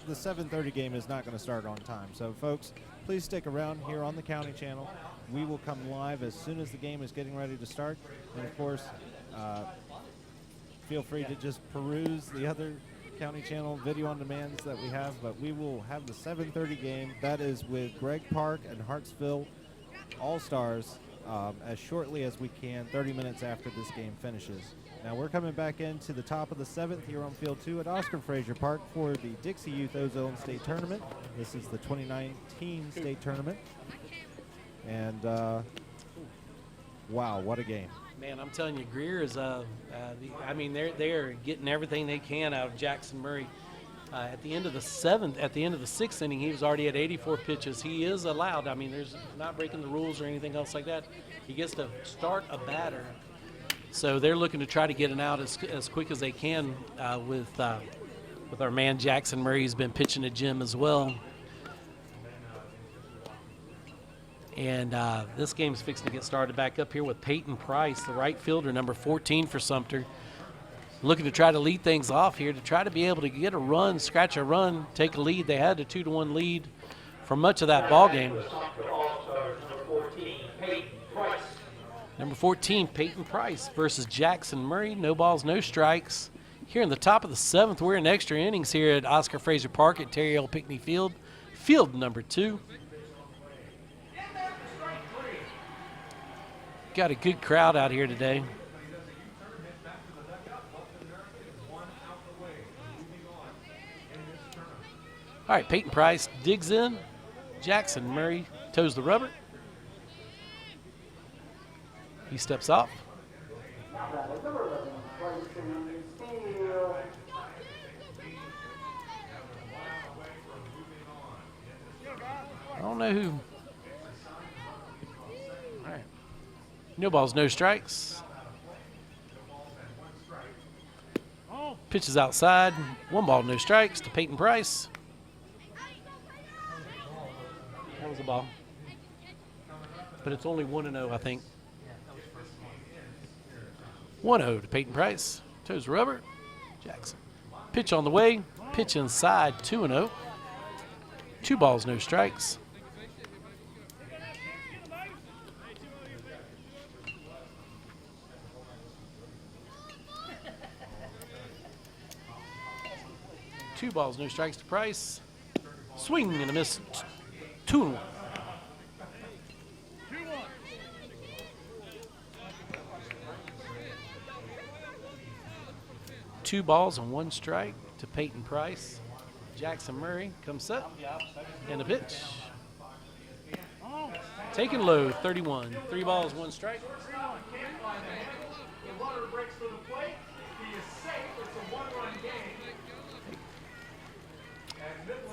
7:30 game is not going to start on time. So, folks, please stick around here on the county channel. We will come live as soon as the game is getting ready to start. And, of course, feel free to just peruse the other county channel video on demands that we have. But we will have the 7:30 game. That is with Greg Park and Hartsville All-Stars as shortly as we can, 30 minutes after this game finishes. Now we're coming back into the top of the 7th here on Field 2 at Oscar Frazier Park for the Dixie Youth Ozone State Tournament. This is the 2019 state tournament. And wow, what a game. Man, I'm telling you, Greer is they're getting everything they can out of Jackson Murray. At the end of the 6th inning, he was already at 84 pitches. He is allowed. I mean, there's not breaking the rules or anything else like that. He gets to start a batter. So they're looking to try to get an out as quick as they can with with our man Jackson Murray, who's been pitching to Jim as well. And this game's fixing to get started back up here with Peyton Price, the right fielder, number 14 for Sumter. Looking to try to lead things off here, to try to be able to get a run, scratch a run, take a lead. They had a 2-1 lead for much of that ball game. Number 14, Peyton Price versus Jackson Murray. No balls, no strikes. Here in the top of the 7th, we're in extra innings here at Oscar Fraser Park at Terry L. Pinckney Field. Field number 2. Got a good crowd out here today. All right, Peyton Price digs in. Jackson Murray toes the rubber. He steps off. I don't know who. All right. No balls, no strikes. Pitches outside. 1 ball, no strikes to Peyton Price. That was a ball. But it's only 1-0, I think. 1-0 to Peyton Price. Toes rubber. Jackson. Pitch on the way. Pitch inside. 2-0. 2 balls, no strikes. Two balls, no strikes to Price. Swing and a miss. 2-1. Two balls and 1 strike to Peyton Price. Jackson Murray comes up. And a pitch. Taken low, 31. 3 balls, 1 strike.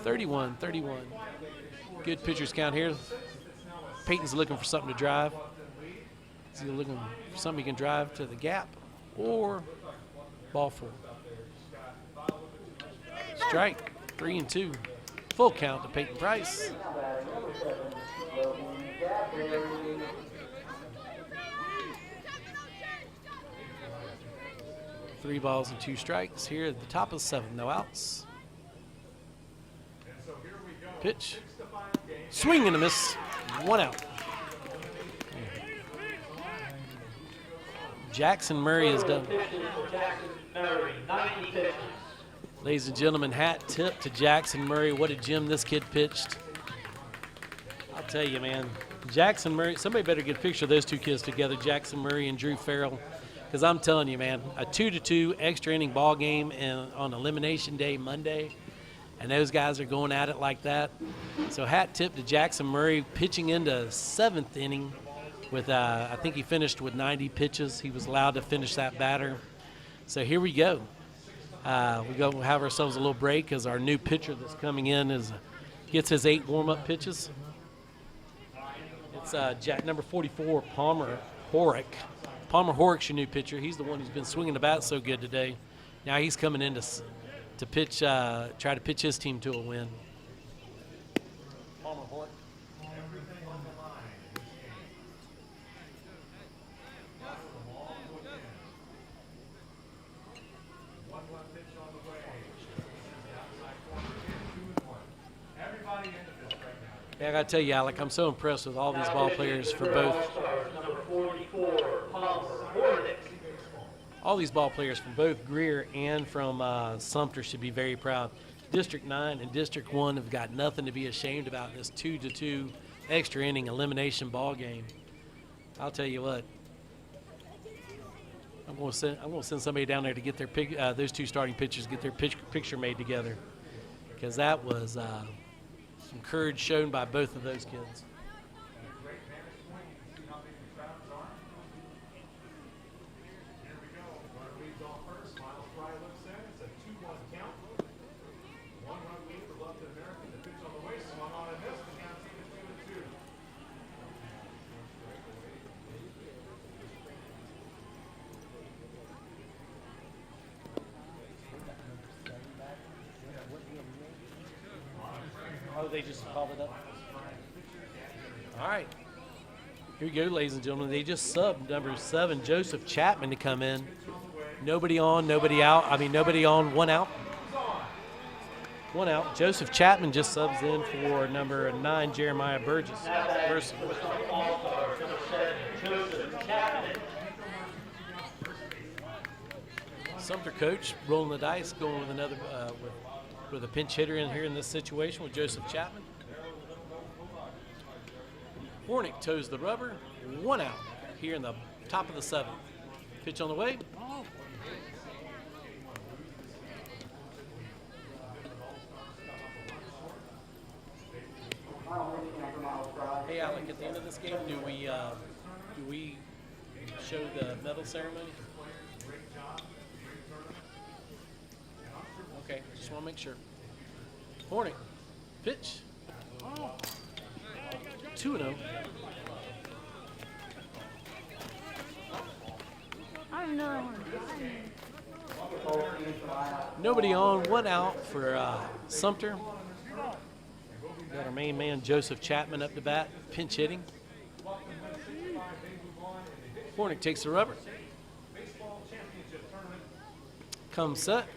31-31. Good pitcher's count here. Peyton's looking for something to drive. Is he looking for something he can drive to the gap or ball 4? Strike, 3-2. Full count to Peyton Price. Three balls and 2 strikes here at the top of the 7th. No outs. Pitch. Swing and a miss. 1 out. Jackson Murray is done. Ladies and gentlemen, hat tip to Jackson Murray. What a gem this kid pitched. I'll tell you, man. Jackson Murray, somebody better get a picture of those 2 kids together, Jackson Murray and Drew Farrell. Because I'm telling you, man, a 2-2 extra inning ball game on Elimination Day Monday. And those guys are going at it like that. So hat tip to Jackson Murray pitching into 7th inning with, I think he finished with 90 pitches. He was allowed to finish that batter. So here we go. We go have ourselves a little break as our new pitcher that's coming in gets his 8 warm-up pitches. It's number 44, Palmer Horick. Palmer Horick's your new pitcher. He's the one who's been swinging the bat so good today. Now he's coming in to pitch, try to pitch his team to a win. Palmer Horick. Yeah, I got to tell you, Alec, I'm so impressed with all these ball players for both. All these ball players from both Greer and from Sumter should be very proud. District 9 and District 1 have got nothing to be ashamed about in this 2-2 extra inning elimination ball game. I'll tell you what. I'm going to send somebody down there to get their those 2 starting pitchers, get their picture made together, because that was some courage shown by both of those kids. They just called it up. All right. Here we go, ladies and gentlemen. They just subbed number 7, Joseph Chapman, to come in. Nobody on, nobody out. I mean, nobody on, 1 out. 1 out. Joseph Chapman just subs in for number 9, Jeremiah Burgess. Versus Sumter coach rolling the dice, going with another with a pinch hitter in here in this situation with Joseph Chapman. Hornick toes the rubber, 1 out here in the top of the 7th. Pitch on the way. Hey Alec, at the end of this game, do we show the medal ceremony? Okay, just want to make sure. Hornick, pitch. 2-0. Nobody on, 1 out for Sumter. Got our main man, Joseph Chapman, up to bat, pinch hitting. Hornick takes the rubber. Comes set.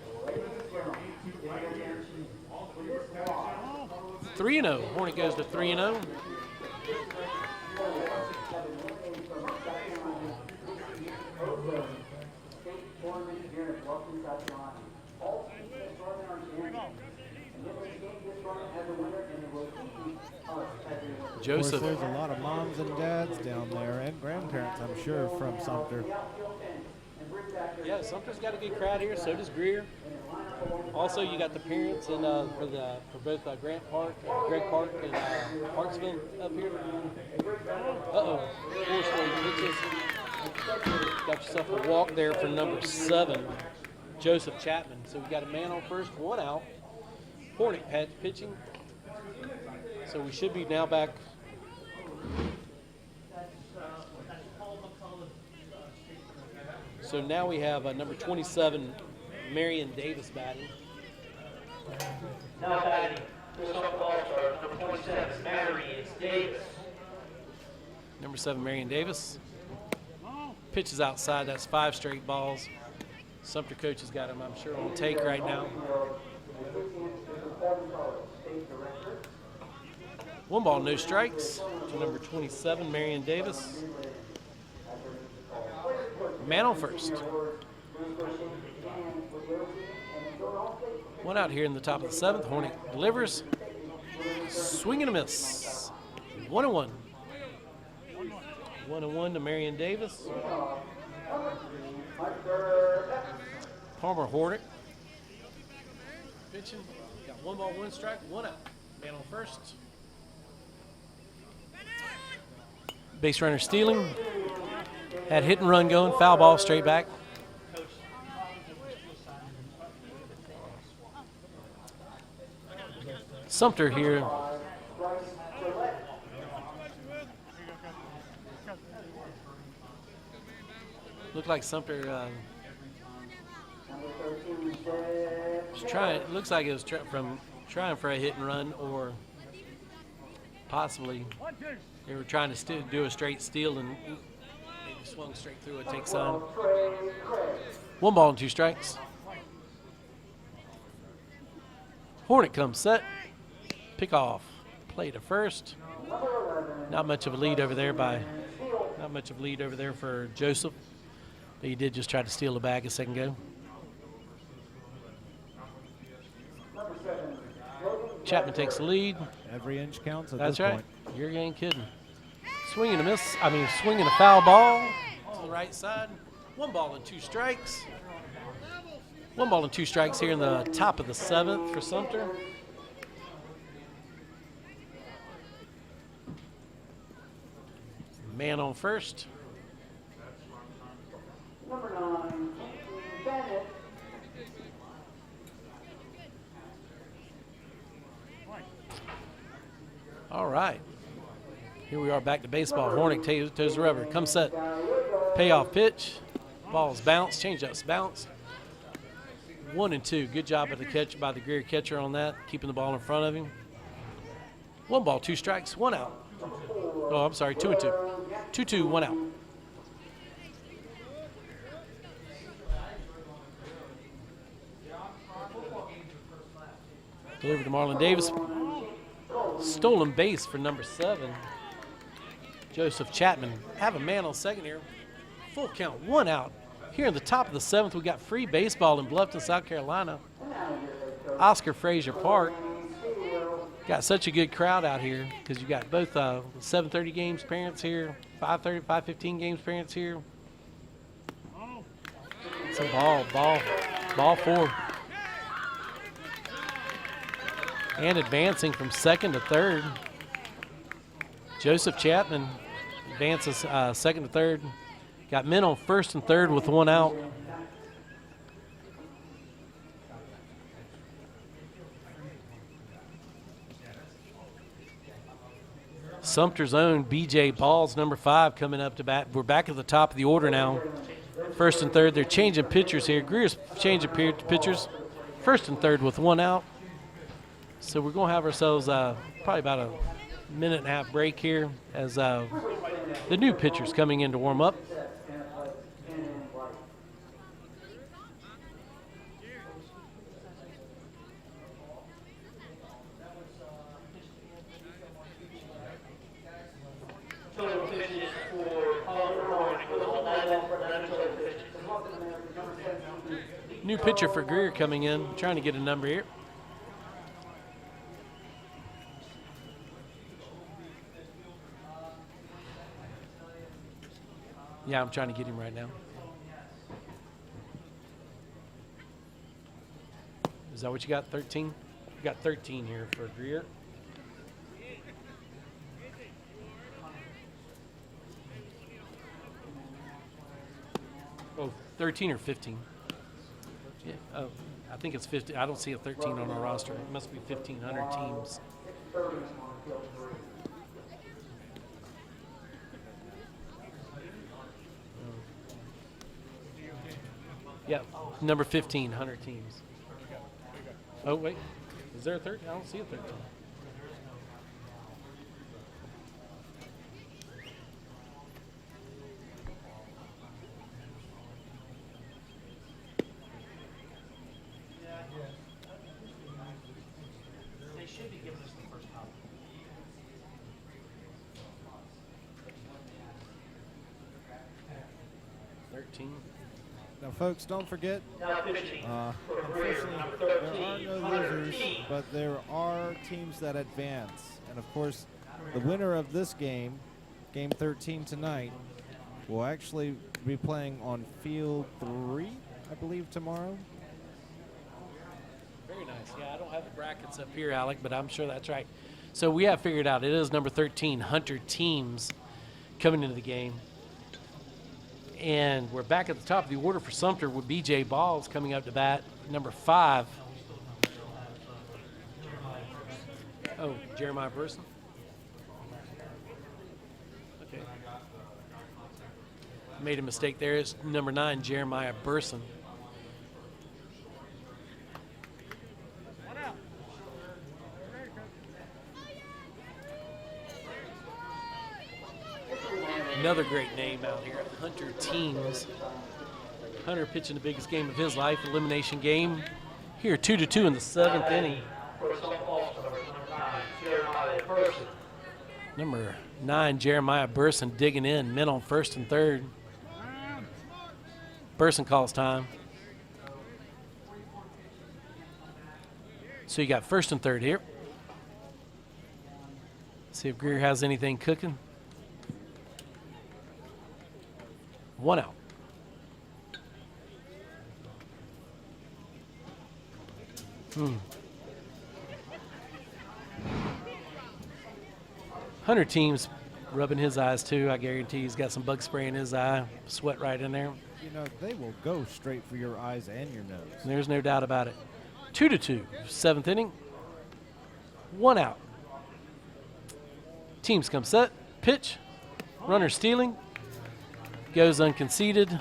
3-0. Hornick goes to 3-0. Joseph. Of course, there's a lot of moms and dads down there, and grandparents, I'm sure, from Sumter. Yeah, Sumter's got a good crowd here. So does Greer. Also, you got the parents and for both Greg Park and Parksville up here. Uh-oh. 4 pitches. Got yourself a walk there for number 7, Joseph Chapman. So we got a man on first, 1 out. Hornick patch pitching. So we should be now back. So now we have number 27, Marion Davis batting. Now batting, number 27, Marion Davis. Number 7, Marion Davis. Pitches outside, that's 5 straight balls. Sumter coach has got him, I'm sure, on take right now. 1 ball, no strikes to number 27, Marion Davis. Man on first. 1 out here in the top of the 7th. Hornick delivers. Swing and a miss. 1-1. 1-1 to Marion Davis. Palmer Hornick. Pitching. Got 1 ball, 1 strike, 1 out. Man on first. Base runner stealing. Had hit and run going. Foul ball straight back. Sumter here. Looked like Sumter was trying. It looks like it was trying for a hit and run, or possibly they were trying to do a straight steal and maybe swung straight through it. Takes on 1 ball and 2 strikes. Hornick comes set. Pick off. Play to first. Not much of a lead over there for Joseph. But he did just try to steal the bag a second ago. Chapman takes the lead. Every inch counts at That's this right. point. You ain't kidding. Swinging a miss. Swinging a foul ball to the right side. 1 ball and 2 strikes. 1 ball and 2 strikes here in the top of the 7th for Sumter. Man on first. Number 9, Bennett. All right. Here we are back to baseball. Hornick toes the rubber. Come set. Payoff pitch. Ball's bounce. Change-ups bounce. 1 and 2. Good job at the catch by the Greer catcher on that, keeping the ball in front of him. 1 ball, 2 strikes, 1 out. Oh, I'm sorry, 2 and 2. 2-2, 1 out. Delivered to Marlon Davis. Stolen base for number 7. Joseph Chapman. Have a man on second here. Full count, 1 out. Here in the top of the 7th, we got free baseball in Bluffton, South Carolina. Oscar Frazier Park. Got such a good crowd out here because you got both 7:30 games parents here, 5:30, 5:15 games parents here. It's a ball 4. And advancing from 2nd to 3rd. Joseph Chapman advances 2nd to 3rd. Got men on 1st and 3rd with 1 out. Sumter's own B.J. Balls, number 5, coming up to bat. We're back at the top of the order now. 1st and 3rd. They're changing pitchers here. Greer's changing pitchers. 1st and 3rd with 1 out. So we're going to have ourselves probably about a minute and a half break here as the new pitchers coming in to warm up. New pitcher for Greer coming in, trying to get a number here. Yeah, I'm trying to get him right now. Is that what you got, 13? You got 13 here for Greer. Oh, 13 or 15? Yeah. Oh, I think it's 50. I don't see a 13 on our roster. It must be 1,500 teams. Yeah, number 15, 100 teams. Oh, wait. Is there a 13? I don't see a 13. They should be giving us the first copy. Now, folks, don't forget, unfortunately, there are no losers, but there are teams that advance. And, of course, the winner of this game, Game 13 tonight, will actually be playing on Field 3, I believe, tomorrow. Very nice. Yeah, I don't have the brackets up here, Alec, but I'm sure that's right. So we have figured out it is number 13, Hunter teams coming into the game. And we're back at the top of the order for Sumter with B.J. Balls coming up to bat, number 5. Oh, Jeremiah Burson. Okay. Made a mistake there. It's number 9, Jeremiah Burson. Another great name out here, Hunter Teams. Hunter pitching the biggest game of his life, elimination game. Here, 2-2 in the 7th inning. Number 9, Jeremiah Burson digging in, men on 1st and 3rd. Burson calls time. So you got 1st and 3rd here. See if Greer has anything cooking. 1 out. Hunter Teams rubbing his eyes too. I guarantee he's got some bug spray in his eye. Sweat right in there. You know, they will go straight for your eyes and your nose. There's no doubt about it. 2-2, 7th inning. 1 out. Teams come set. Pitch. Runner stealing. Goes unconceded.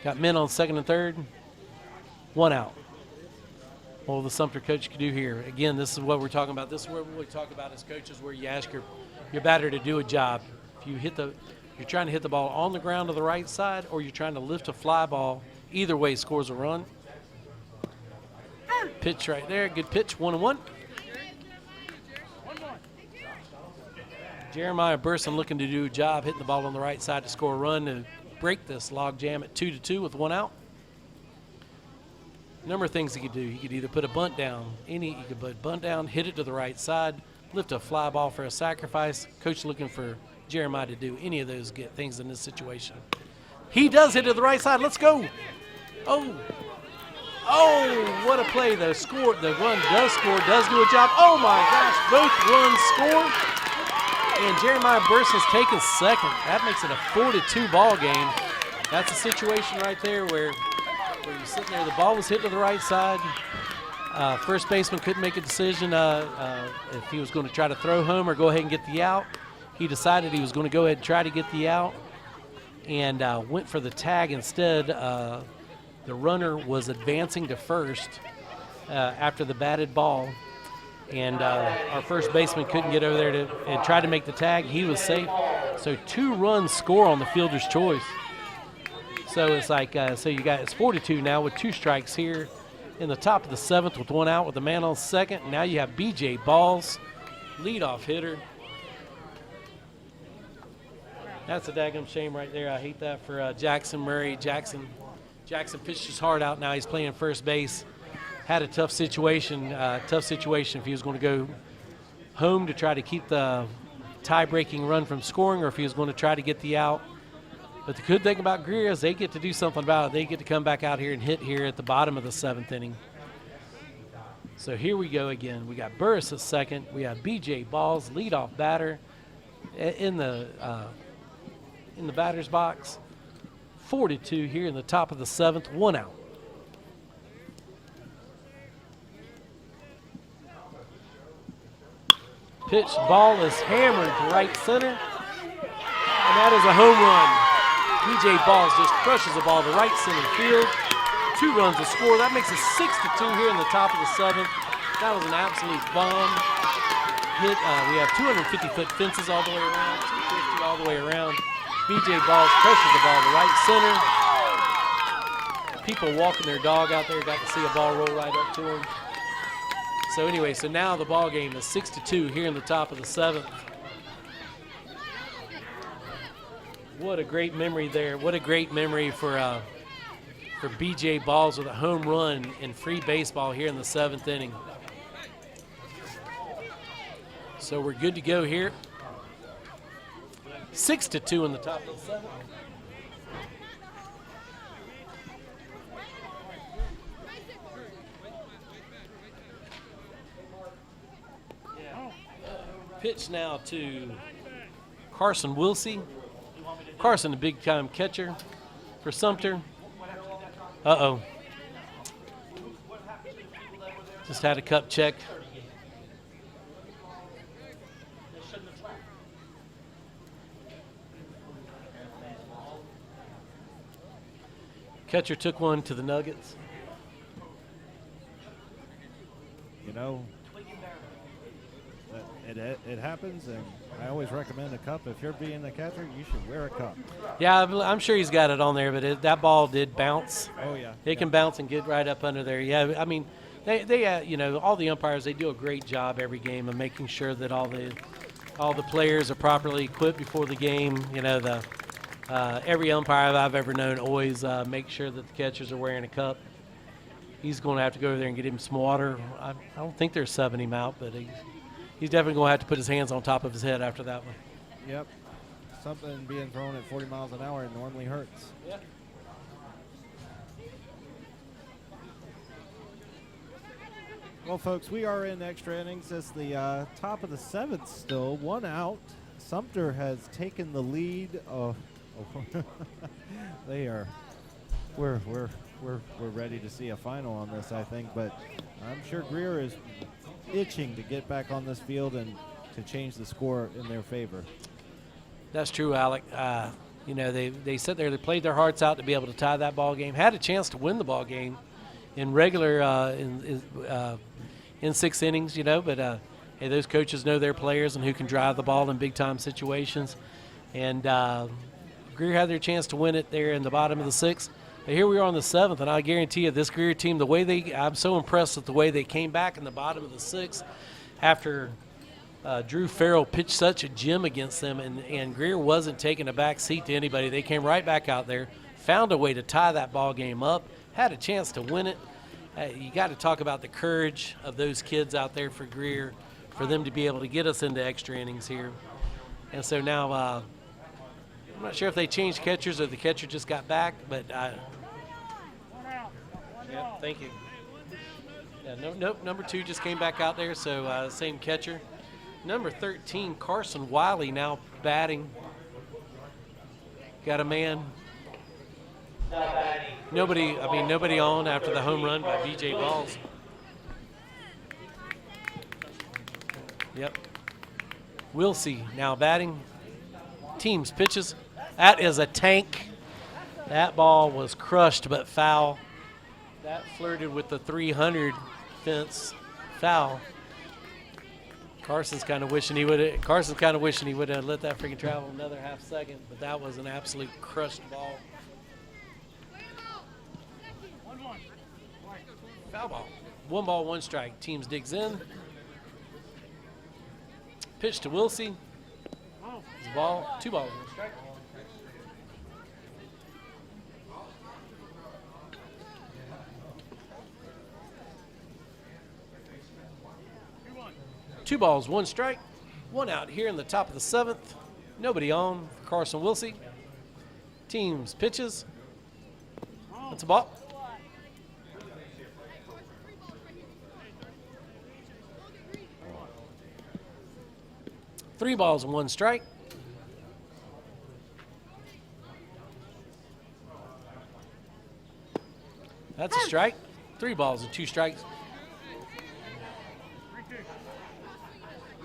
Got men on 2nd and 3rd. 1 out. What will the Sumter coach do here? Again, this is what we're talking about. This is what we talk about as coaches, where you ask your batter to do a job. If you're trying to hit the ball on the ground to the right side, or you're trying to lift a fly ball, either way scores a run. Pitch right there, good pitch, 1-1. Jeremiah Burson looking to do a job hitting the ball on the right side to score a run to break this log jam at 2-2 with 1 out. Number of things he could do. He could either put a bunt down, he could put a bunt down, hit it to the right side, lift a fly ball for a sacrifice. Coach looking for Jeremiah to do any of those things in this situation. He does hit to the right side. Let's go. Oh, what a play. The run does score, does do a job. Oh my gosh, both runs score. And Jeremiah Burson's taking second. That makes it a 4-2 ball game. That's a situation right there where you're sitting there, the ball was hit to the right side. First baseman couldn't make a decision if he was going to try to throw home or go ahead and get the out. He decided he was going to go ahead and try to get the out and went for the tag instead. The runner was advancing to first after the batted ball, and our first baseman couldn't get over there and try to make the tag. He was safe. So 2 runs score on the fielder's choice. So it's like, it's 4-2 now with 2 strikes here in the top of the 7th with 1 out with a man on second. Now you have B.J. Balls, leadoff hitter. That's a daggum shame right there. I hate that for Jackson Murray. Jackson pitched his heart out. Now he's playing first base. Had a tough situation if he was going to go home to try to keep the tie-breaking run from scoring, or if he was going to try to get the out. But the good thing about Greer is they get to do something about it. They get to come back out here and hit here at the bottom of the 7th inning. So here we go again. We got Burris at second. We have B.J. Balls, leadoff batter, in the batter's box. 4-2 here in the top of the 7th, 1 out. Pitch, ball is hammered to right center, and that is a home run. B.J. Balls just crushes the ball to right center field. 2 runs to score. That makes it 6-2 here in the top of the 7th. That was an absolute bomb hit. We have 250-foot fences all the way around, 250 all the way around. B.J. Balls crushes the ball to right center. People walking their dog out there got to see a ball roll right up to them. So anyway, so now the ball game is 6-2 here in the top of the 7th. What a great memory there. What a great memory for B.J. Balls with a home run in free baseball here in the 7th inning. So we're good to go here. 6-2 in the top of the 7th. Pitch now to Carson Wilsey. Carson, a big-time catcher for Sumter. Uh-oh. Just had a cup check. Catcher took one to the Nuggets. You know, it happens, and I always recommend a cup. If you're being a catcher, you should wear a cup. Yeah, I'm sure he's got it on there, but that ball did bounce. Oh, yeah. It can bounce and get right up under there. Yeah, I mean, they you know, all the umpires, they do a great job every game of making sure that all the players are properly equipped before the game. You know, every umpire I've ever known always make sure that the catchers are wearing a cup. He's going to have to go over there and get him some water. I don't think they're subbing him out, but he's definitely going to have to put his hands on top of his head after that one. Yep. Something being thrown at 40 miles an hour normally hurts. Yeah. Well, folks, we are in extra innings. It's the top of the 7th still, 1 out. Sumter has taken the lead. They are. We're ready to see a final on this, I think, but I'm sure Greer is itching to get back on this field and to change the score in their favor. That's true, Alec. You know, they sat there, they played their hearts out to be able to tie that ball game, had a chance to win the ball game in regular in 6 innings, you know. But hey, those coaches know their players and who can drive the ball in big time situations. And Greer had their chance to win it there in the bottom of the 6th. But here we are on the 7th, and I guarantee you this Greer team, the way I'm so impressed with the way they came back in the bottom of the 6th after Drew Farrell pitched such a gem against them, and Greer wasn't taking a back seat to anybody. They came right back out there, found a way to tie that ball game up, had a chance to win it. You got to talk about the courage of those kids out there for Greer, for them to be able to get us into extra innings here. And so now I'm not sure if they changed catchers or the catcher just got back, but yeah, thank you. Yeah, nope, number 2 just came back out there, so same catcher. Number 13, Carson Wiley, now batting. Got a man. Nobody on after the home run by B.J. Balls. Yep. Wilsey now batting. Teams pitches. That is a tank. That ball was crushed but foul. That flirted with the 300 fence foul. Carson's kind of wishing he would have let that freaking travel another half second, but that was an absolute crushed ball. Foul ball. 1 ball, 1 strike. Teams digs in. Pitch to Wilsey. It's a ball. 2 balls, 1 strike. Two balls, 1 strike. 1 out here in the top of the 7th. Nobody on for Carson Wilsey. Teams pitches. That's a ball. Three balls and 1 strike. That's a strike. 3 balls and 2 strikes.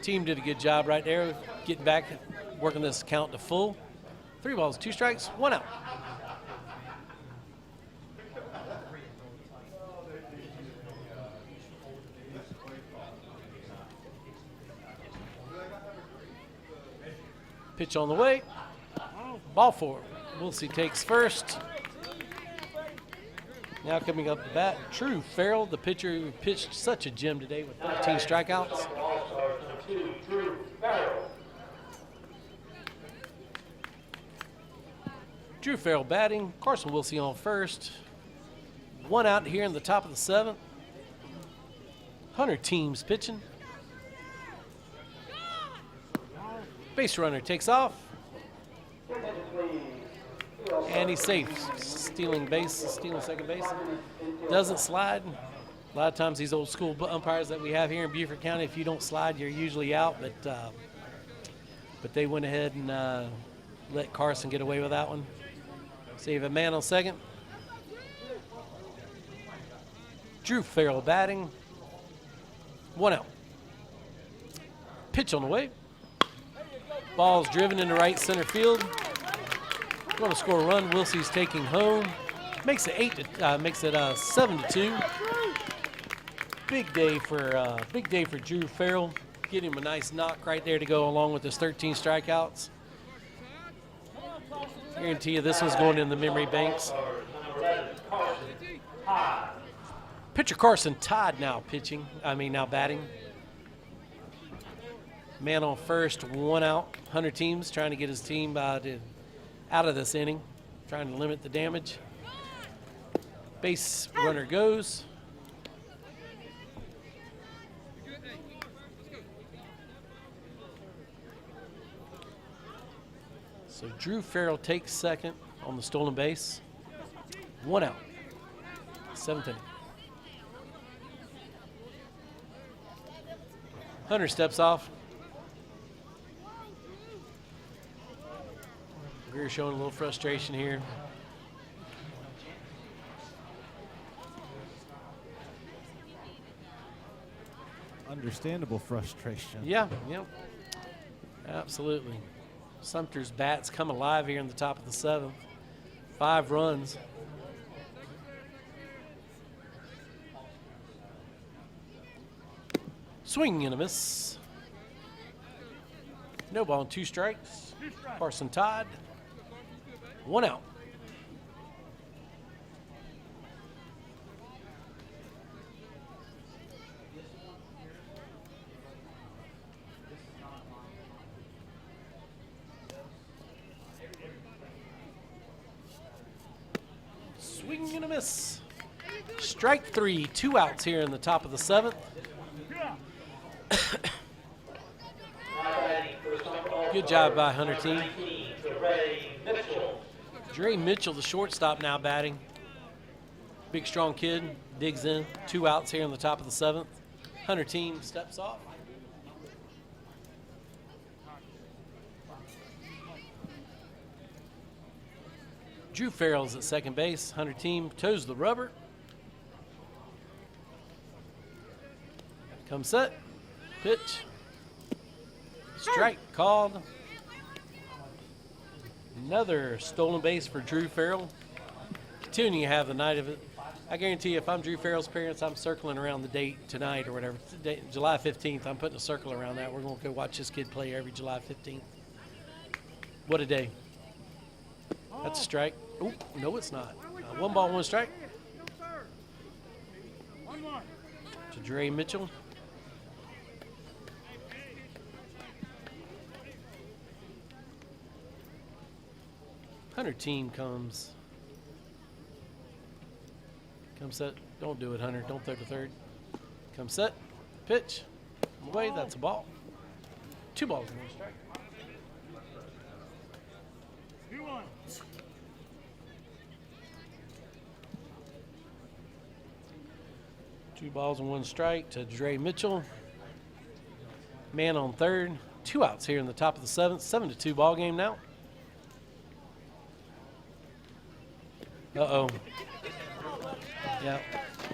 Team did a good job right there, getting back, working this count to full. 3 balls, 2 strikes, 1 out. Pitch on the way. Ball 4. Wilsey takes first. Now coming up the bat, Drew Farrell, the pitcher who pitched such a gem today with 13 strikeouts. Drew Farrell batting. Carson Wilsey on first. 1 out here in the top of the 7th. Hunter Teams pitching. Base runner takes off. And he's safe. Stealing second base. Doesn't slide. A lot of times these old school umpires that we have here in Beaufort County, if you don't slide, you're usually out. But they went ahead and let Carson get away with that one. So you have a man on second. Drew Farrell batting. 1 out. Pitch on the way. Ball's driven into right center field. Going to score a run. Wilsey's taking home. Makes it 7-2. Big day for Drew Farrell. Get him a nice knock right there to go along with his 13 strikeouts. I guarantee you this one's going in the memory banks. Pitcher Carson Todd now batting. Man on first, 1 out. Hunter Teams trying to get his team out of this inning, trying to limit the damage. Base runner goes. So Drew Farrell takes second on the stolen base. 1 out. 7th inning. Hunter steps off. Greer showing a little frustration here. Understandable frustration. Yeah. Absolutely. Sumter's bats come alive here in the top of the 7th. 5 runs. Swing and a miss. No ball and 2 strikes. Carson Todd. 1 out. Swing and a miss. Strike 3, 2 outs here in the top of the 7th. Good job by Hunter team. Dre Mitchell, the shortstop, now batting. Big, strong kid, digs in. 2 outs here in the top of the 7th. Hunter team steps off. Drew Farrell's at second base. Hunter team toes the rubber. Come set. Pitch. Strike called. Another stolen base for Drew Farrell. Continuing to have the night of it. I guarantee you, if I'm Drew Farrell's parents, I'm circling around the date tonight or whatever. Today, July 15th, I'm putting a circle around that. We're going to go watch this kid play every July 15th. What a day. That's a strike. Oh, no, it's not. 1 ball, 1 strike. To Dre Mitchell. Hunter team comes set. Don't do it, Hunter. Don't throw to third. Come set. Pitch. Away. That's a ball. 2 balls and 1 strike. 2-1. Two balls and 1 strike to Dre Mitchell. Man on third. 2 outs here in the top of the 7th. 7-2 ball game now. Uh-oh. Yeah.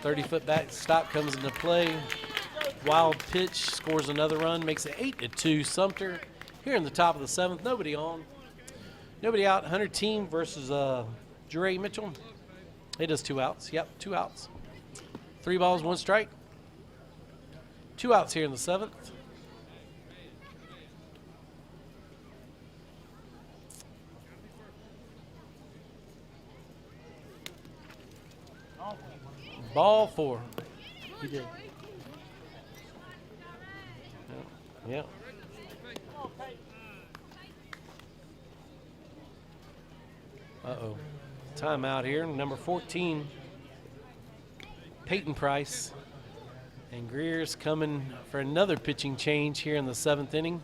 30-foot backstop comes into play. Wild pitch scores another run. Makes it 8-2 Sumter. Here in the top of the 7th. Nobody on. Nobody out. Hunter team versus Dre Mitchell. It is 2 outs. Yep, 2 outs. 3 balls, 1 strike. 2 outs here in the 7th. Ball 4. He did. Yeah. Uh-oh. Timeout here. Number 14. Peyton Price. And Greer's coming for another pitching change here in the 7th inning.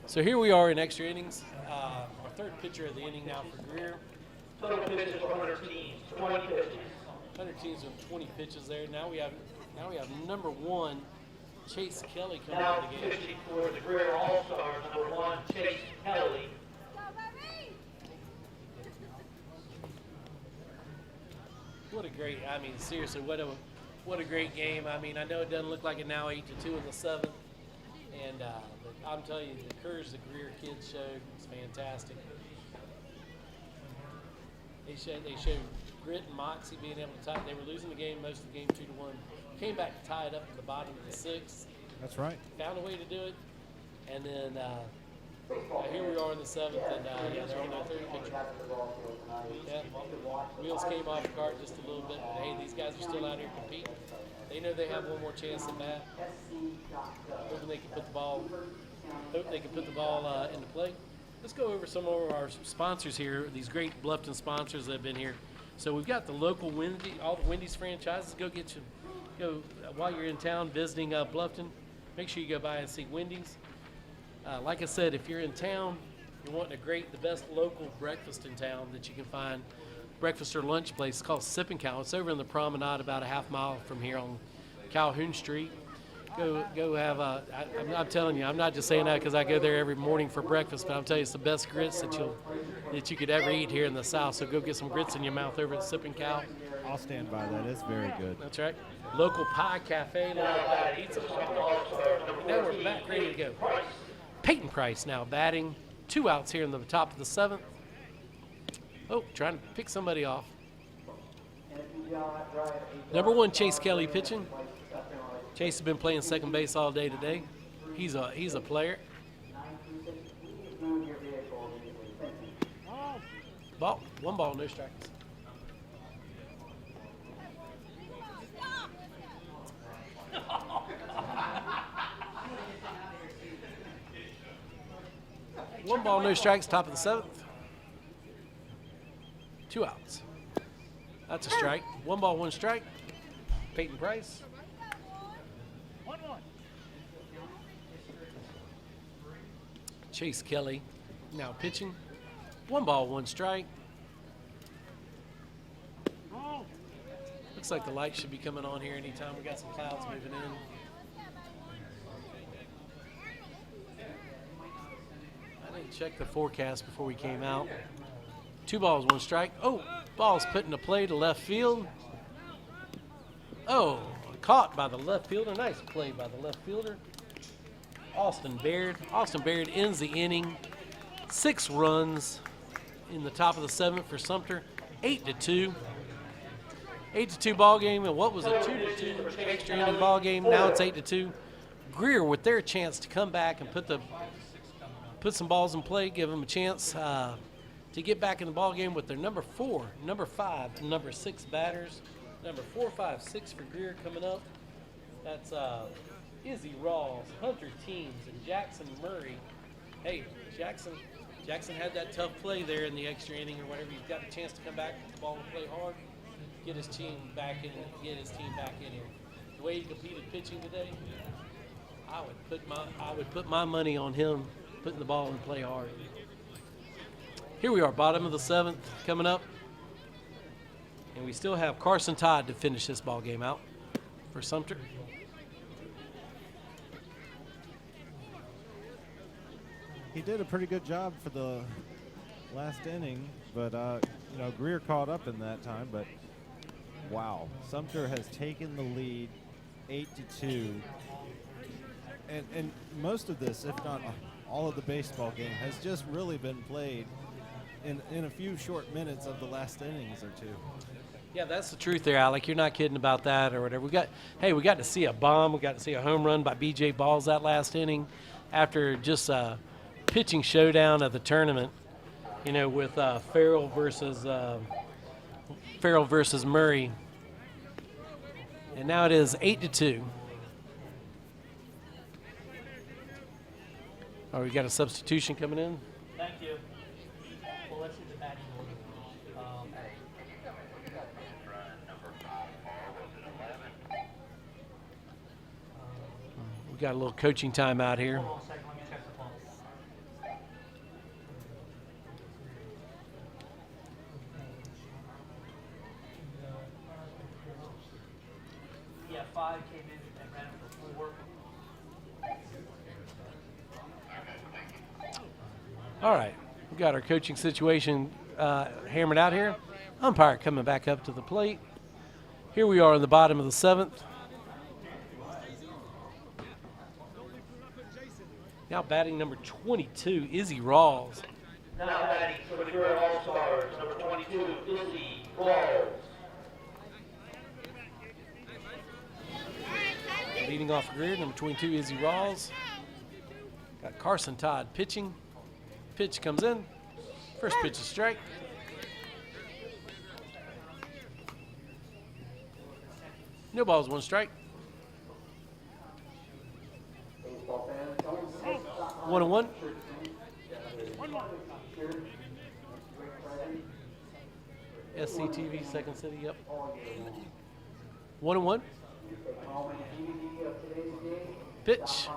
So here we are in extra innings. Our 3rd pitcher of the inning now for Greer. Total pitches for Hunter teams, 20 pitches. Hunter teams with 20 pitches there. Now we have number 1, Chase Kelly coming Now into the game. pitching for the Greer All-Stars, number 1, Chase Kelly. What a great, I mean, seriously, what a great game. I mean, I know it doesn't look like it now, 8-2 in the 7th. And but I'm telling you, the courage the Greer kids showed was fantastic. They showed grit and moxie, being able to tie. They were losing the game most of the game 2-1. Came back to tie it up at the bottom of the 6th. That's right. Found a way to do it. And then here we are in the 7th, and they're on their 3rd pitcher. Yeah. Wheels came off the cart just a little bit, but hey, these guys are still out here competing. They know they have one more chance at bat. Hoping they can put the ball into play. Let's go over some of our sponsors here. These great Bluffton sponsors that have been here. So we've got the local all the Wendy's franchises. Go while you're in town visiting Bluffton. Make sure you go by and see Wendy's. Like I said, if you're in town, you're wanting the best local breakfast in town that you can find. Breakfast or lunch place. It's called Sip and Cow. It's over in the promenade about a half mile from here on Calhoun Street. Go have I'm telling you, I'm not just saying that because I go there every morning for breakfast, but I'm telling you it's the best grits that you could ever eat here in the South. So go get some grits in your mouth over at Sip and Cow. I'll stand by that. It's very good. That's right. Local pie cafe, local pie pizza. Now we're back ready to go. Peyton Price now batting. 2 outs here in the top of the 7th. Oh, trying to pick somebody off. Number 1, Chase Kelly pitching. Chase has been playing second base all day today. He's a player. Ball, 1 ball, no strikes. One ball, no strikes, top of the 7th. 2 outs. That's a strike. 1 ball, 1 strike. Peyton Price. Chase Kelly now pitching. 1 ball, 1 strike. Looks like the light should be coming on here anytime. We got some clouds moving in. I didn't check the forecast before we came out. 2 balls, 1 strike. Oh, ball's put into play to left field. Oh, caught by the left fielder. Nice play by the left fielder. Austin Baird. Austin Baird ends the inning. 6 runs in the top of the 7th for Sumter. 8-2. 8-2 ball game, and what was a 2-2 extra inning ball game? Now it's 8-2. Greer with their chance to come back and put some balls in play, give them a chance to get back in the ball game with their number 4, number 5, and number 6 batters. Number 4, 5, 6 for Greer coming up. That's Izzy Rawls, Hunter Teams, and Jackson Murray. Hey, Jackson had that tough play there in the extra inning or whatever. He's got a chance to come back, put the ball and play hard, get his team back in here. The way he competed pitching today, I would put my money on him putting the ball and play hard. Here we are, bottom of the 7th coming up. And we still have Carson Todd to finish this ball game out for Sumter. He did a pretty good job for the last inning, but Greer caught up in that time. But wow, Sumter has taken the lead, 8-2, and most of this, if not all of the baseball game, has just really been played in a few short minutes of the last innings or 2. Yeah, that's the truth there, Alec. You're not kidding about that or whatever. We got to see a bomb. We got to see a home run by B.J. Balls that last inning after just a pitching showdown of the tournament, with Farrell versus Murray. And now it is 8-2. Oh, we got a substitution coming in. Thank you. Well, let's see the batting order. We got a little coaching time out here. Hold on a second, let me check the phone. Yeah, 5 came in and ran for 4. All right, we got our coaching situation hammered out here. Umpire coming back up to the plate. Here we are in the bottom of the 7th. Now batting number 22, Izzy Rawls. Now batting for the Greer All-Stars, number 22, Izzy Rawls. Leading off Greer, number 22, Izzy Rawls. Got Carson Todd pitching. Pitch comes in. First pitch is strike. No balls, 1 strike. 1-1. SCTV, Second City, yep. 1-1. Pitch.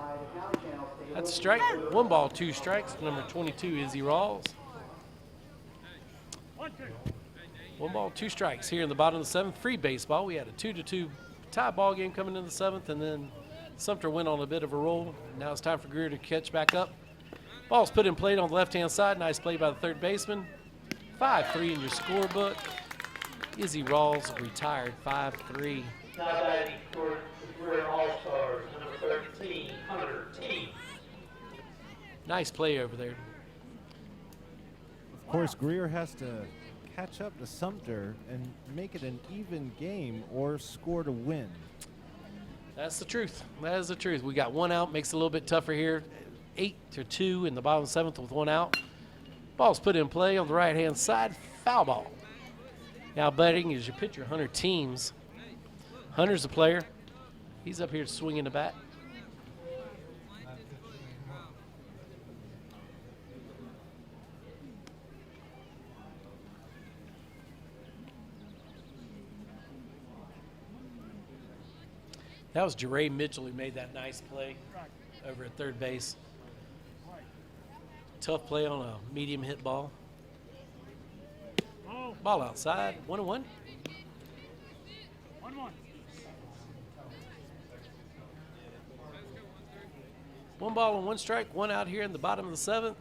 That's a strike. 1 ball, 2 strikes. Number 22, Izzy Rawls. 1 ball, 2 strikes here in the bottom of the 7th. Free baseball. We had a 2-2 tie ball game coming in the 7th, and then Sumter went on a bit of a roll. Now it's time for Greer to catch back up. Ball's put in play on the left-hand side. Nice play by the third baseman. 5-3 in your scorebook. Izzy Rawls retired, 5-3. Now batting for the Greer All-Stars, number 13, Hunter Teams. Nice play over there. Of course, Greer has to catch up to Sumter and make it an even game or score to win. That's the truth. That is the truth. We got one out, makes it a little bit tougher here. 8-2 in the bottom of the 7th with one out. Ball's put in play on the right-hand side. Foul ball. Now batting is your pitcher, Hunter Teams. Hunter's the player. He's up here swinging the bat. That was Jeray Mitchell who made that nice play over at third base. Tough play on a medium hit ball. Ball outside, 1-1. 1-1. One ball and one strike, one out here in the bottom of the 7th.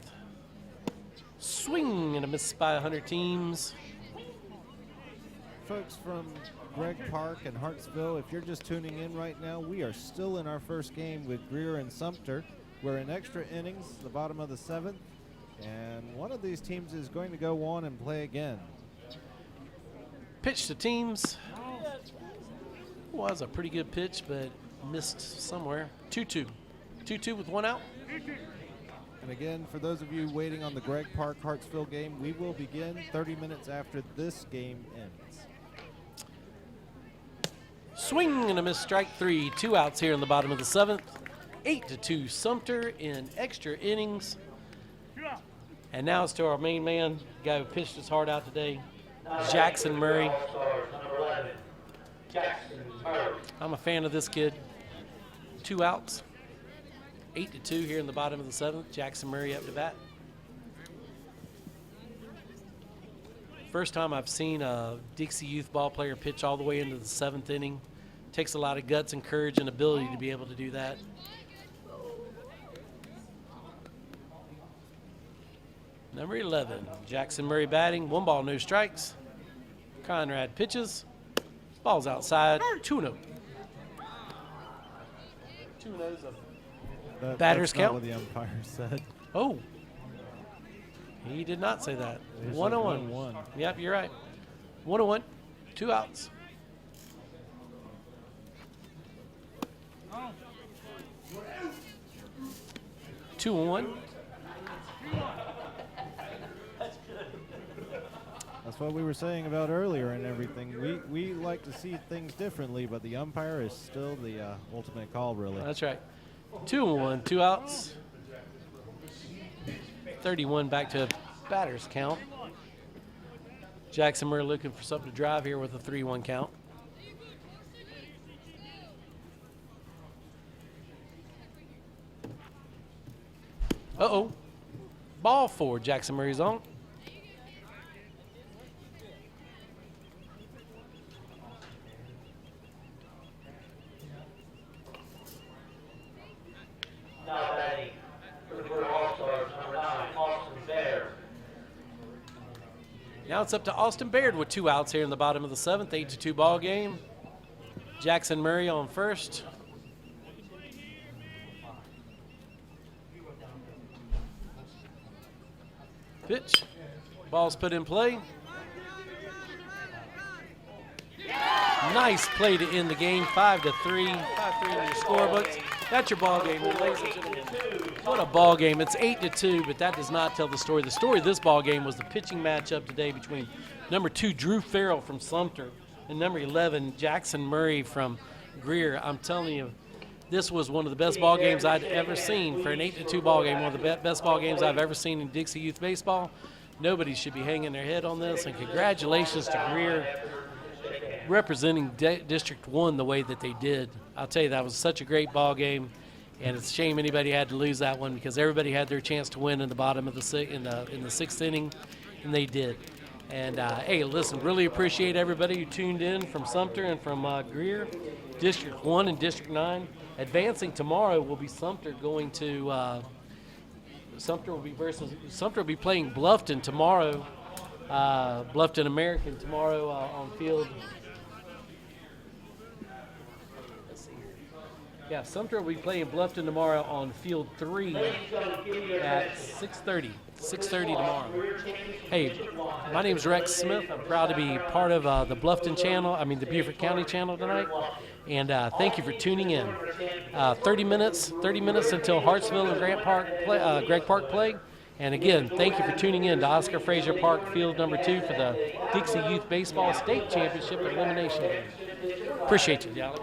Swing and a miss by 100 Teams. Folks from Gregg Park and Hartsville, if you're just tuning in right now, we are still in our first game with Greer and Sumter. We're in extra innings, the bottom of the 7th, and one of these teams is going to go on and play again. Pitch to Teams. Was a pretty good pitch, but missed somewhere. 2-2. 2-2 with one out. And again, for those of you waiting on the Gregg Park Hartsville game, we will begin 30 minutes after this game ends. Swing and a miss, strike 3. 2 outs here in the bottom of the 7th. 8-2 Sumter in extra innings. And now it's to our main man, the guy who pitched his heart out today, Jackson Murray. I'm a fan of this kid. 2 outs. 8-2 here in the bottom of the 7th. Jackson Murray up to bat. First time I've seen a Dixie youth ball player pitch all the way into the 7th inning. Takes a lot of guts and courage and ability to be able to do that. Number 11, Jackson Murray batting. 1 ball, no strikes. Conrad pitches. Ball's outside. 2-0. 2-0's a batter's that's not count. what the umpire said. Oh. He did not say that. He said 1-1. 1-1. Yep, you're right. 1-1. 2 outs. Two and 1. That's what we were saying about earlier and everything. We like to see things differently, but the umpire is still the ultimate call, really. That's right. 2 and 1, 2 outs. 31 back to batter's count. Jackson Murray looking for something to drive here with a 3-1 count. Uh-oh. Ball 4, Jackson Murray's on. Now batting for the Greer All-Stars, number 9, Austin Baird. Now it's up to Austin Baird with 2 outs here in the bottom of the 7th, 8-2 ball game. Jackson Murray on first. Pitch. Ball's put in play. Nice play to end the game. 5-3. 5-3 in your scorebooks. That's your ball game, ladies and gentlemen. What a ball game. It's 8-2, but that does not tell the story. The story of this ball game was the pitching matchup today between number 2, Drew Farrell from Sumter, and number 11, Jackson Murray from Greer. I'm telling you, this was one of the best ball games I'd ever seen for an 8-2 ball game. One of the best ball games I've ever seen in Dixie Youth Baseball. Nobody should be hanging their head on this, and congratulations to Greer representing District 1 the way that they did. I'll tell you, that was such a great ball game, and it's a shame anybody had to lose that one because everybody had their chance to win in the bottom of the in the 6th inning, and they did. And hey, listen, really appreciate everybody who tuned in from Sumter and from Greer, District 1 and District 9. Advancing tomorrow will be Sumter going to Sumter will be playing Bluffton tomorrow. Bluffton American tomorrow on field. Let's see here. Yeah, Sumter will be playing Bluffton tomorrow on Field 3 at 6:30. 6:30 tomorrow. Hey, my name's Rex Smith. I'm proud to be part of the Bluffton channel, the Beaufort County channel tonight. And thank you for tuning in. 30 minutes until Hartsville and Greg Park play. And again, thank you for tuning in to Oscar Fraser Park Field number 2 for the Dixie Youth Baseball State Championship Elimination Game. Appreciate you, y'all.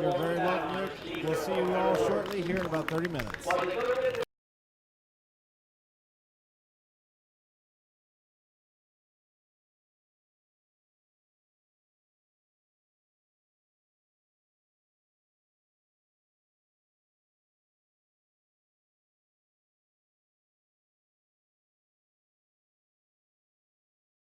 You're very welcome, Rick. We'll see you all shortly here in about 30 minutes.